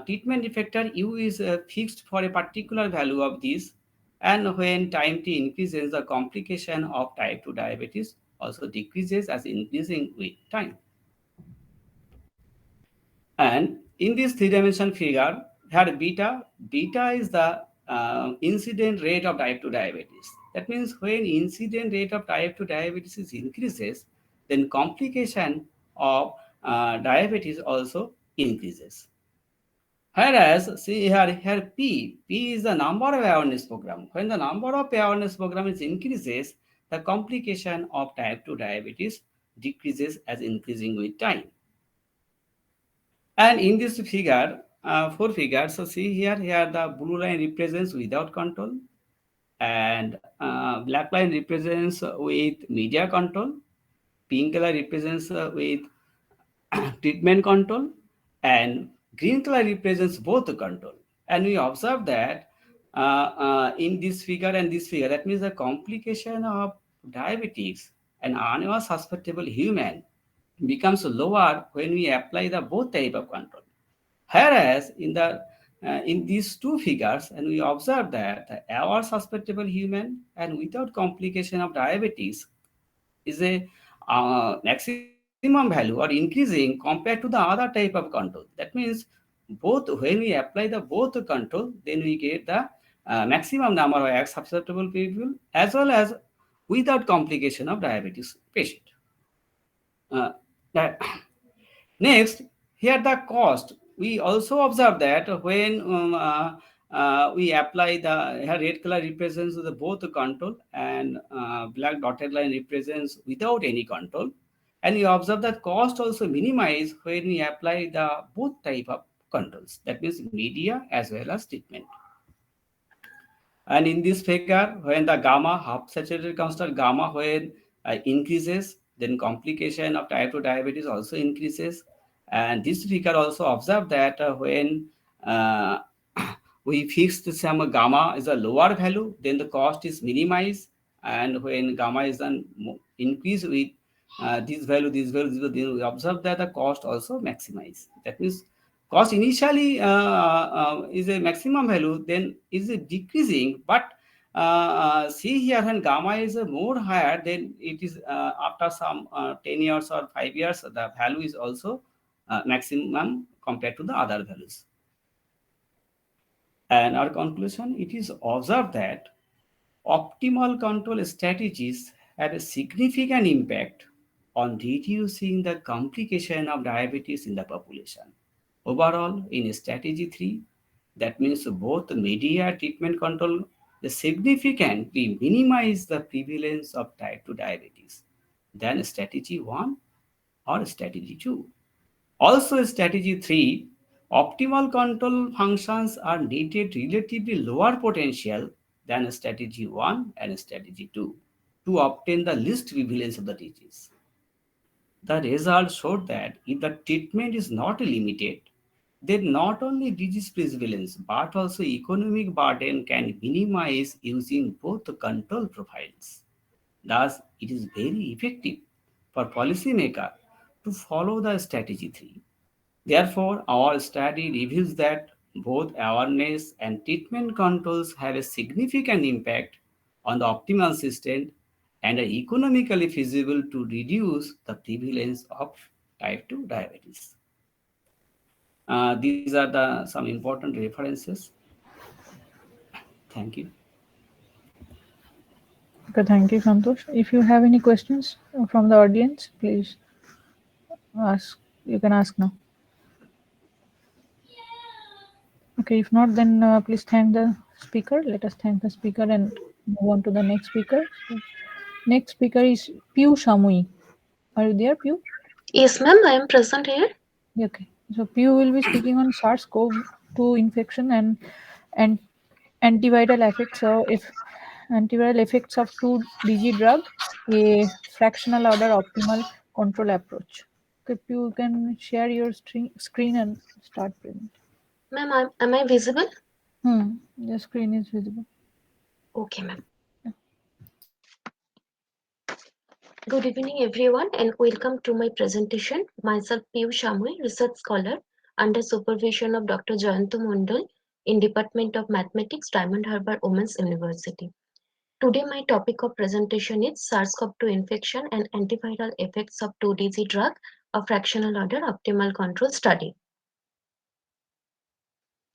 treatment effector U is fixed for a particular value of this, and when time t increases, the complication of type 2 diabetes also decreases as increasing with time. And in this three-dimension figure, here beta is the incident rate of type 2 diabetes. That means when incident rate of type 2 diabetes is increases, then complication of diabetes also increases. Whereas, see here P is the number of awareness program. When the number of awareness program is increases, the complication of type 2 diabetes decreases as increasing with time. And in this figure, 4 figures, so see here the blue line represents without control, and black line represents with media control, pink color represents with treatment control, and green color represents both the control. And we observe that in this figure and this figure, that means the complication of diabetes and unsusceptible human becomes lower when we apply the both type of control. Whereas in these two figures, and we observe that our susceptible human and without complication of diabetes is a maximum value or increasing compared to the other type of control. That means both when we apply the both control, then we get the maximum number of susceptible people as well as without complication of diabetes patient. Uh, that Next, here the cost. We also observe that when we apply the here red color represents the both the control and black dotted line represents without any control. And you observe that cost also minimize when we apply the both type of controls. That means media as well as treatment. And in this figure, when the gamma half saturated constant gamma when increases, then complication of type 2 diabetes also increases. And this figure also observe that when uh, we fixed some gamma is a lower value, then the cost is minimized. And when gamma is then increased with this value, then we observe that the cost also maximize. That means cost initially is a maximum value, then is a decreasing, but see here when gamma is more higher, then it is after some 10 years or 5 years, the value is also maximum compared to the other values. And our conclusion, it is observed that optimal control strategies have a significant impact on reducing the complication of diabetes in the population. Overall, in strategy 3, that means both media treatment control, they significantly minimize the prevalence of type 2 diabetes than strategy 1 or strategy 2. Also, strategy 3, optimal control functions are needed relatively lower potential than strategy 1 and strategy 2 to obtain the least prevalence of the disease. The results showed that if the treatment is not limited, then not only disease prevalence but also economic burden can minimize using both the control profiles. Thus, it is very effective for policymakers to follow the strategy 3. Therefore, our study reveals that both awareness and treatment controls have a significant impact on the optimal system and are economically feasible to reduce the prevalence of type 2 diabetes. These are the some important references. Thank you. Okay, thank you, Santosh. If you have any questions from the audience, please ask. You can ask now. Okay, if not, then please thank the speaker. Let us thank the speaker and move on to the next speaker. So, next speaker is Piyu Shamui. Are you there, Piyu? Yes, ma'am, I am present here. Okay. So Piyu will be speaking on SARS-CoV-2 infection and antiviral effects. So if antiviral effects of 2DG drug, a fractional order optimal control approach. Okay, you can share your screen and start presenting. Ma'am, am I visible? The screen is visible. Okay, ma'am. Good evening, everyone, and welcome to my presentation. Myself, Piyu Shamui, research scholar under supervision of Dr. Jayanto Mondal in Department of Mathematics, Diamond Harbour Women's University. Today, my topic of presentation is SARS-CoV-2 infection and antiviral effects of 2DG drug, a fractional order optimal control study.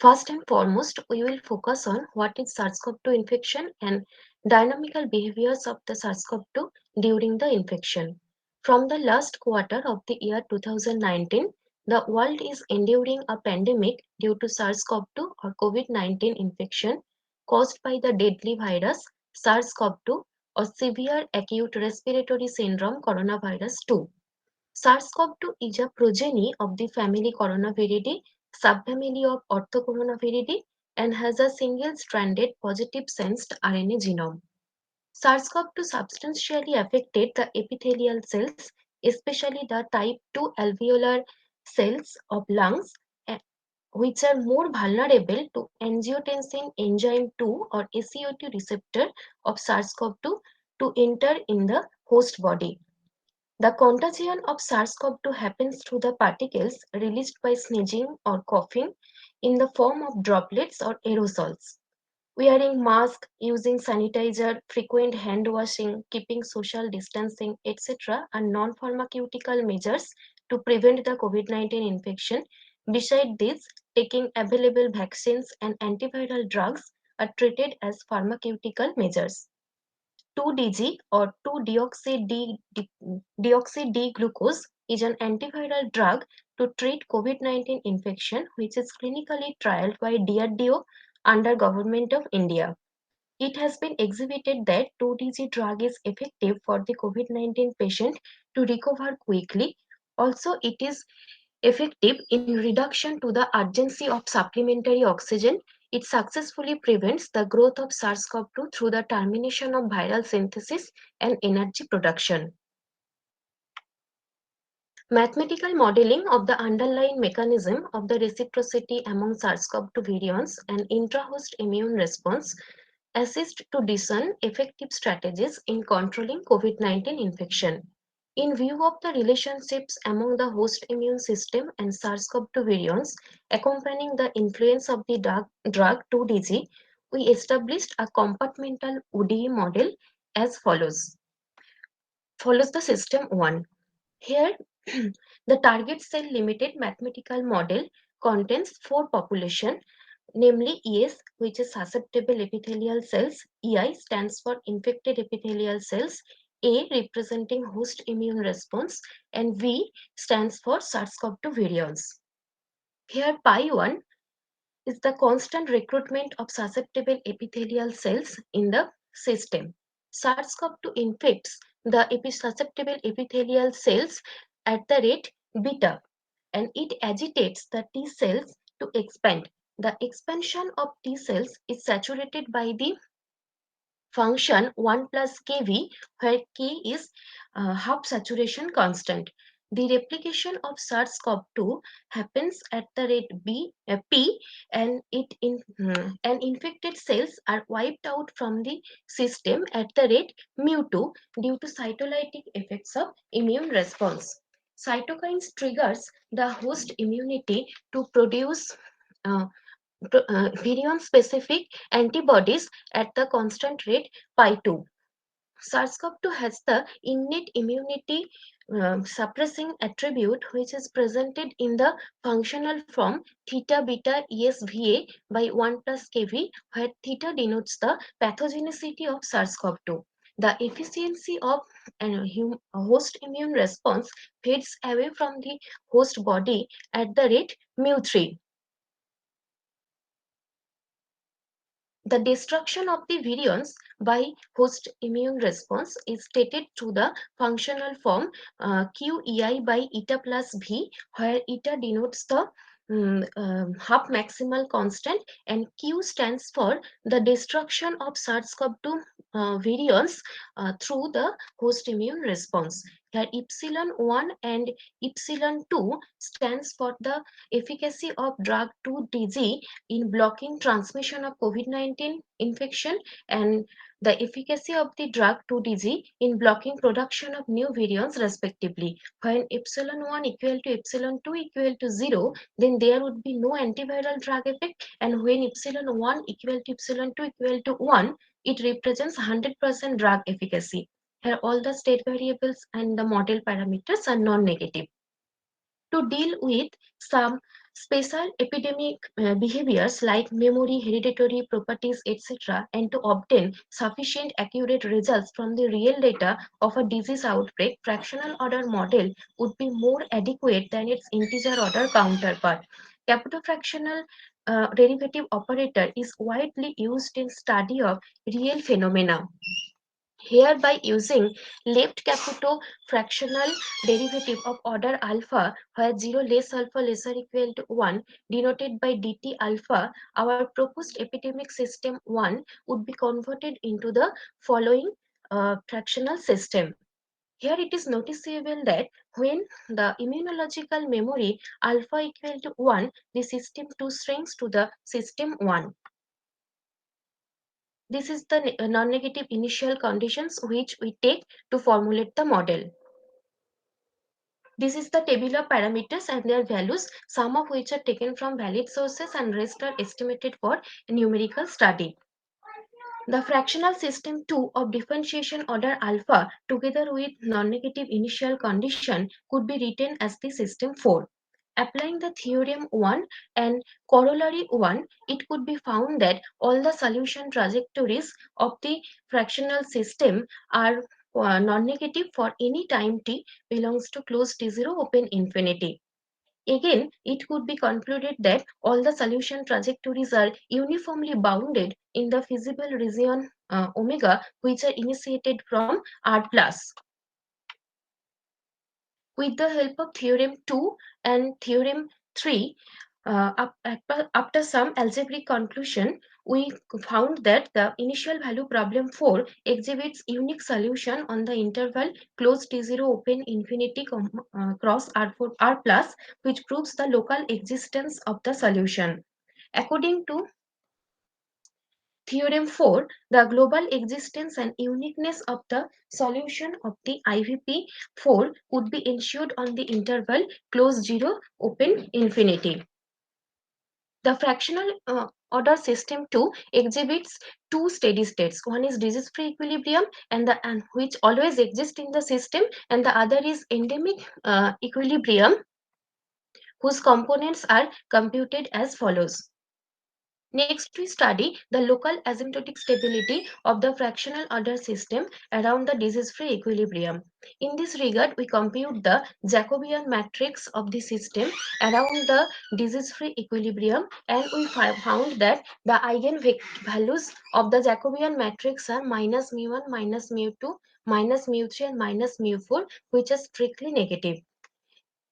First and foremost, we will focus on what is SARS-CoV-2 infection and dynamical behaviors of the SARS-CoV-2 during the infection. From the last quarter of the year 2019, the world is enduring a pandemic due to SARS-CoV-2 or COVID-19 infection caused by the deadly virus SARS-CoV-2 or severe acute respiratory syndrome coronavirus 2. SARS-CoV-2 is a progeny of the family Coronaviridae, subfamily of Orthocoronavirinae, and has a single-stranded positive sensed RNA genome. SARS-CoV-2 substantially affected the epithelial cells, especially the type 2 alveolar cells of lungs, which are more vulnerable to angiotensin enzyme 2 or ACO2 receptor of SARS-CoV-2 to enter in the host body. The contagion of SARS-CoV-2 happens through the particles released by sneezing or coughing in the form of droplets or aerosols. Wearing mask, using sanitizer, frequent hand washing, keeping social distancing, etc. are non-pharmaceutical measures to prevent the COVID-19 infection. Besides this, taking available vaccines and antiviral drugs are treated as pharmaceutical measures. 2DG or 2-deoxy-D-glucose is an antiviral drug to treat COVID-19 infection, which is clinically trialed by DRDO under Government of India. It has been exhibited that 2DG drug is effective for the COVID-19 patient to recover quickly. Also, it is effective in reduction to the urgency of supplementary oxygen. It successfully prevents the growth of SARS-CoV-2 through the termination of viral synthesis and energy production. Mathematical modeling of the underlying mechanism of the reciprocity among SARS-CoV-2 variants and intra-host immune response assist to discern effective strategies in controlling COVID-19 infection. In view of the relationships among the host immune system and SARS-CoV-2 variants accompanying the influence of the drug 2DG, we established a compartmental ODE model as follows. Follows the system 1. Here, the target cell limited mathematical model contains four populations, namely ES, which is susceptible epithelial cells, EI stands for infected epithelial cells, A representing host immune response, and V stands for SARS-CoV-2 variants. Here, pi1 is the constant recruitment of susceptible epithelial cells in the system. SARS-CoV-2 infects the susceptible epithelial cells at the rate beta, and it agitates the T cells to expand. The expansion of T cells is saturated by the function 1 plus kV, where K is half saturation constant. The replication of SARS-CoV-2 happens at the rate P, and and infected cells are wiped out from the system at the rate mu2 due to cytolytic effects of immune response. Cytokines triggers the host immunity to produce uh, virion-specific antibodies at the constant rate pi2. SARS-CoV-2 has the innate immunity suppressing attribute, which is presented in the functional form theta beta ESVA by 1 plus kV, where theta denotes the pathogenicity of SARS-CoV-2. The efficiency of a host immune response fades away from the host body at the rate mu3. The destruction of the virions by host immune response is stated through the functional form QEI by eta plus V, where eta denotes the half maximal constant and Q stands for the destruction of SARS-CoV-2 virions through the host immune response. Here epsilon 1 and epsilon 2 stands for the efficacy of drug 2DG in blocking transmission of COVID-19 infection, and the efficacy of the drug 2DG in blocking production of new virions respectively. When epsilon 1 equal to epsilon 2 equal to 0, then there would be no antiviral drug effect, and when epsilon 1 equal to epsilon 2 equal to 1, it represents 100% drug efficacy. Here all the state variables and the model parameters are non-negative. To deal with some special epidemic behaviors like memory, hereditary properties, etc., and to obtain sufficient accurate results from the real data of a disease outbreak, fractional order model would be more adequate than its integer order counterpart. Capital fractional derivative operator is widely used in study of real phenomena. Here, by using left caputo fractional derivative of order alpha, where 0 less alpha lesser equal to 1, denoted by dt alpha, our proposed epidemic system 1 would be converted into the following fractional system. Here it is noticeable that when the immunological memory alpha equal to 1, the system 2 shrinks to the system 1. This is the non-negative initial conditions which we take to formulate the model. This is the table of parameters and their values, some of which are taken from valid sources and rest are estimated for numerical study. The fractional system 2 of differentiation order alpha together with non-negative initial condition could be written as the system 4. Applying the theorem 1 and corollary 1, it could be found that all the solution trajectories of the fractional system are non-negative for any time t belongs to closed T0 open infinity. Again, it could be concluded that all the solution trajectories are uniformly bounded in the feasible region omega, which are initiated from R plus. With the help of theorem 2 and theorem 3, after some algebraic conclusion, we found that the initial value problem 4 exhibits unique solution on the interval close T0 open infinity cross R4 R plus, which proves the local existence of the solution. According to Theorem 4, the global existence and uniqueness of the solution of the IVP4 would be ensured on the interval close 0 open infinity. The fractional order system 2 exhibits two steady states. One is disease-free equilibrium and which always exists in the system, and the other is endemic equilibrium, whose components are computed as follows. Next, we study the local asymptotic stability of the fractional order system around the disease-free equilibrium. In this regard, we compute the Jacobian matrix of the system around the disease-free equilibrium, and we found that the eigenvalues of the Jacobian matrix are minus mu1, minus mu2, minus mu3, and minus mu4, which are strictly negative.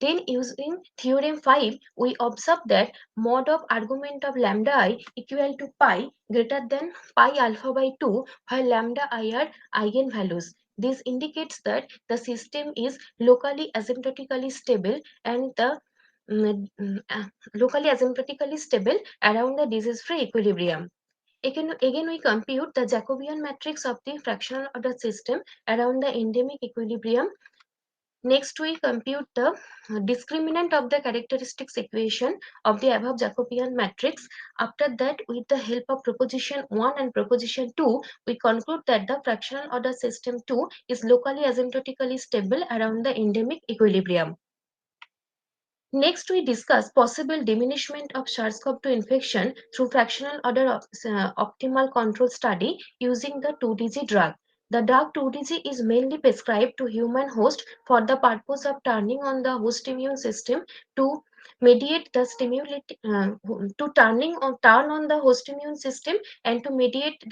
Then using theorem 5, we observe that mod of argument of lambda I equal to pi greater than pi alpha by 2, where lambda I are eigenvalues. This indicates that the system is locally asymptotically stable and the locally asymptotically stable around the disease-free equilibrium. Again, we compute the Jacobian matrix of the fractional order system around the endemic equilibrium. Next, we compute the discriminant of the characteristics equation of the above Jacobian matrix. After that, with the help of proposition 1 and proposition 2, we conclude that the fractional order system 2 is locally asymptotically stable around the endemic equilibrium. Next, we discuss possible diminishment of SARS-CoV-2 infection through fractional order optimal control study using the 2DG drug. The drug 2DG is mainly prescribed to human host for the purpose of turning on the host immune system to mediate the turn on the host immune system and to mediate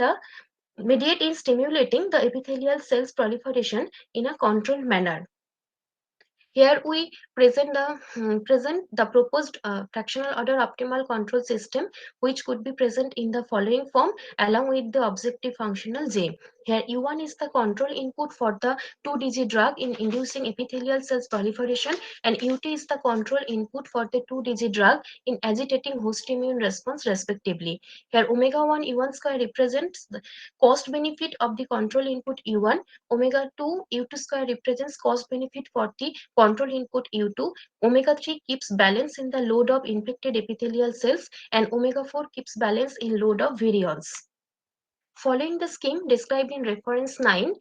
in stimulating the epithelial cells proliferation in a controlled manner. Here we present the proposed fractional order optimal control system, which could be present in the following form along with the objective functional J. Here U1 is the control input for the 2DG drug in inducing epithelial cells proliferation, and UT is the control input for the 2DG drug in agitating host immune response respectively. Here omega 1 U1 square represents the cost benefit of the control input U1, omega 2 U2 square represents cost benefit for the control input U2, omega 3 keeps balance in the load of infected epithelial cells, and omega 4 keeps balance in load of virions. Following the scheme described in reference 9,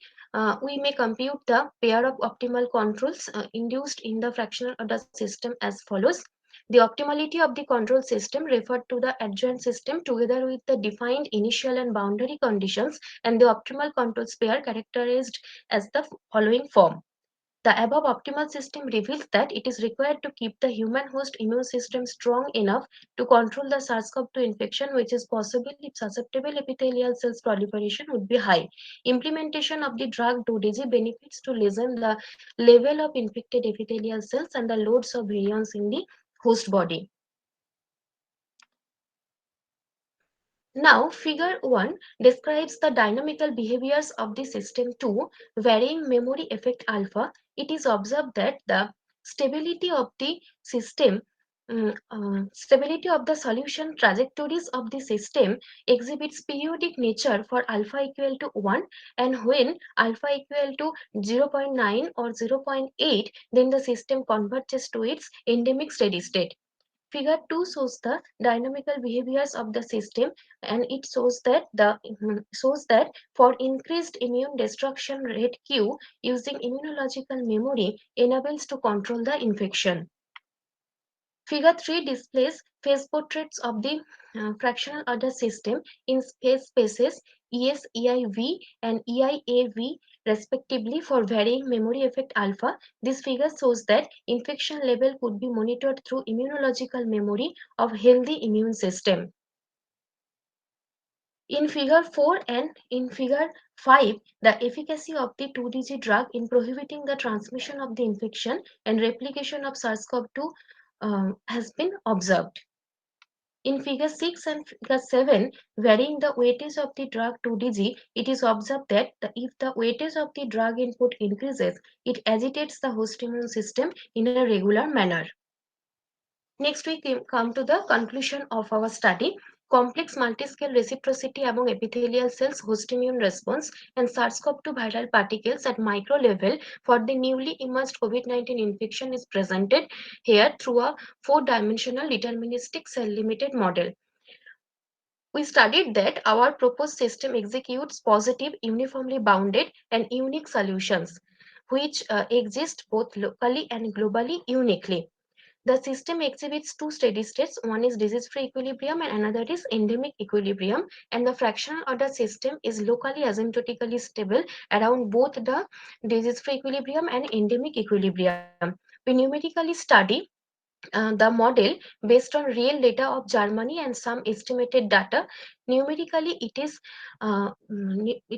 we may compute the pair of optimal controls induced in the fractional order system as follows. The optimality of the control system referred to the adjoint system together with the defined initial and boundary conditions, and the optimal control pair characterized as the following form. The above optimal system reveals that it is required to keep the human host immune system strong enough to control the SARS-CoV-2 infection, which is possible if susceptible epithelial cells proliferation would be high. Implementation of the drug 2DG benefits to lessen the level of infected epithelial cells and the loads of virions in the host body. Now, figure 1 describes the dynamical behaviors of the system 2 varying memory effect alpha. It is observed that the stability of the system stability of the solution trajectories of the system exhibits periodic nature for alpha equal to 1, and when alpha equal to 0.9 or 0.8, then the system converges to its endemic steady state. Figure 2 shows the dynamical behaviors of the system, and it shows that for increased immune destruction rate Q using immunological memory enables to control the infection. Figure 3 displays phase portraits of the fractional order system in spaces ES, EIV, and EIAV respectively for varying memory effect alpha. This figure shows that infection level could be monitored through immunological memory of healthy immune system. In figure 4 and in figure 5, the efficacy of the 2DG drug in prohibiting the transmission of the infection and replication of SARS-CoV-2 has been observed. In figure 6 and figure 7, varying the weightage of the drug 2DG, it is observed that if the weightage of the drug input increases, it agitates the host immune system in a regular manner. Next we come to the conclusion of our study. Complex multiscale reciprocity among epithelial cells, host immune response, and SARS-CoV-2 viral particles at micro level for the newly emerged COVID-19 infection is presented here through a four-dimensional deterministic cell-limited model. We studied that our proposed system executes positive, uniformly bounded, and unique solutions, which exist both locally and globally uniquely. The system exhibits two steady states. One is disease-free equilibrium and another is endemic equilibrium. And the fractional order system is locally asymptotically stable around both the disease-free equilibrium and endemic equilibrium. We numerically study the model based on real data of Germany and some estimated data. Numerically, it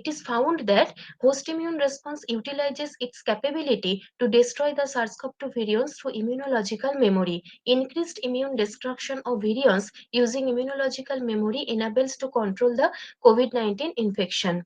is found that host immune response utilizes its capability to destroy the SARS-CoV-2 virions through immunological memory. Increased immune destruction of virions using immunological memory enables to control the COVID-19 infection.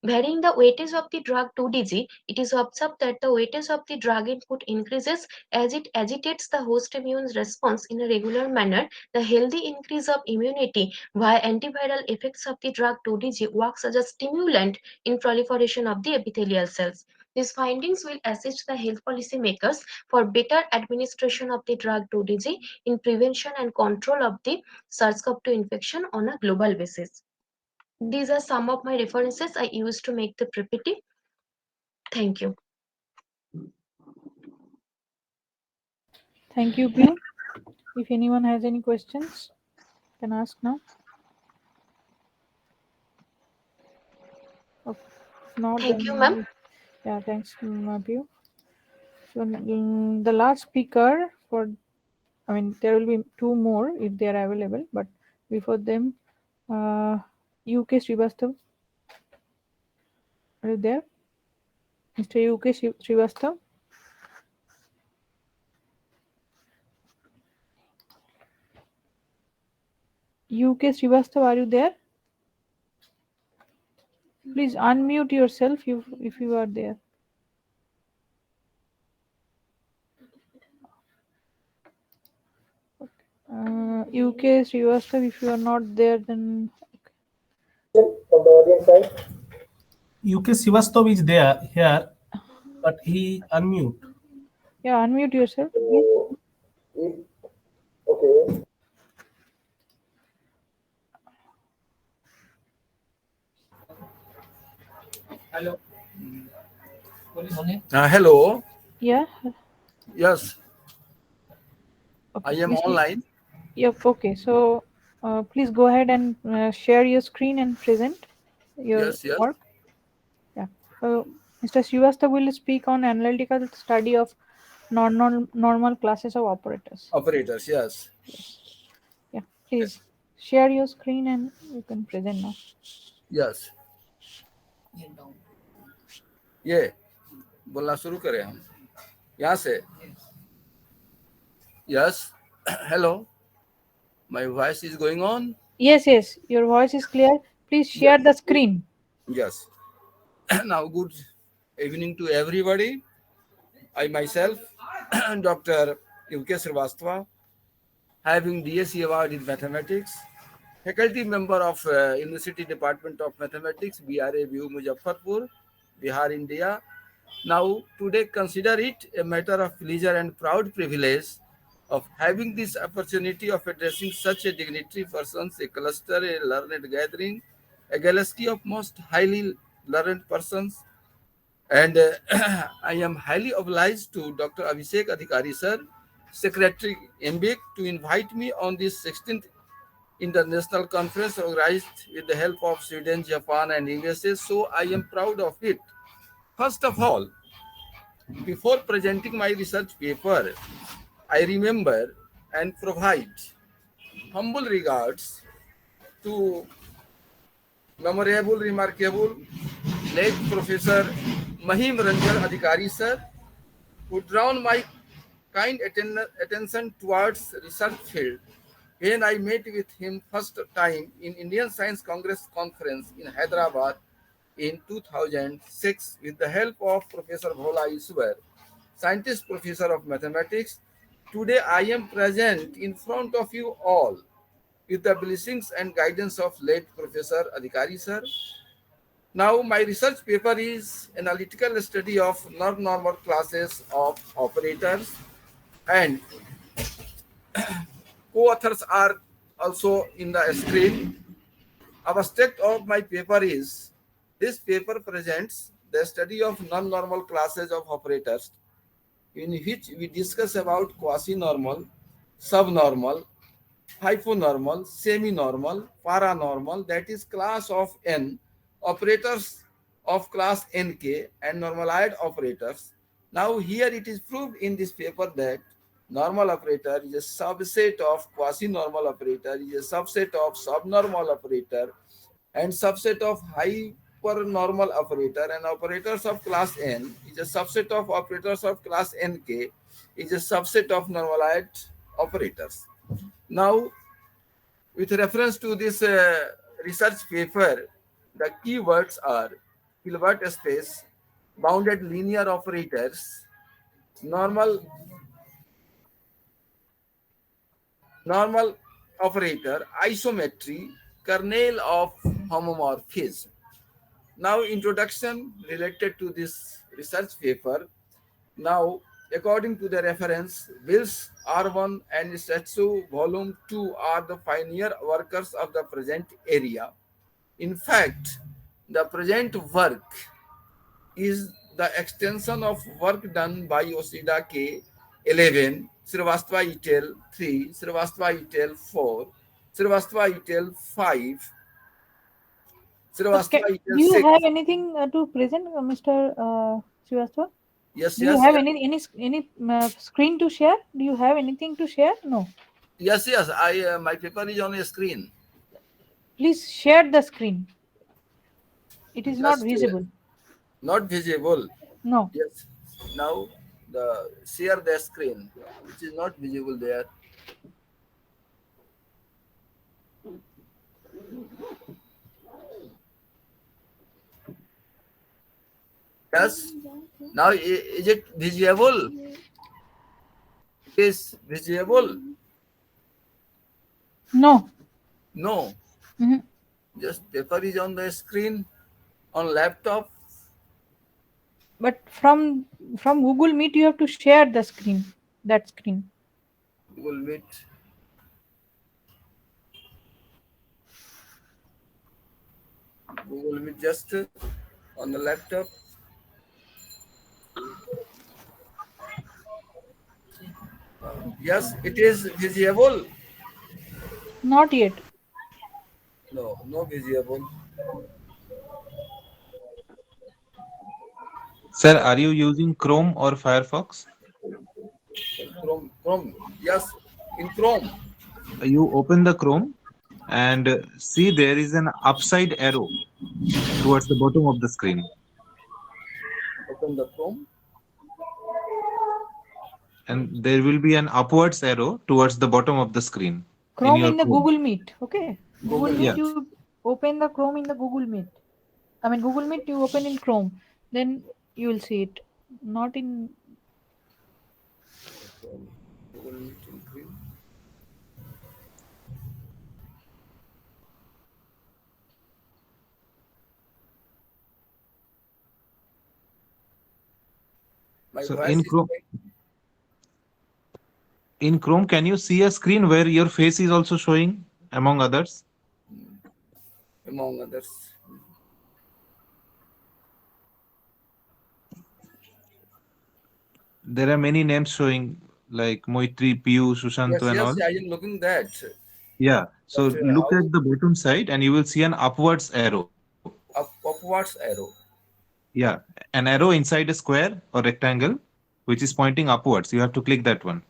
Varying the weightage of the drug 2DG, it is observed that the weightage of the drug input increases as it agitates the host immune response in a regular manner. The healthy increase of immunity via antiviral effects of the drug 2DG works as a stimulant in proliferation of the epithelial cells. These findings will assist the health policy makers for better administration of the drug 2DG in prevention and control of the SARS-CoV-2 infection on a global basis. These are some of my references I used to make the PPT. Thank you. Thank you, Priya. If anyone has any questions, can ask now. Okay. If not, Thank you, ma'am. Yeah, thanks, Priya. So the last speaker there will be two more if they are available, but before them, UK Srivastav. Are you there? Mr. UK Srivastav? UK Srivastav, are you there? Please unmute yourself if you are there. UK Srivastav, if you are not there, then from the audience side. UK Srivastav is there here, but he unmute. Yeah, unmute yourself, please. Okay. Hello. Hello. Yeah. Yes. Okay, I am online. Yep. Okay. So, please go ahead and share your screen and present your Yes. work. Yeah. So, Mr. Srivastava will speak on analytical study of normal classes of operators. Operators. Yes. Yeah. Please share your screen and you can present now. Yes. ये बोलना शुरू करें हम यहाँ से. Yes. Hello. My voice is going on. Yes. Your voice is clear. Please share the screen. Yes. Now, good evening to everybody. I myself, Dr. UK Srivastava, having DSC award in mathematics, faculty member of University Department of Mathematics, BRA VU Muzaffarpur, Bihar, India. Now, today consider it a matter of pleasure and proud privilege of having this opportunity of addressing such a dignitary persons, a cluster, a learned gathering, a galaxy of most highly learned persons. And I am highly obliged to Dr. Abhishek Adhikari, sir, Secretary MBIC, to invite me on this 16th international conference organized with the help of Sweden, Japan, and USA. So I am proud of it. First of all, before presenting my research paper, I remember and provide humble regards to memorable, remarkable late Professor Mahim Ranjan Adhikari sir, who drawn my kind attention towards research field when I met with him first time in Indian Science Congress conference in Hyderabad in 2006 with the help of Professor Bhola Iswar, scientist professor of mathematics. Today I am present in front of you all with the blessings and guidance of late Professor Adhikari sir. Now, my research paper is analytical study of non-normal classes of operators, and co-authors are also in the screen. Abstract of my paper is, this paper presents the study of non-normal classes of operators, in which we discuss about quasi-normal, subnormal, hyponormal, semi-normal, paranormal, that is class of n, operators of class nk, and normaloid operators. Now here it is proved in this paper that normal operator is a subset of quasi-normal operator, is a subset of subnormal operator, and subset of hypernormal operator, and operators of class n is a subset of operators of class nk, is a subset of normaloid operators. Now, with reference to this research paper, the keywords are Hilbert space, bounded linear operators, normal normal operator, isometry, kernel of homomorphism. Now, introduction related to this research paper. Now, according to the reference, Wills R1 and Setsu Volume 2 are the pioneer workers of the present area. In fact, the present work is the extension of work done by Yoshida K. 11, Srivastava et al. 3, Srivastava et al. 4, Srivastava et al. 5, Srivastava et Do al. you 6. have anything to present, Mr. Srivastava? Yes, Do you yes, have yes. any screen to share? Do you have anything to share? No. Yes, yes. My paper is on a screen. Please share the screen. It is not Just visible. not visible. No. Yes. Now the share the screen, which is not visible there. Yes. Now is it visible? It is visible. No. No. Mhm. Just paper is on the screen on laptop. But from Google Meet, you have to share the screen. That screen. Google Meet. Google Meet just on the laptop. Yes, it is visible. Not yet. No, no visible. Sir, are you using Chrome or Firefox? Chrome. Yes, in Chrome. You open the Chrome and see there is an upside arrow towards the bottom of the screen. Open the Chrome. And there will be an upwards arrow towards the bottom of the screen in Chrome your in the Chrome. Google Meet. Okay. Google Google Meet, Yeah. Meet. you open the Chrome in the Google Meet. I mean, Google Meet, you open in Chrome. Then you will see it. Not in. Google Meet in Chrome. My So voice is in Chrome, can you see a screen where your face is also showing among others? among others. There are many names showing like Moitri, Piyu, Sushanto, Yes, and yes, all. I am looking that. Yeah. So But look how at the bottom side and you will see an upwards arrow. upwards arrow? Yeah. An arrow inside a square or rectangle which is pointing upwards. You have to click that one.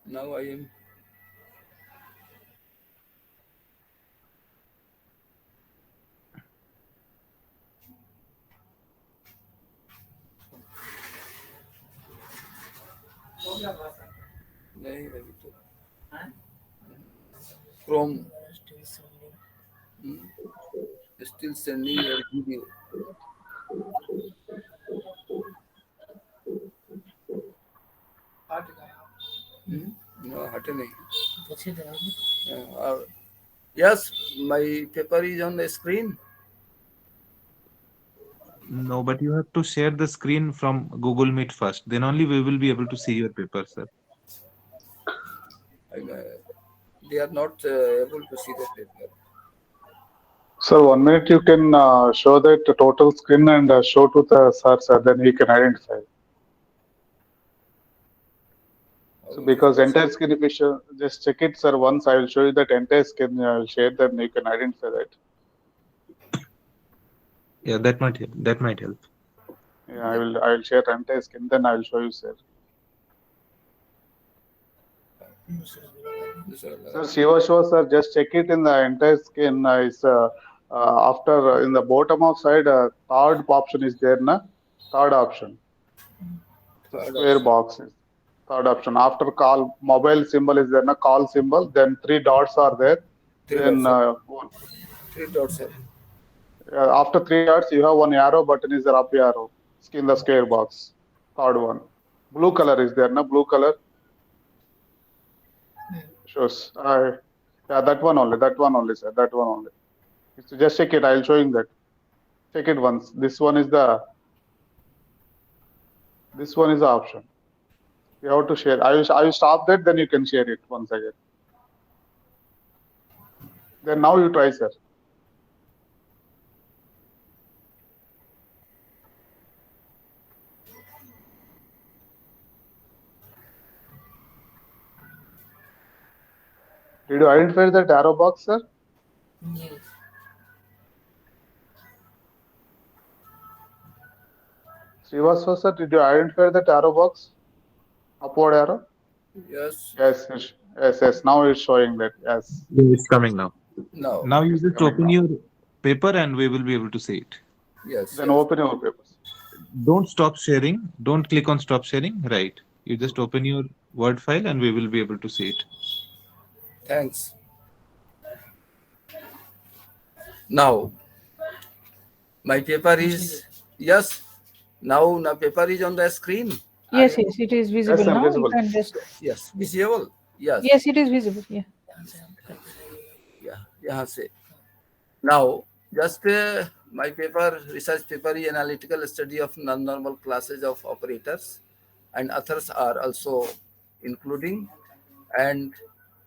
Now I am. नहीं अभी तो Chrome still sending your video. No, हटे नहीं. Yes, my paper is on the screen. No, but you have to share the screen from Google Meet first. Then only we will be able to see your paper, sir. They are not able to see the paper. So 1 minute you can show that total screen and show to the sir, then he can identify. So because entire screen, if you show, just check it, sir. Once I will show you that entire screen. I will share, then you can identify that. Yeah, that might help. That might help. Yeah, I will share entire screen. Then I will show you, sir. Sir, Shiva, sir, just check it in the entire screen. Is after in the bottom of side, third option is there, na? Third option. The square box is third option. After call, mobile symbol is there, na? Call symbol. Then 3 dots are there. Then three dots. After 3 dots, you have one arrow button is the up arrow in the square box. Third one. Blue color is there, na? Blue color. Shows. Yeah, that one only. That one only, sir. That one only. So just check it. I'll show you that. Check it once. This one is the option. You have to share. I will stop that. Then you can share it once again. Then now you try, sir. Did you identify that arrow box, sir? Yes. Srivastava, sir, did you identify that arrow box? Upward arrow? Yes. Yes. Now it's showing that. Yes. It's coming now. No. Now you just open your paper and we will be able to see it. Yes. Then open your papers. Don't stop sharing. Don't click on stop sharing. Right. You just open your Word file and we will be able to see it. Thanks. Now, my paper is, yes. Now paper is on the screen. Yes, it is visible sir, now. visible. You can just. Yes, visible. Yes. Yes, it is visible. Yeah. यहाँ से. Now, just my paper, research paper is analytical study of non-normal classes of operators, and others are also including. And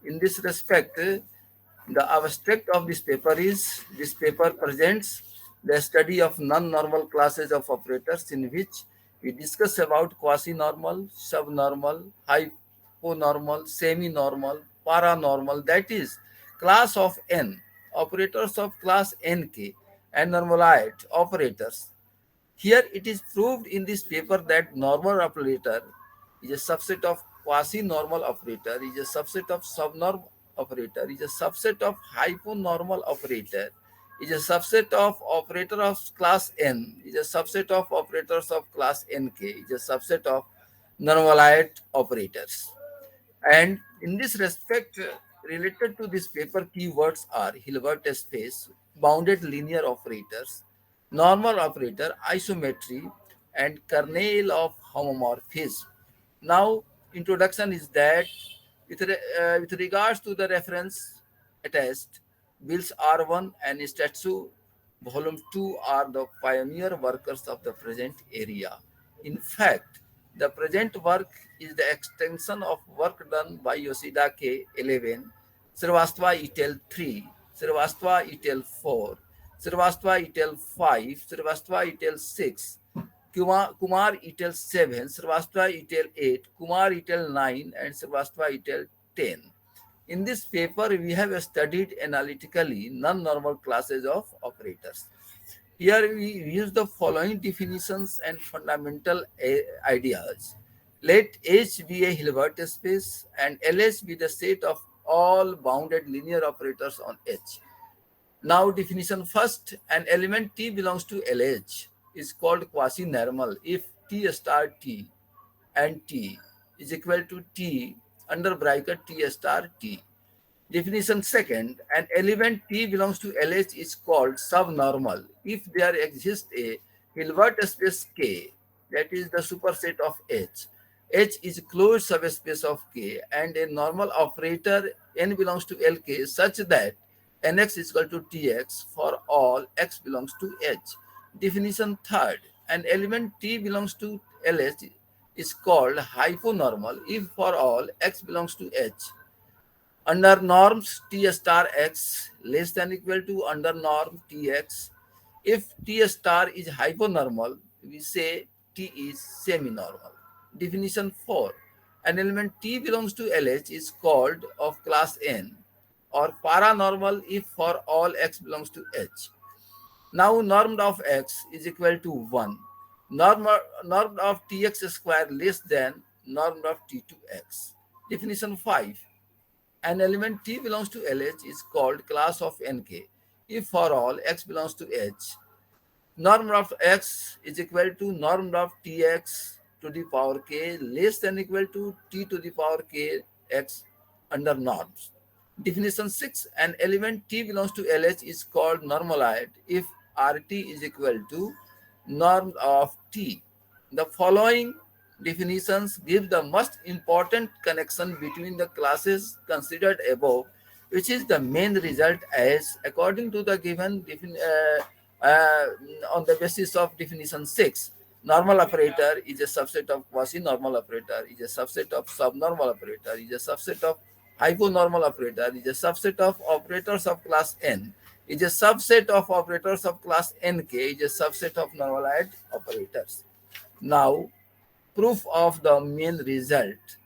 in this respect, the abstract of this paper is, this paper presents the study of non-normal classes of operators in which we discuss about quasi-normal, subnormal, hyponormal, semi-normal, paranormal, that is class of n, operators of class nk, and normalized operators. Here it is proved in this paper that normal operator is a subset of quasi-normal operator, is a subset of subnormal operator, is a subset of hyponormal operator, is a subset of operator of class n, is a subset of operators of class nk, is a subset of normalized operators. And in this respect, related to this paper, keywords are Hilbert space, bounded linear operators, normal operator, isometry, and kernel of homomorphism. Now, introduction is that with regards to the reference attached, Bills R1 and Statsu Volume 2 are the pioneer workers of the present area. In fact, the present work is the extension of work done by Yoshida K. 11, Srivastava et al. 3, Srivastava et al. 4, Srivastava et al. 5, Srivastava et al. 6, Kumar etel 7, Srivastava etel 8, Kumar etel 9, and Srivastava etel 10. In this paper, we have studied analytically non-normal classes of operators. Here we use the following definitions and fundamental ideas. Let H be a Hilbert space and LH be the set of all bounded linear operators on H. Now definition first, an element T belongs to LH is called quasi-normal if T star T and T is equal to T under bracket T star T. Definition second, an element T belongs to LH is called subnormal if there exists a Hilbert space K, that is the superset of H. H is closed subspace of K and a normal operator N belongs to LK such that Nx is equal to Tx for all X belongs to H. Definition third, an element T belongs to LH is called hyponormal if for all X belongs to H. Under norms T star X less than equal to under norm Tx. If T star is hyponormal, we say T is semi-normal. Definition 4. An element T belongs to LH is called of class N or paranormal if for all X belongs to H. Now norm of X is equal to 1. Norm of Tx square less than norm of T2X. Definition 5. An element T belongs to LH is called class of Nk if for all X belongs to H. Norm of X is equal to norm of Tx to the power K less than equal to T to the power K X under norms. Definition 6. An element T belongs to LH is called normaloid if RT is equal to norm of T. The following definitions give the most important connection between the classes considered above, which is the main result as according to the given on the basis of definition 6. Normal operator is a subset of quasi-normal operator, is a subset of subnormal operator, is a subset of hyponormal operator, is a subset of operators of class N, is a subset of operators of class Nk, is a subset of normaloid operators. Now, proof of the main result.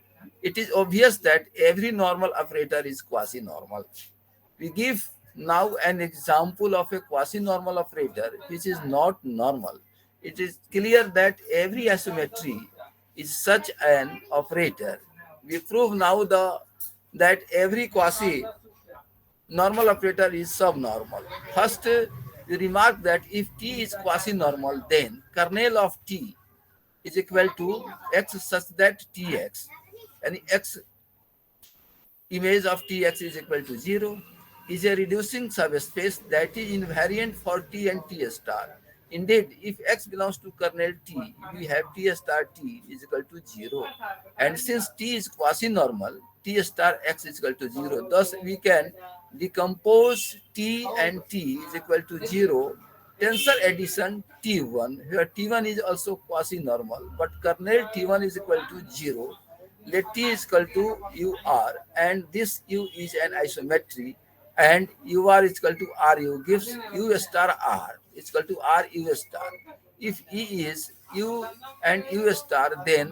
It is obvious that every normal operator is quasi-normal. We give now an example of a quasi-normal operator which is not normal. It is clear that every asymmetry is such an operator. We prove now that every quasi-normal operator is subnormal. First, we remark that if T is quasi-normal, then kernel of T is equal to X such that Tx and X image of Tx is equal to 0 is a reducing subspace that is invariant for T and T star. Indeed, if X belongs to kernel T, we have T star T is equal to 0. And since T is quasi-normal, T star X is equal to 0. Thus, we can decompose T and T is equal to 0 tensor addition T1, where T1 is also quasi-normal, but kernel T1 is equal to 0. Let T is equal to UR, and this U is an isometry, and UR is equal to RU gives U star R is equal to RU star. If E is U and U star, then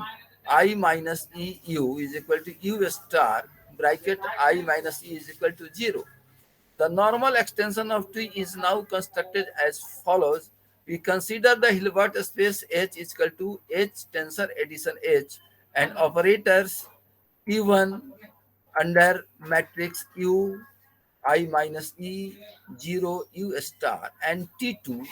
I minus EU is equal to U star, bracket I minus E is equal to 0. The normal extension of T is now constructed as follows. We consider the Hilbert space H is equal to H tensor addition H and operators T1 under matrix U I minus E 0 U star and T2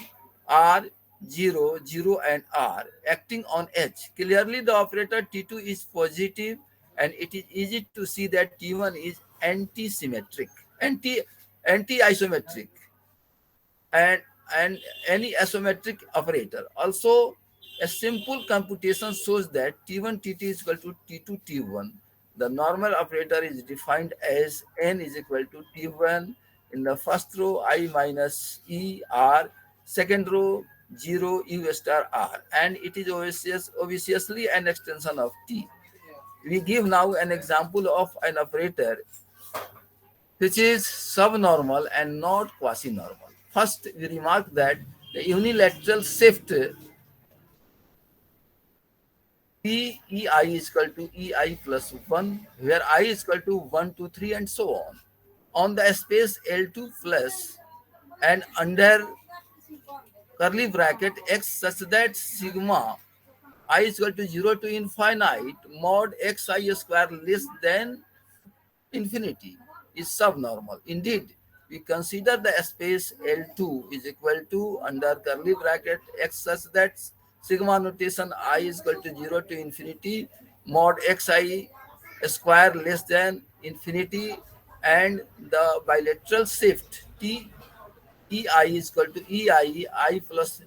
R 0 0 and R acting on H. Clearly the operator T2 is positive and it is easy to see that T1 is anti-symmetric, anti-isometric and any isometric operator. Also, a simple computation shows that T1 T2 is equal to T2 T1. The normal operator is defined as N is equal to T1 in the first row I minus E R, second row 0 U star R, and it is obviously an extension of T. We give now an example of an operator which is subnormal and not quasi-normal. First, we remark that the unilateral shift P EI is equal to EI plus 1, where I is equal to 1, 2, 3, and so on. On the space L2 plus and under curly bracket x such that sigma I is equal to 0 to infinite mod xi square less than infinity is subnormal. Indeed, we consider the space L2 is equal to under curly bracket x such that sigma notation I is equal to 0 to infinity mod xi square less than infinity, and the bilateral shift T EI is equal to EI I plus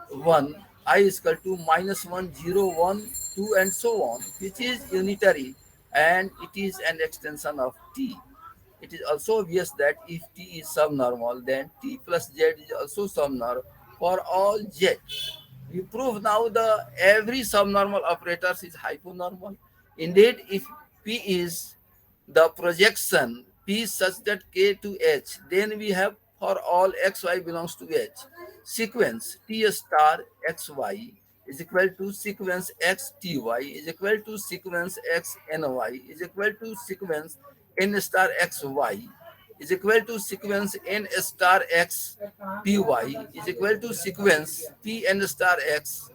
1, I is equal to minus 1, 0, 1, 2, and so on, which is unitary and it is an extension of T. It is also obvious that if T is subnormal, then T plus Z is also subnormal for all Z. We prove now the every subnormal operators is hyponormal. Indeed, if P is the projection P such that K to H, then we have for all xy belongs to H. Sequence T star xy is equal to sequence x ty is equal to sequence x ny is equal to sequence n star xy is equal to sequence n star x py is equal to sequence p n star x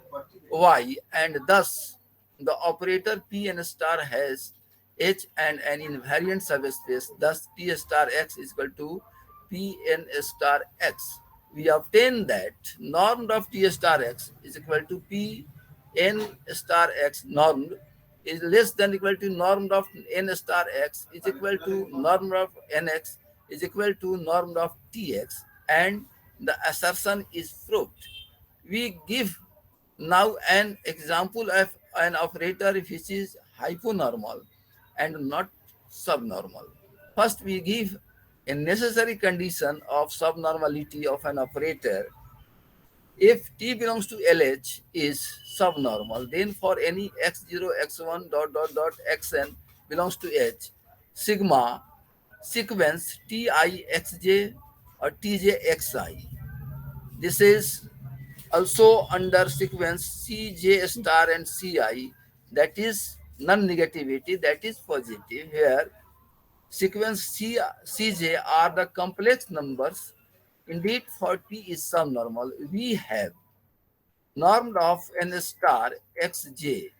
y, and thus the operator p n star has h and an invariant subspace. Thus t star x is equal to p n star x. We obtain that norm of t star x is equal to p n star x norm is less than equal to norm of n star x is equal to norm of nx is equal to norm of tx, and the assertion is proved. We give now an example of an operator which is hyponormal and not subnormal. First, we give a necessary condition of subnormality of an operator. If T belongs to LH is subnormal, then for any x0, x1, xn belongs to H, sigma sequence TIXJ or TJXI. This is also under sequence CJ star and CI, that is non-negativity, that is positive, where sequence CJ are the complex numbers. Indeed, for T is subnormal, we have norm of n star xj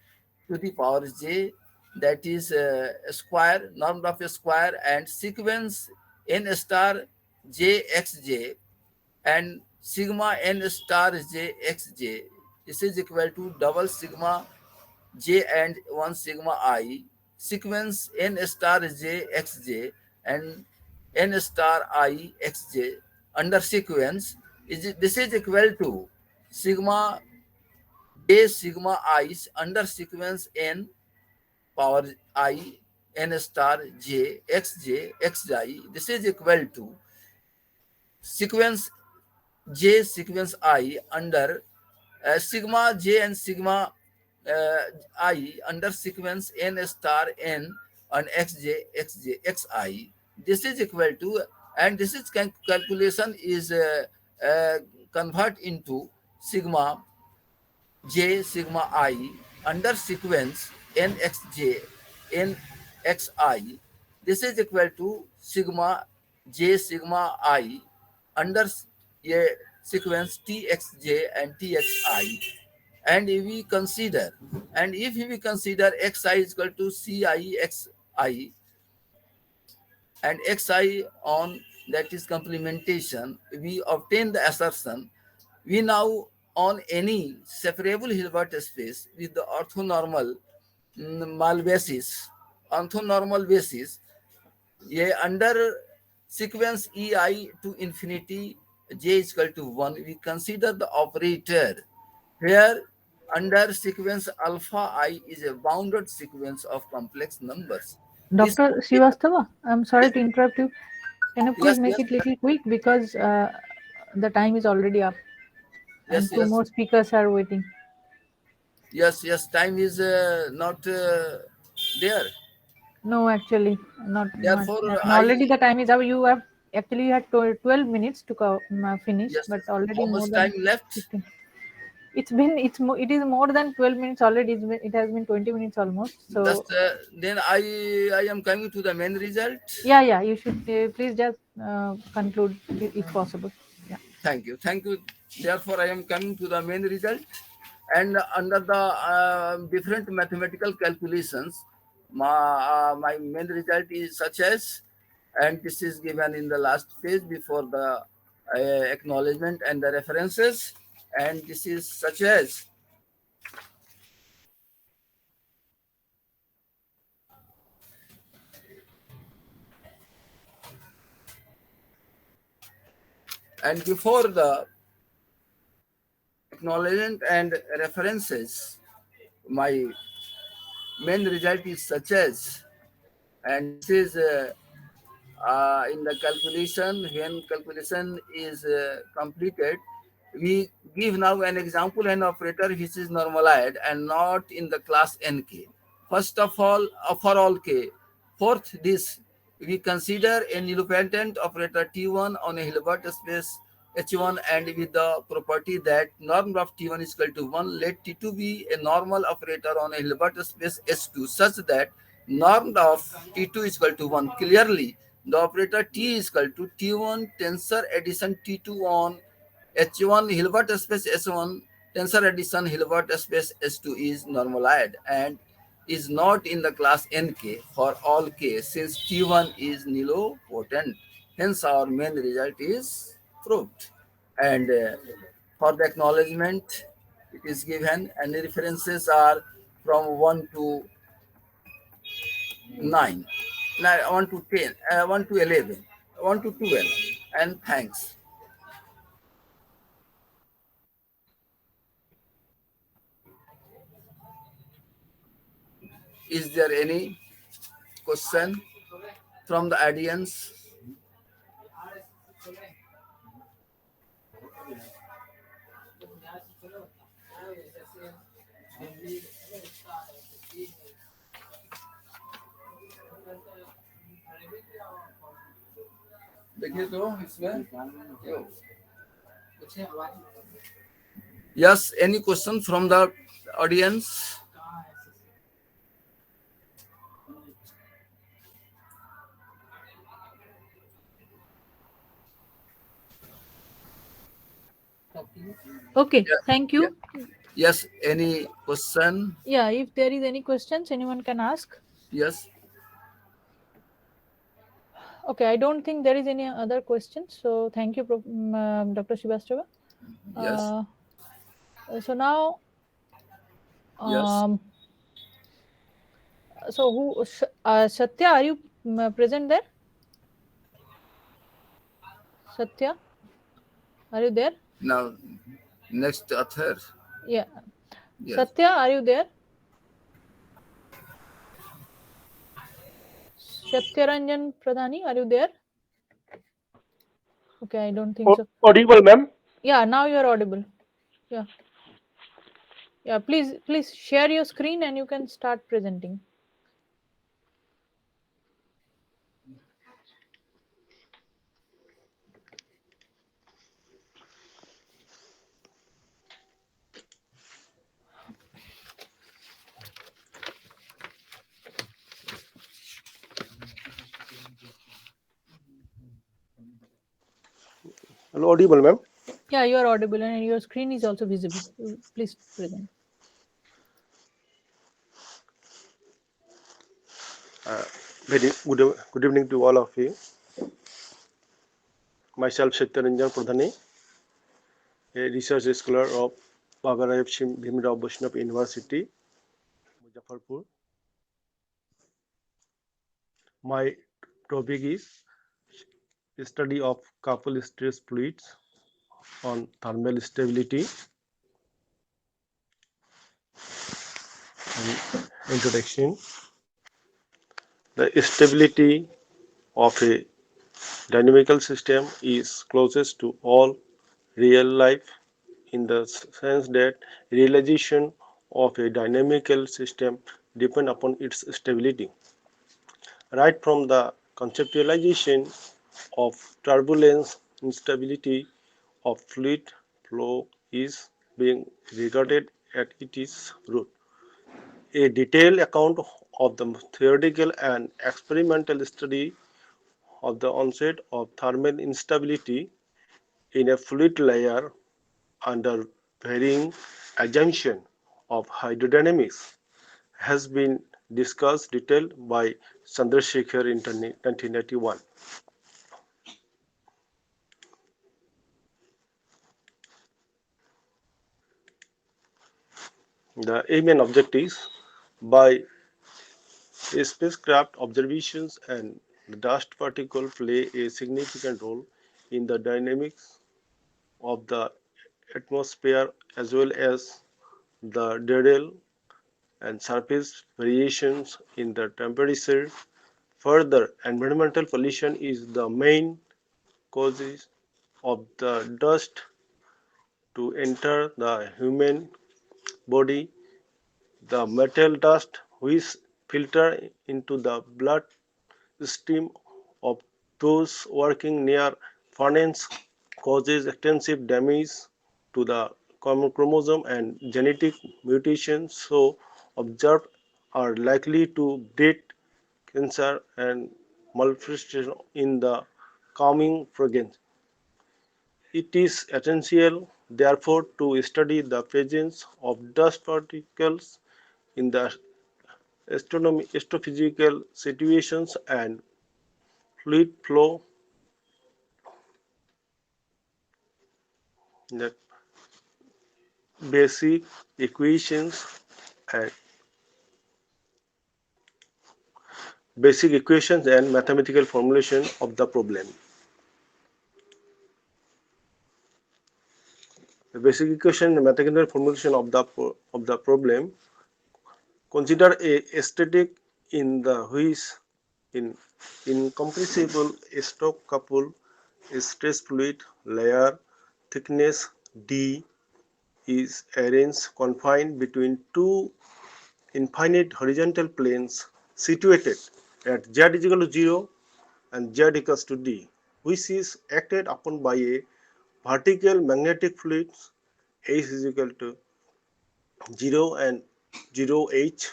to the power j, that is a square, norm of a square, and sequence n star j xj and sigma n star j xj. This is equal to double sigma j and 1 sigma I sequence n star j xj and n star I xj under sequence is this is equal to sigma j sigma I under sequence n power I n star j xj xi. This is equal to sequence j sequence I under sigma j and sigma I under sequence n star n on xj xj xi. This is equal to, and this is calculation is convert into sigma j sigma I under sequence nxj nxi. This is equal to sigma j sigma I under a sequence txj and txi. And if we consider, xi is equal to ci xi and xi on, that is complementation, we obtain the assertion. We now on any separable Hilbert space with the orthonormal basis, orthonormal basis, under sequence ei to infinity j is equal to 1, we consider the operator where under sequence alpha I is a bounded sequence of complex numbers. This Dr. Srivastava, I'm sorry to interrupt you. Can you please yes, make yes, it little quick because the time is already up and yes, two yes, more speakers are waiting. yes. Time is not there. No, actually, not much. Therefore, I mean, already I the time is up. You have actually you had 12 minutes to finish, yes, but yes. already How more much time than left? 15. It is more than 12 minutes already. It has been 20 minutes almost. So Just then I am coming to the main result. yeah, you should please just conclude if possible. Yeah. Thank you. Therefore, I am coming to the main result. And under the different mathematical calculations, my main result is such as, and this is given in the last page before the acknowledgement and the references, and this is such as and before the acknowledgement and references, my main result is such as, and this is in the calculation. When calculation is completed, we give now an example, an operator which is normalized and not in the class nk. First of all, for all k. Fourth, this we consider a nilpotent operator T1 on a Hilbert space H1, and with the property that norm of T1 is equal to 1, let T2 be a normal operator on a Hilbert space H2 such that norm of T2 is equal to 1. Clearly, the operator T is equal to T1 tensor addition T2 on H1 Hilbert space S1 tensor addition Hilbert space S2 is normalized and is not in the class Nk for all k since T1 is nilpotent. Hence, our main result is proved. And for the acknowledgement, it is given, and the references are from 1 to 9, 1 to 10, 1 to 11, 1 to 12, and thanks. Is there any question from the audience? देखिए तो इसमें yes, any question from the audience? Okay, thank you. Yes, any question? Yeah, if there is any questions, anyone can ask. Yes. Okay, I don't think there is any other questions. So thank you, Dr. Srivastava. Yes. So now, Yes. so who, Satya, are you present there? Satya, are you there? Now, next author. Yeah. Yes. Satya, are you there? Satyaranjan Pradhani, are you there? Okay, I don't think so. Audible, ma'am? Yeah, now you are audible. Yeah. Yeah, please share your screen and you can start presenting. Hello, audible, ma'am? Yeah, you are audible and your screen is also visible. Please present. Very good evening to all of you. Myself, Satyaranjan Pradhani, a research scholar of Baba Rahib Singh Bhimrao Vaishnav University, Muzaffarpur. My topic is study of couple stress fluids on thermal stability. And introduction. The stability of a dynamical system is closest to all real life in the sense that realization of a dynamical system depend upon its stability. Right from the conceptualization of turbulence, instability of fluid flow is being regarded at its root. A detailed account of the theoretical and experimental study of the onset of thermal instability in a fluid layer under varying assumption of hydrodynamics has been discussed detailed by Chandrasekhar in 1991. The aim and objectives by spacecraft observations and the dust particle play a significant role in the dynamics of the atmosphere as well as the radial and surface variations in the temperature. Further, environmental pollution is the main cause of the dust to enter the human body. The metal dust which filter into the blood stream of those working near furnace causes extensive damage to the chromosome, and genetic mutations so observed are likely to breed cancer and malnutrition in the coming pregnancy. It is essential, therefore, to study the presence of dust particles in the astrophysical situations and fluid flow. The basic equations and mathematical formulation of the problem. The basic equation and mathematical formulation of the problem consider a static in the which in incompressible stock couple stress fluid layer thickness d is arranged confined between two infinite horizontal planes situated at z is equal to 0 and z equals to d, which is acted upon by a vertical magnetic fluid h is equal to 0 and 0h,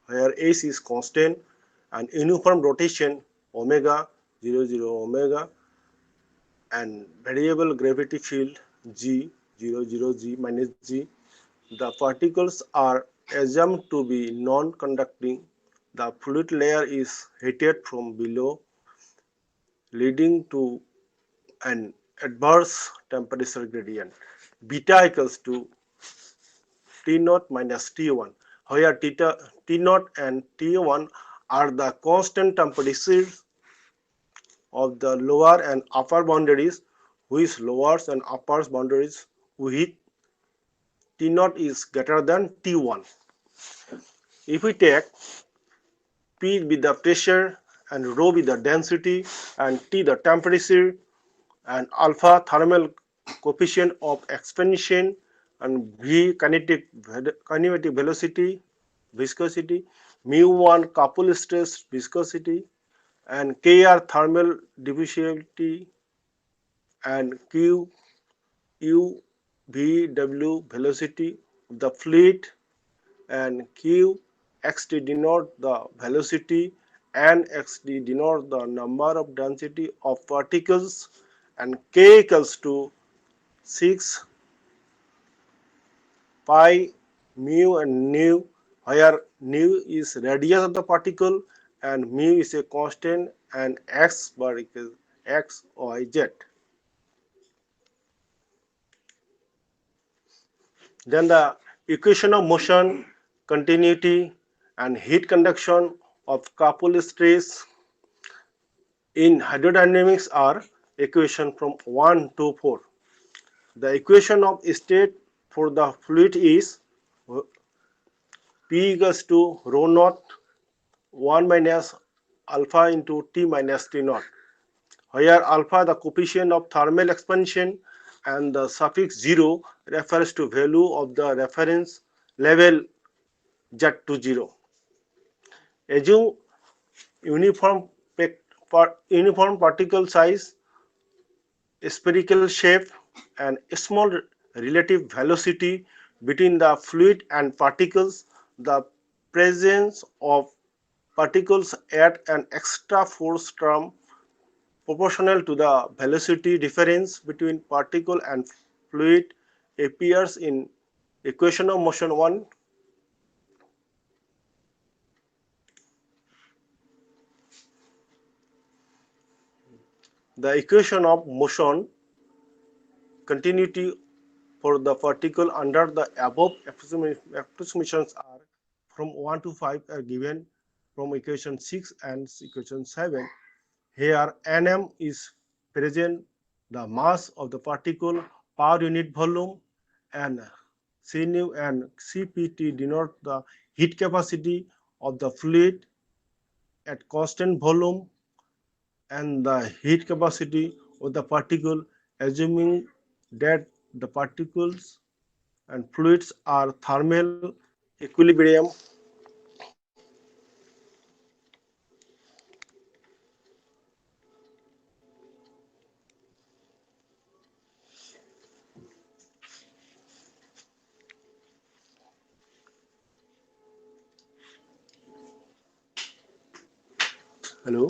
where h is constant, and uniform rotation omega 0 omega, and variable gravity field g 0 minus g. The particles are assumed to be non-conducting. The fluid layer is heated from below, leading to an adverse temperature gradient. Beta equals to T naught minus T1, where T naught and T1 are the constant temperatures of the lower and upper boundaries, which lowers and upper boundaries with T naught is greater than T1. If we take P with the pressure and rho with the density and T the temperature and alpha thermal coefficient of expansion and V kinematic velocity, viscosity, mu1 couple stress viscosity, and Kr thermal diffusivity, and Q U V W velocity of the fluid, and Q xt denote the velocity, and xt denote the number of density of particles, and k equals to 6 pi mu and nu, where nu is radius of the particle and mu is a constant, and x bar equals x, y, z. Then the equation of motion, continuity, and heat conduction of couple stress in hydrodynamics are equation from 1 to 4. The equation of state for the fluid is P equals to rho naught 1 minus alpha into T minus T naught, where alpha the coefficient of thermal expansion and the suffix 0 refers to value of the reference level Z to 0. Assume uniform particle size, spherical shape, and small relative velocity between the fluid and particles. The presence of particles add an extra force term proportional to the velocity difference between particle and fluid appears in equation of motion 1. The equation of motion continuity for the particle under the above approximations are from 1 to 5 are given from equation 6 and equation 7. Here Nm is present the mass of the particle per unit volume, and Cnu and Cpt denote the heat capacity of the fluid at constant volume and the heat capacity of the particle, assuming that the particles and fluids are thermal equilibrium. Hello,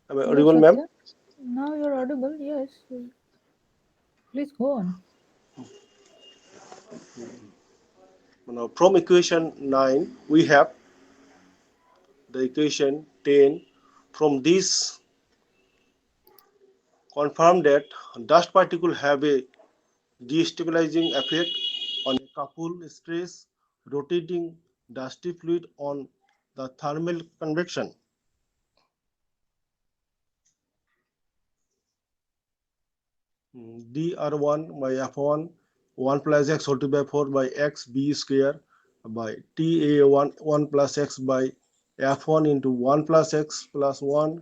am I Hello, audible, ma'am? Satya. Now you're audible. Yes. Please go on. Now, from equation 9, we have the equation 10. From this, confirm that dust particles have a destabilizing effect on a couple stress rotating dusty fluid on the thermal convection. dr1 by f1 1 plus x whole to by 4 by x b square by ta1 1 plus x by f1 into 1 plus x plus 1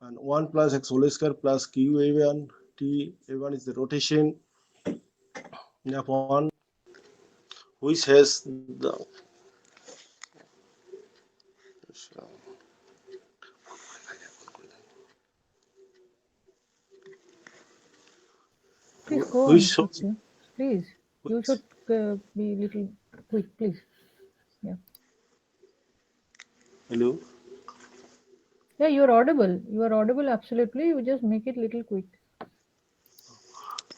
and 1 plus x whole square plus qa1 ta1 is the rotation f1 which has the Please go which on, shows Satya. Please. You should be little quick, please. Yeah. hello. Yeah, you're audible. You are audible absolutely. You just make it little quick.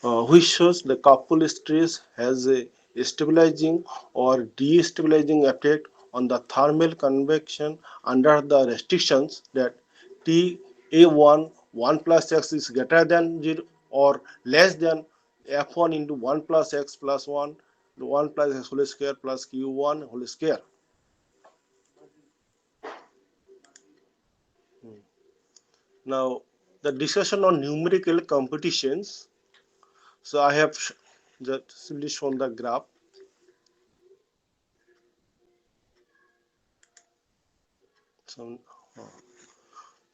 Which shows the couple stress has a stabilizing or destabilizing effect on the thermal convection under the restrictions that Ta1 1 plus x is greater than 0 or less than f1 into 1 plus x plus 1 1 plus x whole square plus q1 whole square. Now the discussion on numerical competitions. So I have just simply shown the graph. So,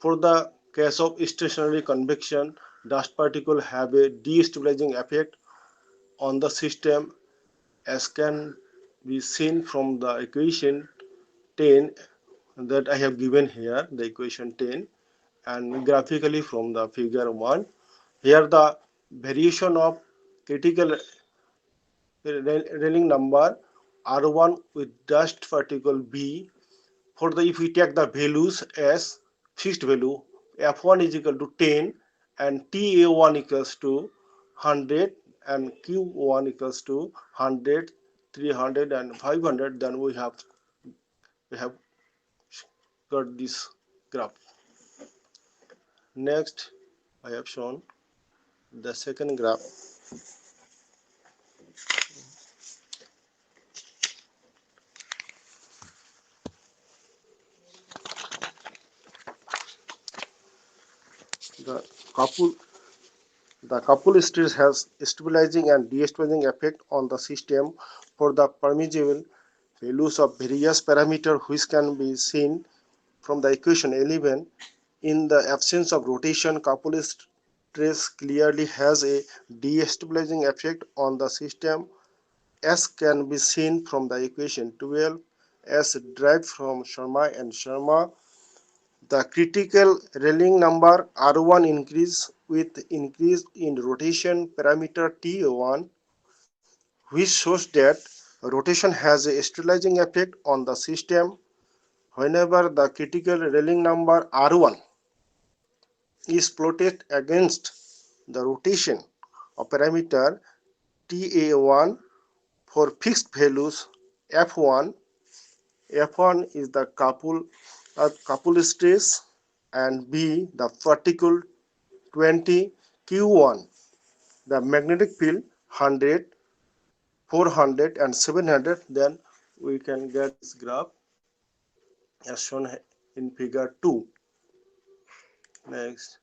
for the case of stationary convection, dust particles have a destabilizing effect on the system as can be seen from the equation 10 that I have given here, the equation 10, and graphically from the figure 1. Here the variation of critical Rayleigh number R1 with dust particle B. For the if we take the values as fixed value, F1 is equal to 10 and TA1 equals to 100 and Q1 equals to 100, 300 and 500, then we have got this graph. Next, I have shown the second graph. The couple The couple stress has stabilizing and destabilizing effect on the system for the permeable values of various parameters which can be seen from the equation 11. In the absence of rotation, couple stress clearly has a destabilizing effect on the system as can be seen from the equation 12 as derived from Sharma and Sharma. The critical rallying number R1 increase with increase in rotation parameter T1, which shows that rotation has a stabilizing effect on the system whenever the critical rallying number R1 is plotted against the rotation of parameter TA1 for fixed values F1. F1 is the couple stress and B the particle 20 Q1 the magnetic field 100 400 and 700. Then we can get this graph as shown in figure 2. Next,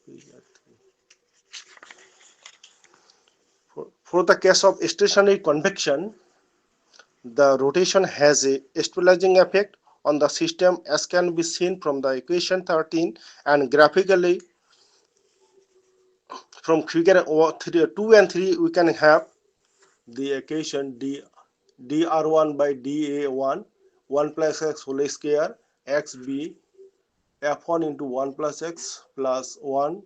figure 3. For the case of stationary convection, the rotation has a stabilizing effect on the system as can be seen from the equation 13, and graphically from figure 2 and 3 we can have the equation dr1 by da1 1 plus x whole square xb f1 into 1 plus x plus 1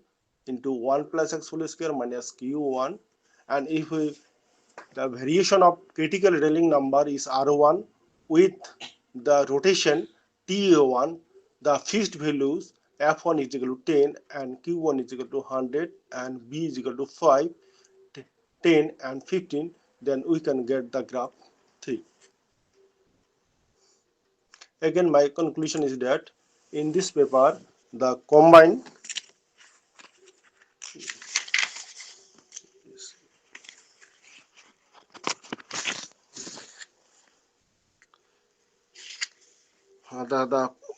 into 1 plus x whole square minus q1. And if we, the variation of critical rallying number is r1 with the rotation ta1, the fixed values f1 is equal to 10 and q1 is equal to 100 and b is equal to 5, 10 and 15, then we can get the graph 3. Again, my conclusion is that in this paper, the combined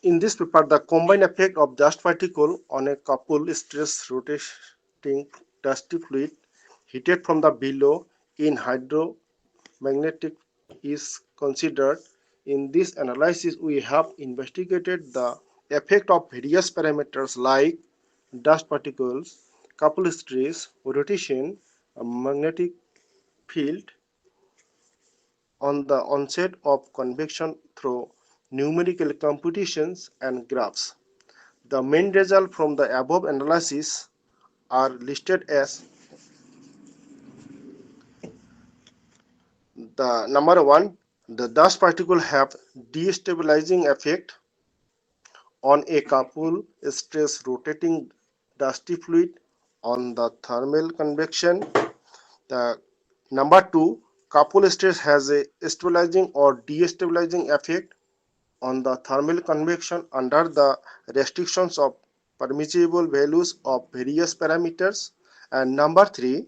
in this paper, the combined effect of dust particle on a couple stress rotating dusty fluid heated from the below in hydromagnetic is considered. In this analysis, we have investigated the effect of various parameters like dust particles, couple stress, rotation, magnetic field on the onset of convection through numerical computations and graphs. The main results from the above analysis are listed as the number 1, the dust particle have destabilizing effect on a couple stress rotating dusty fluid on the thermal convection. The number 2, couple stress has a stabilizing or destabilizing effect on the thermal convection under the restrictions of permissible values of various parameters. And number 3,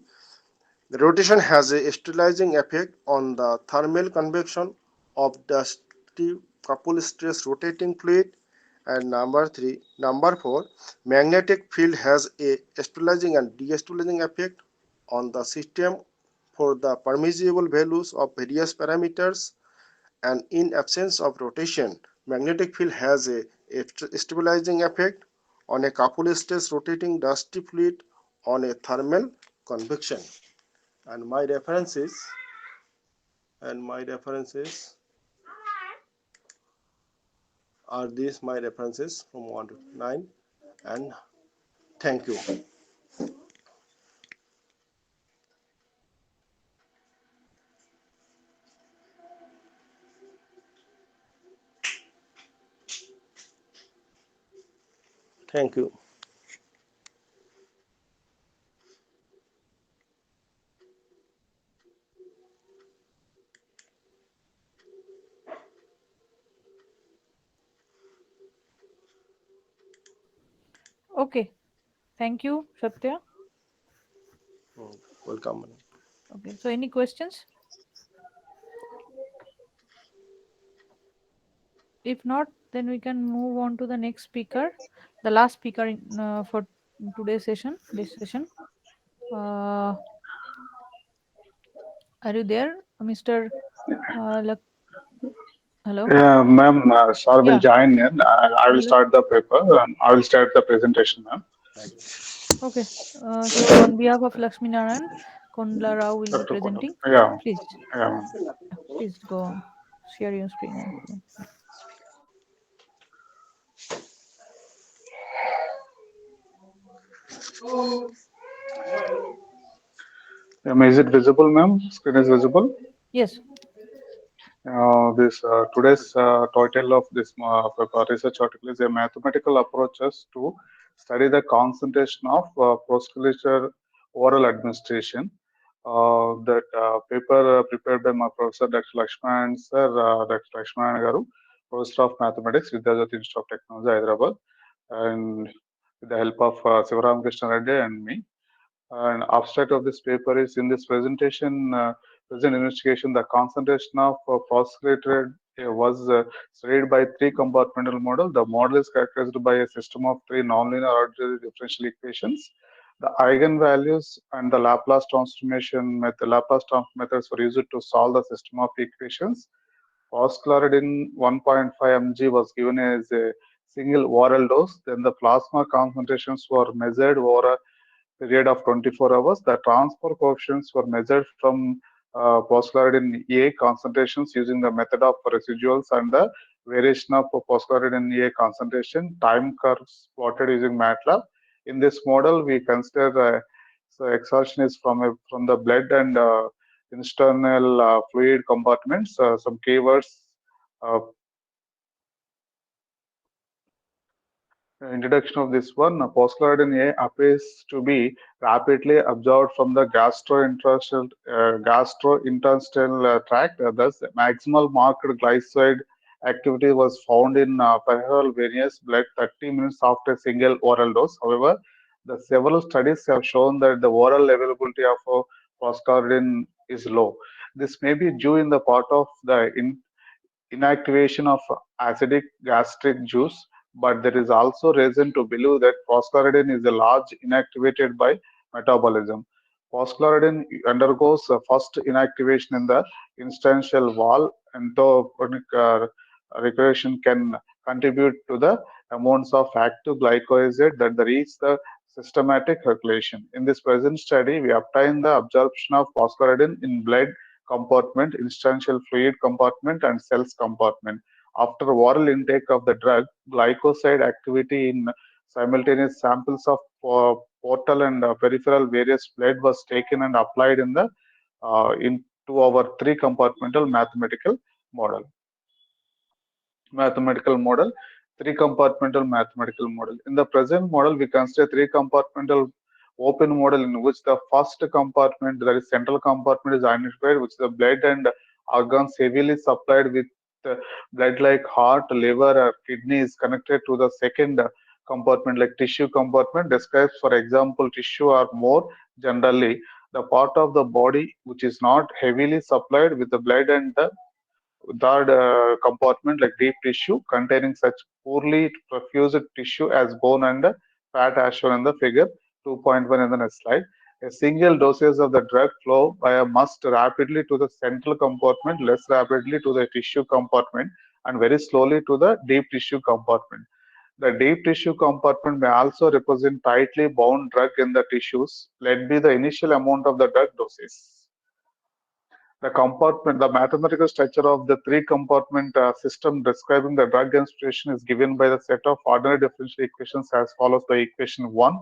the rotation has a stabilizing effect on the thermal convection of dusty couple stress rotating fluid. And number 4, magnetic field has a stabilizing and destabilizing effect on the system for the permissible values of various parameters. And in absence of rotation, magnetic field has a stabilizing effect on a couple stress rotating dusty fluid on a thermal convection. And my references are these, my references from 1 to 9. And thank you. Thank you. Okay. Thank you, Satya. Welcome. Okay. So, any questions? If not, then we can move on to the next speaker, the last speaker for today's session. Uh, are you there, Mr. Hello? Yeah, ma'am, sir will Yeah. join in. I will start the paper. I will start the presentation, ma'am. Okay. So, on behalf of Lakshmi Narayan, Kondla Rao will be Dr. Kondla. presenting. Yeah. Please, Yeah. please go share your screen and present. Is it visible, ma'am? Screen is visible. Yes. This today's title of this research article is a mathematical approaches to study the concentration of postculture oral administration. That paper prepared by my professor Dr. Lakshman sir, Dr. Lakshman Garu, professor of mathematics, Vidyajyoti Institute of Technology, Hyderabad, and with the help of Sivaram Krishna Reddy and me. An abstract of this paper is in this presentation, present investigation, the concentration of postulated was studied by three compartmental model. The model is characterized by a system of three nonlinear arbitrary differential equations. The eigenvalues and the Laplace transformation method, Laplace transform methods were used to solve the system of equations. Phosphochloride 1.5 mg was given as a single oral dose. Then the plasma concentrations were measured over a period of 24 hours. The transfer coefficients were measured from phosphochloride A concentrations using the method of residuals and the variation of phosphochloride A concentration. Time curves plotted using MATLAB. In this model, we consider so exhaustion is from the blood and internal fluid compartments. Some keywords. Introduction of this one, postchloroidine A appears to be rapidly absorbed from the gastrointestinal tract. Thus, maximal marked glycoside activity was found in peripheral venous blood 30 minutes after a single oral dose. However, the several studies have shown that the oral availability of postchloroidine is low. This may be due in the part of the inactivation of acidic gastric juice, but there is also reason to believe that phosphochloride is a large inactivated by metabolism. Phosphochloride undergoes first inactivation in the instantial wall, and recreation can contribute to the amounts of active glycosid that reach the systematic circulation. In this present study, we obtain the absorption of phosphochloride in blood compartment, instantial fluid compartment, and cells compartment. After oral intake of the drug, glycoside activity in simultaneous samples of portal and peripheral various blood was taken and applied in the into our three compartmental model mathematical model, three compartmental mathematical model. In the present model, we consider three compartmental open model in which the first compartment, that is central compartment, is identified, which the blood and organs heavily supplied with blood like heart, liver, or kidney is connected to the second compartment like tissue compartment. Describes, for example, tissue are more generally the part of the body which is not heavily supplied with the blood, and the third compartment like deep tissue containing such poorly perfused tissue as bone and fat as shown in the figure 2.1 in the next slide. A single dosage of the drug flow via must rapidly to the central compartment, less rapidly to the tissue compartment, and very slowly to the deep tissue compartment. The deep tissue compartment may also represent tightly bound drug in the tissues. Let be the initial amount of the drug doses. The compartment, the mathematical structure of the three compartment system describing the drug concentration is given by the set of ordinary differential equations as follows by equation 1.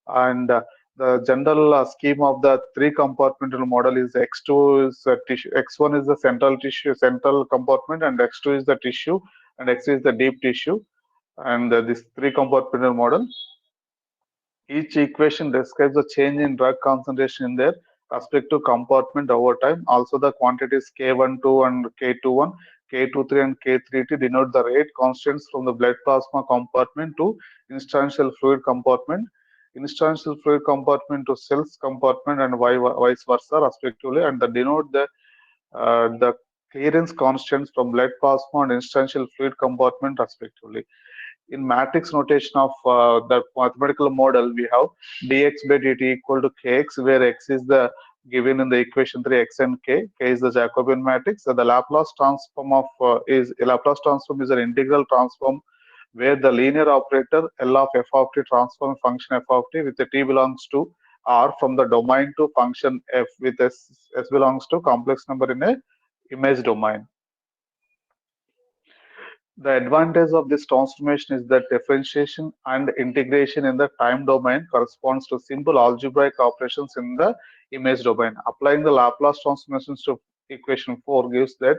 And the general scheme of the three compartmental model is X2 is tissue, X1 is the central tissue, central compartment, and X2 is the tissue, and X3 is the deep tissue. And this three compartmental model. Each equation describes the change in drug concentration in their respective compartment over time. Also, the quantities K12 and K21, K23 and K32 denote the rate constants from the blood plasma compartment to instantial fluid compartment, instantial fluid compartment to cells compartment, and vice versa, respectively, and they denote the clearance constants from blood plasma and instantial fluid compartment, respectively. In matrix notation of the mathematical model, we have dx by dt equal to kx, where x is the given in the equation 3, x and k is the Jacobian matrix. So the Laplace transform of Laplace transform is an integral transform where the linear operator L of f of t transform function f of t with the t belongs to R from the domain to function f with s belongs to complex number in a image domain. The advantage of this transformation is that differentiation and integration in the time domain corresponds to simple algebraic operations in the image domain. Applying the Laplace transformations to equation 4 gives that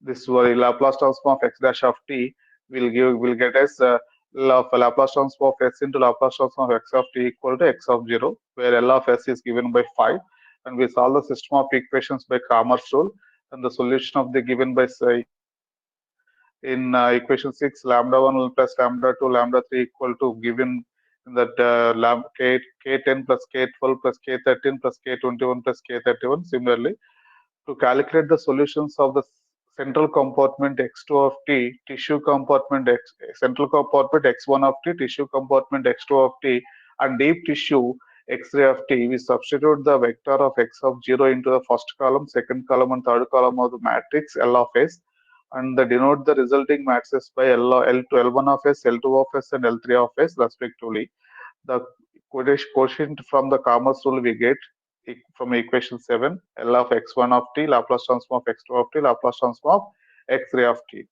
this Laplace transform of x dash of t will get us Laplace transform of s into Laplace transform of x of t equal to x of 0, where L of s is given by 5, and we solve the system of equations by Cramer's rule, and the solution of the given by in equation 6, lambda 1 plus lambda 2 lambda 3 equal to given in that k10 plus k12 plus k13 plus k21 plus k31. Similarly, to calculate the solutions of the central compartment x2 of t, tissue compartment central compartment x1 of t, tissue compartment x2 of t, and deep tissue x3 of t, we substitute the vector of x of 0 into the first column, second column, and third column of the matrix L of s, and denote the resulting matrices by L1 of s, L2 of s, and L3 of s respectively. The quotient from the Cramer's rule we get from equation 7, L of x1 of t, Laplace transform of x2 of t, Laplace transform of x3 of t.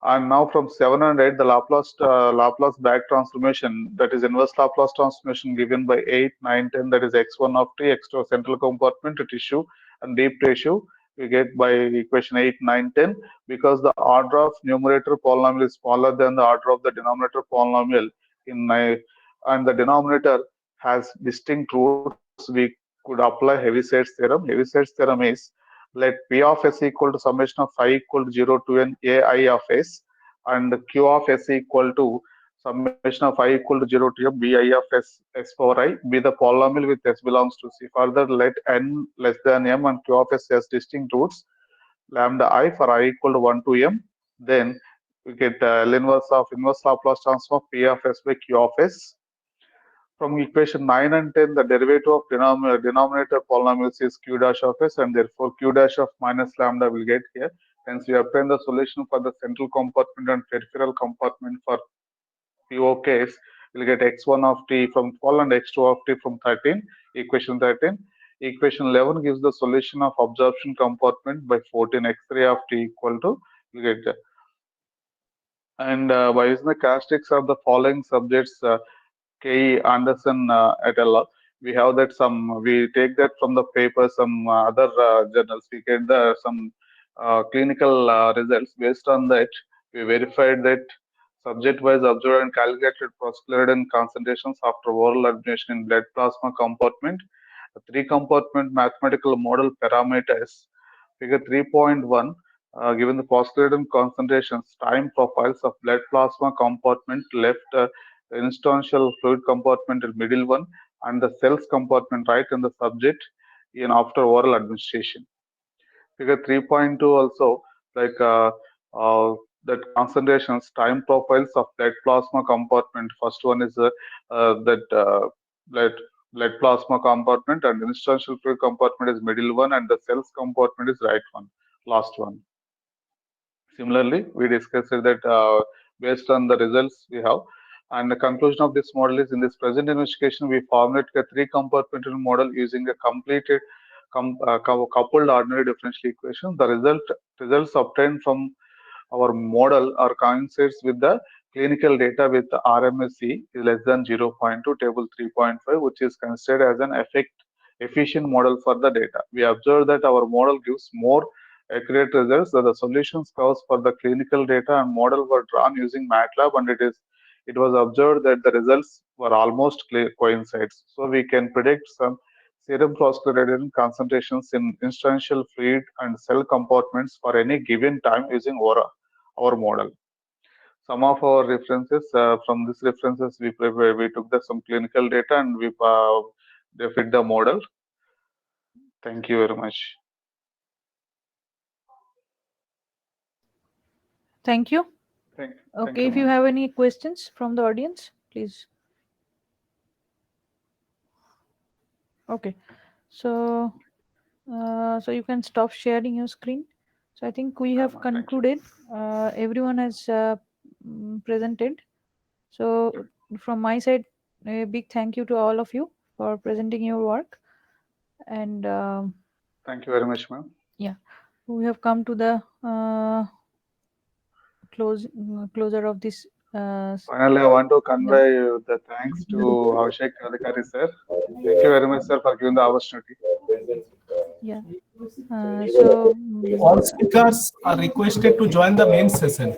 And now from 7 and 8, the Laplace back transformation, that is inverse Laplace transformation given by 8, 9, 10, that is x1 of t, x2 central compartment, tissue, and deep tissue, we get by equation 8, 9, 10, because the order of numerator polynomial is smaller than the order of the denominator polynomial and the denominator has distinct roots, we could apply Heaviside theorem. Heaviside theorem is let P of s equal to summation of phi equal to 0 to n ai of s, and Q of s equal to summation of phi equal to 0 to m bi of s power I be the polynomial with s belongs to c. Further, let n less than m and Q of s has distinct roots, lambda I for I equal to 1 to m. Then we get L inverse of inverse Laplace transform of P of s by Q of s. From equation 9 and 10, the derivative of denominator polynomials is q dash of s, and therefore q dash of minus lambda will get here. Hence, we obtain the solution for the central compartment and peripheral compartment for PO case. We'll get x1 of t from 12 and x2 of t from 13, equation 13. Equation 11 gives the solution of absorption compartment by 14, x3 of t equal to, we get and by using the characteristics of the following subjects, K. Anderson et al. We have that we take that from the paper, some other journals. We get some clinical results. Based on that, we verified that subject-wise observed and calculated prostaglandin concentrations after oral administration in blood plasma compartment. The three-compartment mathematical model parameters. Figure 3.1. Given the prostaglandin concentrations, time profiles of blood plasma compartment left. The interstitial fluid compartment in middle one, and the cells compartment right in the subject in after oral administration. Figure 3.2 also, like that concentrations, time profiles of blood plasma compartment. First one is blood plasma compartment, and the interstitial fluid compartment is middle one, and the cells compartment is right one, last one. Similarly, we discussed that based on the results we have, and the conclusion of this model is in this present investigation, we formulated a three-compartmental model using a completed coupled ordinary differential equation. The results obtained from our model are coincides with the clinical data with the RMSE is less than 0.2, table 3.5, which is considered as an efficient model for the data. We observe that our model gives more accurate results. That the solutions curves for the clinical data and model were drawn using MATLAB, and it was observed that the results were almost coincides. So we can predict some serum prostaglandin concentrations in interstitial fluid and cell compartments for any given time using our model. Some of our references from these references we took some clinical data and we fit the model. Thank you very much. Thank you. Thank Okay, you, if you have any questions from the audience, please. Okay, so you can stop sharing your screen. So I think we have concluded. Everyone has presented. So from my side, a big thank you to all of you for presenting your work. And Thank you very much, ma'am. yeah, we have come to the closure of this. Finally, I want to convey the thanks to Abhishek Adhikari sir. Thank you very much, sir, for giving the opportunity. Yeah. So All speakers are requested to join the main session.